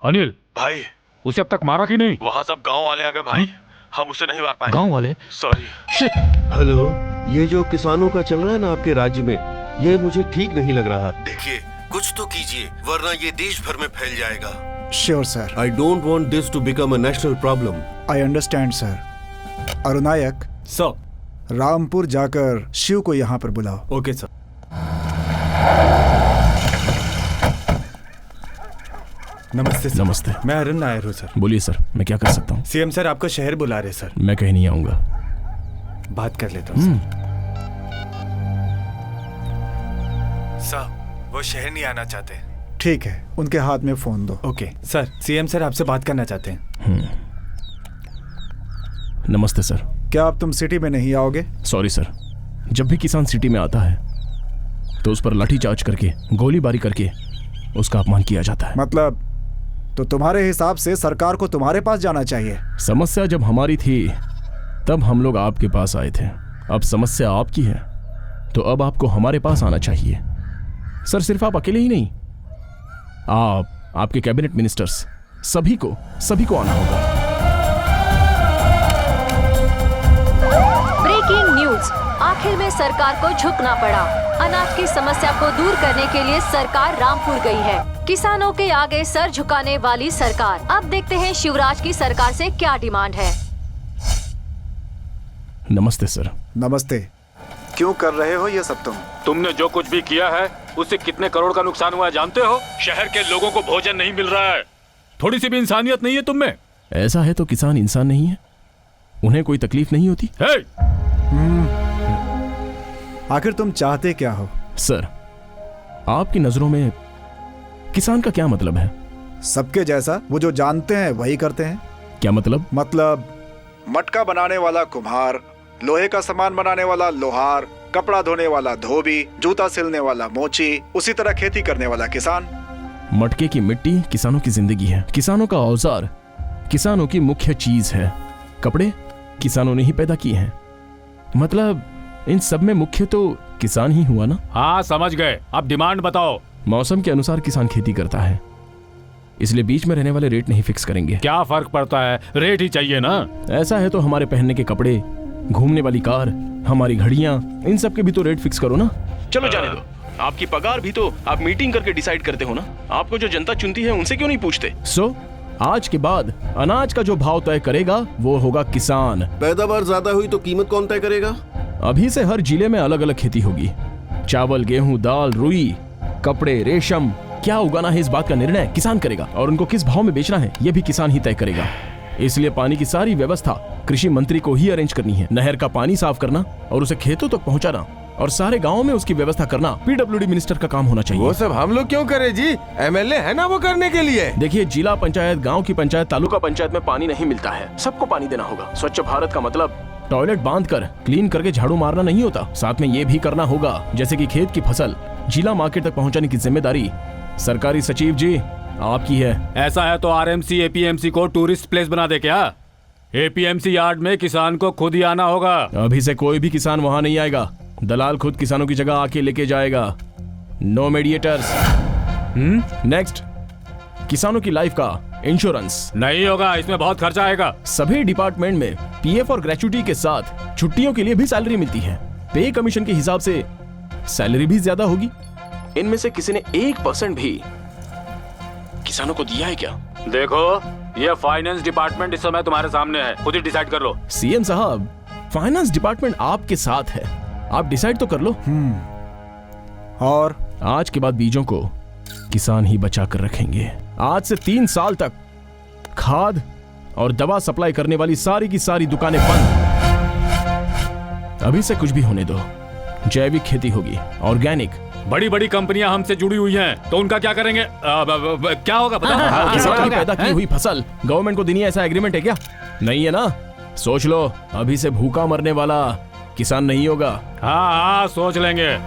अनिल भाई, उसे अब तक मारा कि नहीं? वहाँ सब गांव वाले आ गए भाई। हम उसे नहीं मार पाए। गांव वाले? सॉरी। हेलो, ये जो किसानों का चल रहा है ना आपके राज्य में, ये मुझे ठीक नहीं लग रहा। देखिए, कुछ तो कीजिए वरना ये देश भर में फैल जाएगा। Sure sir. I don't want this to become a national problem. I understand sir. Arunayak sir, Rampur जाकर शिव को यहाँ पर बुलाओ। Okay sir. नमस्ते सर। नमस्ते। मैं अरुण नायर हूँ सर। बोलिए सर, मैं क्या कर सकता हूँ? सीएम सर आपको शहर बुला रहे सर। मैं कहीं नहीं आऊंगा। बात कर लेता हूँ सर। वो शहर नहीं आना चाहते। ठीक है, उनके हाथ में फोन दो। ओके सर, सीएम सर आपसे बात करना चाहते हैं। नमस्ते सर। क्या अब तुम सिटी में नहीं आओगे? सॉरी सर, जब भी किसान सिटी में आता है तो उस पर लाठीचार्ज करके, गोलीबारी करके उसका अपमान किया जाता है। मतलब तो तुम्हारे हिसाब से सरकार को तुम्हारे पास जाना चाहिए। समस्या जब हमारी थी तब हम लोग आपके पास आए थे। अब समस्या आपकी है तो अब आपको हमारे पास आना चाहिए। सर सिर्फ आप अकेले ही नहीं, आप, आपके कैबिनेट मिनिस्टर्स, सभी को आना होगा। ब्रेकिंग न्यूज, आखिर में सरकार को झुकना पड़ा। अनाज की समस्या को दूर करने के लिए सरकार रामपुर गई है। किसानों के आगे सर झुकाने वाली सरकार। अब देखते हैं शिवराज की सरकार से क्या डिमांड है। नमस्ते सर। नमस्ते। क्यों कर रहे हो ये सब? तुमने जो कुछ भी किया है उससे कितने करोड़ का नुकसान हुआ है जानते हो? शहर के लोगों को भोजन नहीं मिल रहा है। थोड़ी सी भी इंसानियत नहीं है तुम में। ऐसा है तो किसान इंसान नहीं है? उन्हें कोई तकलीफ नहीं होती? आखिर तुम चाहते क्या हो? सर, आपकी नजरों में किसान का क्या मतलब है? सबके जैसा, वो जो जानते हैं वही करते हैं। क्या मतलब? मतलब मटका बनाने वाला कुम्हार, लोहे का सामान बनाने वाला लोहार, कपड़ा धोने वाला धोबी, जूता सिलने वाला मोची, उसी तरह खेती करने वाला किसान। मटके की मिट्टी किसानों की जिंदगी है। किसानों का औजार किसानों की मुख्य चीज है। कपड़े किसानों ने ही पैदा किए हैं। मतलब इन सब में मुख्य तो किसान ही हुआ ना? हाँ समझ गए। अब डिमांड बताओ। मौसम के अनुसार किसान खेती करता है, इसलिए बीच में रहने वाले रेट नहीं फिक्स करेंगे। क्या फर्क पड़ता है, रेट ही चाहिए ना। ऐसा है तो हमारे पहनने के कपड़े, घूमने वाली कार, हमारी घड़ियां, इन सब के भी तो रेट फिक्स करो ना। चलो जाने दो, आपकी पगार भी तो आप मीटिंग करके डिसाइड करते हो ना। आपको जो जनता चुनती है उनसे क्यों नहीं पूछते? आज के बाद अनाज का जो भाव तय करेगा वो होगा किसान। पैदावार ज्यादा हुई तो कीमत कौन तय करेगा? अभी से हर जिले में अलग अलग खेती होगी। चावल, गेहूं, दाल, रुई, कपड़े, रेशम, क्या उगाना है इस बात का निर्णय किसान करेगा, और उनको किस भाव में बेचना है ये भी किसान ही तय करेगा। इसलिए पानी की सारी व्यवस्था कृषि मंत्री को ही अरेंज करनी है। नहर का पानी साफ करना और उसे खेतों तक पहुंचाना और सारे गांवों में उसकी व्यवस्था करना पीडब्ल्यूडी मिनिस्टर का काम होना चाहिए। वो सब हम लोग क्यों करें जी? एमएलए है ना वो करने के लिए। देखिए, जिला पंचायत, गांव की पंचायत, तालुका पंचायत में पानी नहीं मिलता है, सबको पानी देना होगा। स्वच्छ भारत का मतलब टॉयलेट बांधकर क्लीन करके झाड़ू मारना नहीं होता। साथ में ये भी करना होगा जैसे कि खेत की फसल जिला मार्केट तक पहुंचाने की जिम्मेदारी सरकारी सचिव जी आपकी है। ऐसा है तो आरएमसी एपीएमसी को टूरिस्ट प्लेस बना दे क्या? एपीएमसी यार्ड में किसान को खुद ही आना होगा। अभी से कोई भी किसान वहां नहीं आएगा, दलाल खुद किसानों की जगह आके लेके जाएगा। No mediators. नेक्स्ट, किसानों की लाइफ का इंश्योरेंस नहीं होगा, इसमें बहुत खर्चा आएगा। सभी डिपार्टमेंट में पीएफ और ग्रेच्युटी के साथ छुट्टियों के लिए भी सैलरी मिलती है। पे कमीशन के हिसाब से सैलरी भी ज्यादा होगी। इनमें से किसी ने 1% भी किसानों को दिया है क्या? देखो, ये फाइनेंस डिपार्टमेंट इस समय तुम्हारे सामने है, खुद ही डिसाइड कर लो। सीएम साहब, फाइनेंस डिपार्टमेंट आपके साथ है, आप डिसाइड तो कर लो। और आज के बाद बीजों को किसान ही बचा कर रखेंगे। आज से 3 साल तक खाद और दवा सप्लाई करने वाली सारी की सारी दुकानें बंद। अभी से कुछ भी होने दो, जैविक खेती होगी, ऑर्गेनिक। बड़ी बड़ी कंपनियां हमसे जुड़ी हुई हैं, तो उनका क्या करेंगे? क्या होगा पता? किसान की पैदा की हुई फसल गवर्नमेंट को देनी है, ऐसा एग्रीमेंट है क्या? नहीं है ना? सोच लो, अभी से भूखा मरने वाला किसान नहीं होगा। हाँ, सोच लेंगे।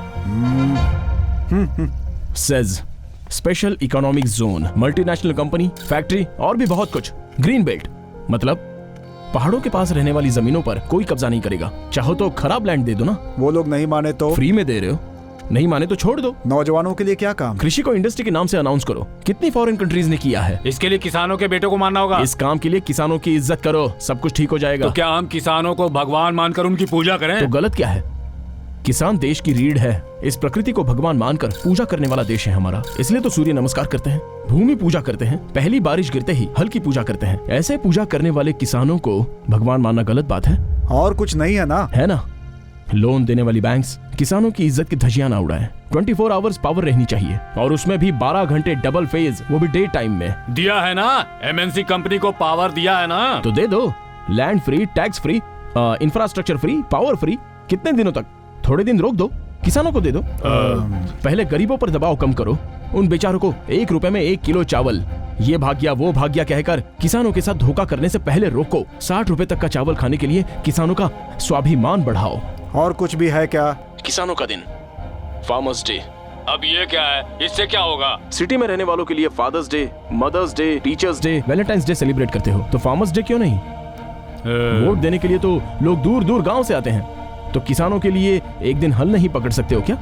Says special economic zone, multinational company, factory और भी बहुत कुछ। ग्रीन बेल्ट मतलब पहाड़ों के पास रहने वाली जमीनों पर कोई कब्जा नहीं करेगा। चाहो तो खराब लैंड दे दो ना। वो लोग नहीं माने तो? फ्री में दे रहे हो, नहीं माने तो छोड़ दो। नौजवानों के लिए क्या काम? कृषि को इंडस्ट्री के नाम से अनाउंस करो। कितनी फॉरेन कंट्रीज ने किया है। इसके लिए किसानों के बेटों को मानना होगा। इस काम के लिए किसानों की इज्जत करो, सब कुछ ठीक हो जाएगा। तो क्या हम किसानों को भगवान मानकर उनकी पूजा करें? तो गलत क्या है? किसान देश की रीढ़ है। इस प्रकृति को भगवान मानकर पूजा करने वाला देश है हमारा। इसलिए तो सूर्य नमस्कार करते हैं, भूमि पूजा करते हैं, पहली बारिश गिरते ही हल की पूजा करते हैं। ऐसे पूजा करने वाले किसानों को भगवान मानना गलत बात है? और कुछ नहीं है ना? है ना। लोन देने वाली बैंक्स किसानों की इज्जत की धज्जियां ना उड़ाएं। 24 आवर्स पावर रहनी चाहिए और उसमें भी 12 घंटे डबल फेज, वो भी डे टाइम में। दिया है ना, एमएनसी कंपनी को पावर दिया है ना, तो दे दो। Land free, tax free, infrastructure free, power free. कितने दिनों तक? थोड़े दिन रोक दो, किसानों को दे दो। पहले गरीबों पर दबाव कम करो। उन बेचारों को 1 रुपए में 1 किलो चावल, ये भाग गया वो भाग गया कहकर किसानों के साथ धोखा करने से पहले रोको। 60 रुपए तक का चावल खाने के लिए किसानों का स्वाभिमान बढ़ाओ। और कुछ भी है क्या? किसानों का दिन, फार्मर्स डे। अब ये क्या है? इससे क्या होगा? सिटी में रहने वालों के लिए Father's Day, Mother's Day, Teachers' Day, Valentine's Day celebrate करते हो, तो फार्मर्स डे क्यों नहीं? वोट देने के लिए तो लोग दूर दूर गांव से आते हैं, तो किसानों के लिए एक दिन हल नहीं पकड़ सकते हो क्या?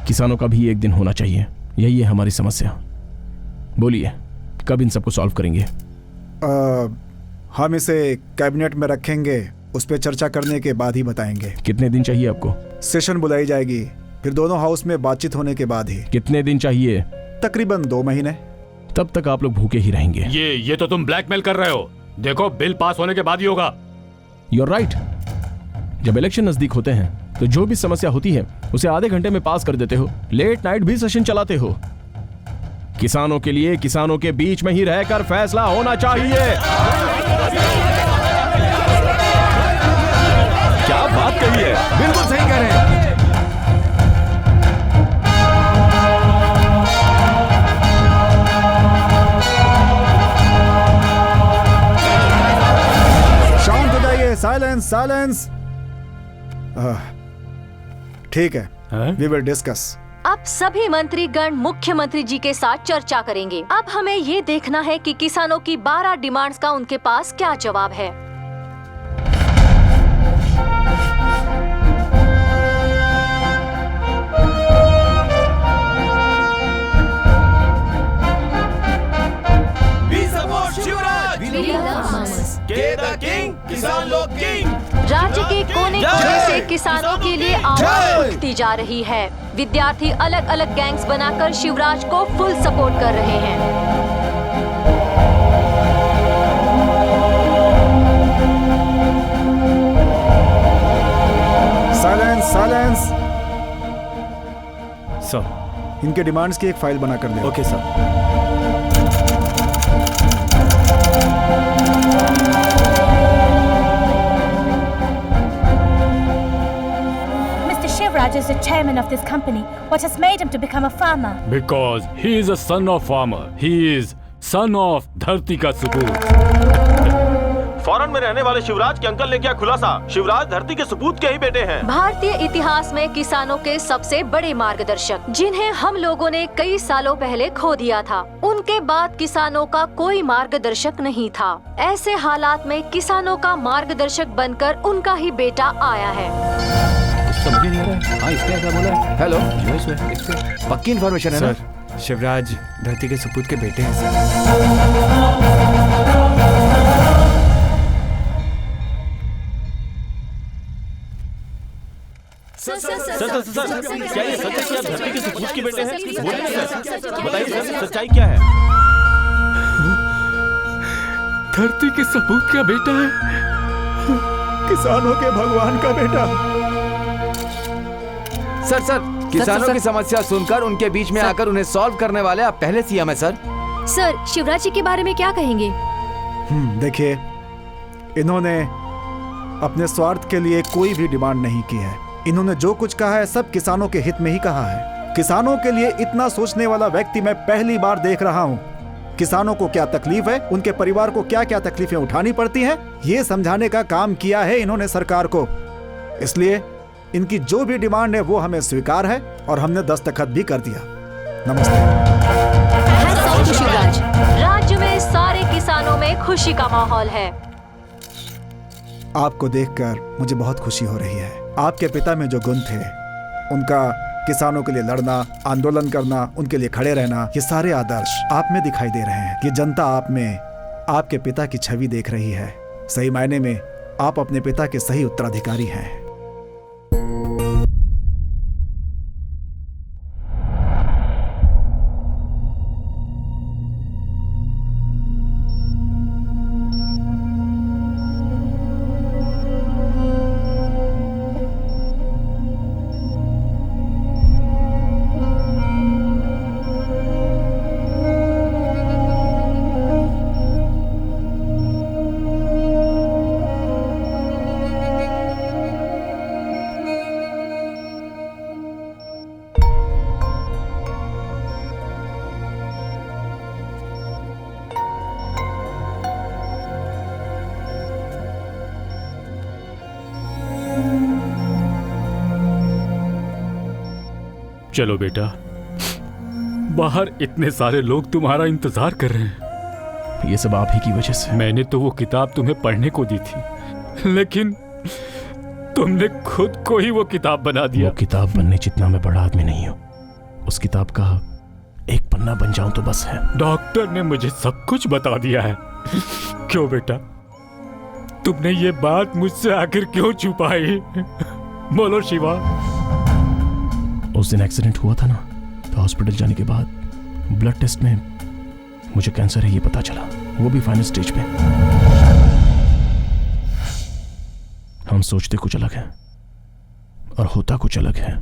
किसानों का भी एक दिन होना चाहिए, यही है हमारी समस्या। बोलिए, कब इन सबको सॉल्व करेंगे? हम इसे कैबिनेट में रखेंगे, उस पर चर्चा करने के बाद ही बताएंगे। कितने दिन चाहिए आपको? सेशन बुलाई जाएगी, फिर दोनों हाउस में बातचीत होने के बाद ही। कितने दिन चाहिए? तकरीबन 2 महीने। तब तक आप लोग भूखे ही रहेंगे। ये तो तुम ब्लैकमेल कर रहे हो। देखो, बिल पास होने के बाद ही होगा। You're right। जब इलेक्शन नजदीक होते हैं तो जो भी समस्या होती है उसे आधे घंटे में पास कर देते हो, लेट नाइट भी सेशन चलाते हो। किसानों के लिए किसानों के बीच में ही रहकर फैसला होना चाहिए। क्या बात कही है, बिल्कुल सही कह रहे हैं। शांत हो जाइए, साइलेंस साइलेंस। ठीक है, वी विल डिस्कस। अब सभी मंत्रीगण मुख्यमंत्री जी के साथ चर्चा करेंगे। अब हमें ये देखना है कि किसानों की 12 डिमांड्स का उनके पास क्या जवाब है। किसान लोग किंग। राज्य के कोने कोने से किसानों के लिए आवाज उठती जा रही है। विद्यार्थी अलग अलग गैंग्स बनाकर शिवराज को फुल सपोर्ट कर रहे हैं। Silence silence. सर, इनके डिमांड्स की एक फाइल बना कर दे। Okay sir. Shivraj is the chairman of this company. What has made him to become a farmer? Because he is a son of farmer. He is son of धरती का सपूत। Foreign में रहने वाले शिवराज के अंकल ने किया खुलासा, शिवराज धरती के सपूत के ही बेटे हैं। भारतीय इतिहास में किसानों के सबसे बड़े मार्गदर्शक, जिन्हें हम लोगों ने कई सालों पहले खो दिया था, उनके बाद किसानों का कोई मार्गदर्शक नहीं था। ऐसे हालात में किसानों का मार्गदर्शक बनकर उनका ही बेटा आया है। समझ नहीं आ रहा है। हाँ, इसने क्या बोला? हेलो, पक्की इन्फॉर्मेशन है ना? सर, शिवराज धरती के सपूत के बेटे हैं सर, क्या ये सच है कि आप धरती के सपूत के बेटे हैं? बोलिए सर, बताइए सर, सच्चाई क्या है? धरती के सपूत का बेटा है, किसानों के भगवान का बेटा। सर, किसानों की समस्या सुनकर उनके बीच में आकर उन्हें सॉल्व करने वाले आप पहले सीएम है सर। सर, शिवराज जी के बारे में क्या कहेंगे? देखिए, इन्होंने अपने स्वार्थ के लिए कोई भी डिमांड नहीं की है। इन्होंने जो कुछ कहा है सब किसानों के हित में ही कहा है। किसानों के लिए इतना सोचने वाला व्यक्ति मैं पहली बार देख रहा हूँ। किसानों को क्या तकलीफ है, उनके परिवार को क्या क्या तकलीफें उठानी पड़ती हैं, ये समझाने का काम किया है इन्होंने सरकार को। इसलिए इनकी जो भी डिमांड है वो हमें स्वीकार है और हमने दस्तखत भी कर दिया। नमस्ते। शिवराज, राज्य में सारे किसानों में खुशी का माहौल है। आपको देखकर मुझे बहुत खुशी हो रही है। आपके पिता में जो गुण थे, उनका किसानों के लिए लड़ना, आंदोलन करना, उनके लिए खड़े रहना, ये सारे आदर्श आप में दिखाई दे रहे हैं। ये जनता आप में आपके पिता की छवि देख रही है। सही मायने में आप अपने पिता के सही उत्तराधिकारी हैं। चलो बेटा, बाहर इतने सारे लोग तुम्हारा इंतजार कर रहे हैं। ये सब आप ही की वजह से। मैंने तो वो किताब तुम्हें पढ़ने को दी थी, लेकिन तुमने खुद को ही वो किताब बना दिया। वो किताब बनने जितना मैं बड़ा आदमी नहीं हूँ। उस किताब का एक पन्ना बन जाऊं तो बस है। डॉक्टर ने मुझे सब कुछ बता दिया है। क्यों बेटा, तुमने ये बात मुझसे आखिर क्यों छुपाई? बोलो शिवा। उस दिन एक्सीडेंट हुआ था ना, तो हॉस्पिटल जाने के बाद ब्लड टेस्ट में मुझे कैंसर है ये पता चला, वो भी फाइनल स्टेज पे। हम सोचते कुछ अलग है और होता कुछ अलग है।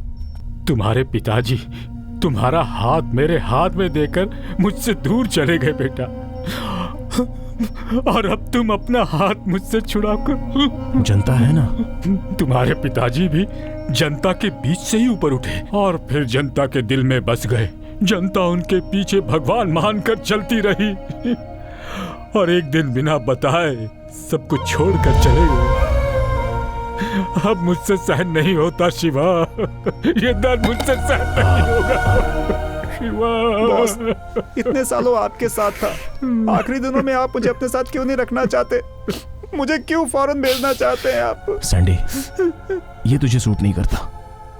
तुम्हारे पिताजी तुम्हारा हाथ मेरे हाथ में देकर मुझसे दूर चले गए बेटा, और अब तुम अपना हाथ मुझसे छुड़ाकर। जनता है ना, तुम्हारे पिताजी भी जनता के बीच से ही ऊपर उठे और फिर जनता के दिल में बस गए। जनता उनके पीछे भगवान मानकर चलती रही और एक दिन बिना बताए सब कुछ छोड़कर चले गए। अब मुझसे सहन नहीं होता शिवा, ये दर्द मुझसे सहन नहीं होगा शिवा। बॉस, इतने सालों आपके साथ था, आखिरी दिनों में आप मुझे अपने साथ क्यों नहीं रखना चाहते? मुझे क्यों फौरन भेजना चाहते हैं आप? सैंडी, ये तुझे सूट नहीं करता।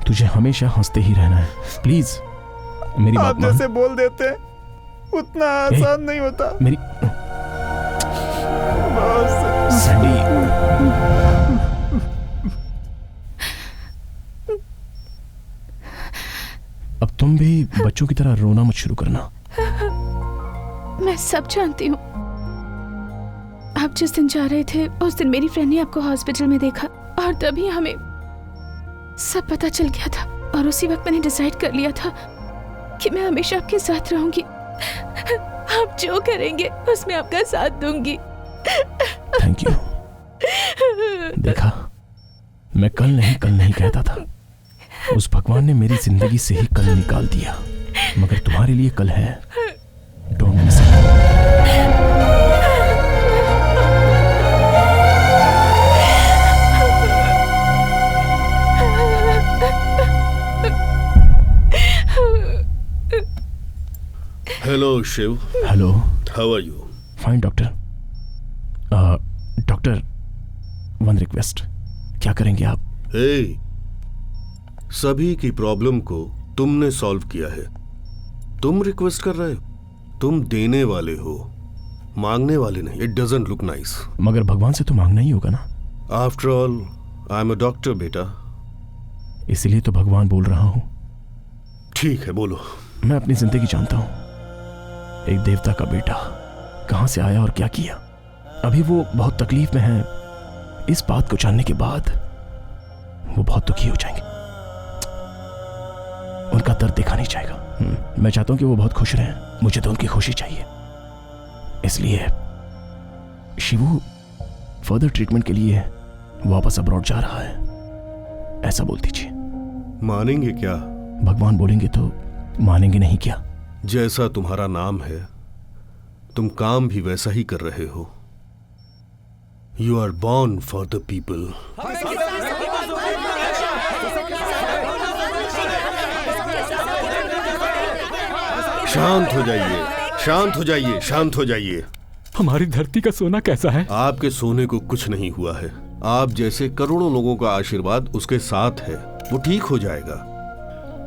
तुझे हमेशा हंसते ही रहना है। प्लीज मेरी बात आप जैसे बोल देते हैं उतना आसान नहीं होता। मेरी बॉस। सैंडी, अब तुम भी बच्चों की तरह रोना मत शुरू करना। मैं सब जानती हूँ। आप जिस दिन जा रहे थे उस दिन मेरी फ्रेंड ने आपको हॉस्पिटल में देखा और तभी हमें सब पता चल गया था, और उसी वक्त मैंने डिसाइड कर लिया था कि मैं हमेशा आपके साथ रहूंगी। आप जो करेंगे उसमें आपका साथ दूंगी। Thank you. देखा, मैं कल नहीं कहता था। उस भगवान ने मेरी जिंदगी से ही कल निकाल दिया, मगर तुम्हारे लिए कल है। Don't miss it. Hello Shiv. Hello. How are you? Fine doctor. Doctor, one request, क्या करेंगे आप? हे, सभी की प्रॉब्लम को तुमने सॉल्व किया है, तुम रिक्वेस्ट कर रहे हो? तुम देने वाले हो, मांगने वाले नहीं। It doesn't look nice. मगर भगवान से तो मांगना ही होगा ना। After all I am a doctor बेटा। इसलिए तो भगवान बोल रहा हूं। ठीक है, बोलो। मैं अपनी जिंदगी जानता हूं। एक देवता का बेटा कहां से आया और क्या किया। अभी वो बहुत तकलीफ में है। इस बात को जानने के बाद वो बहुत दुखी हो जाएंगे। उनका दर्द देखा नहीं जाएगा। मैं चाहता हूं कि वो बहुत खुश रहें। मुझे तो उनकी खुशी चाहिए। इसलिए शिवू फर्दर ट्रीटमेंट के लिए वापस अब्रॉड जा रहा है, ऐसा बोल दीजिए। मानेंगे क्या? भगवान बोलेंगे तो मानेंगे, नहीं क्या? जैसा तुम्हारा नाम है, तुम काम भी वैसा ही कर रहे हो। You are born for the people. शांत हो जाइए, शांत हो जाइए, शांत हो जाइए। हमारी धरती का सोना कैसा है? आपके सोने को कुछ नहीं हुआ है। आप जैसे करोड़ों लोगों का आशीर्वाद उसके साथ है। वो ठीक हो जाएगा।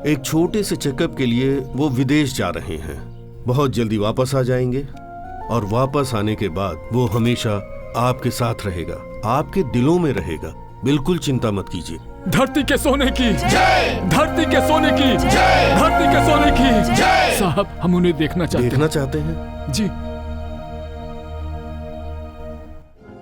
एक छोटे से चेकअप के लिए वो विदेश जा रहे हैं। बहुत जल्दी वापस आ जाएंगे और वापस आने के बाद वो हमेशा आपके साथ रहेगा, आपके दिलों में रहेगा। बिल्कुल चिंता मत कीजिए। धरती के सोने की जय, धरती के सोने की जय, धरती के सोने की जय। साहब, हम उन्हें देखना चाहते हैं। देखना चाहते हैं? जी।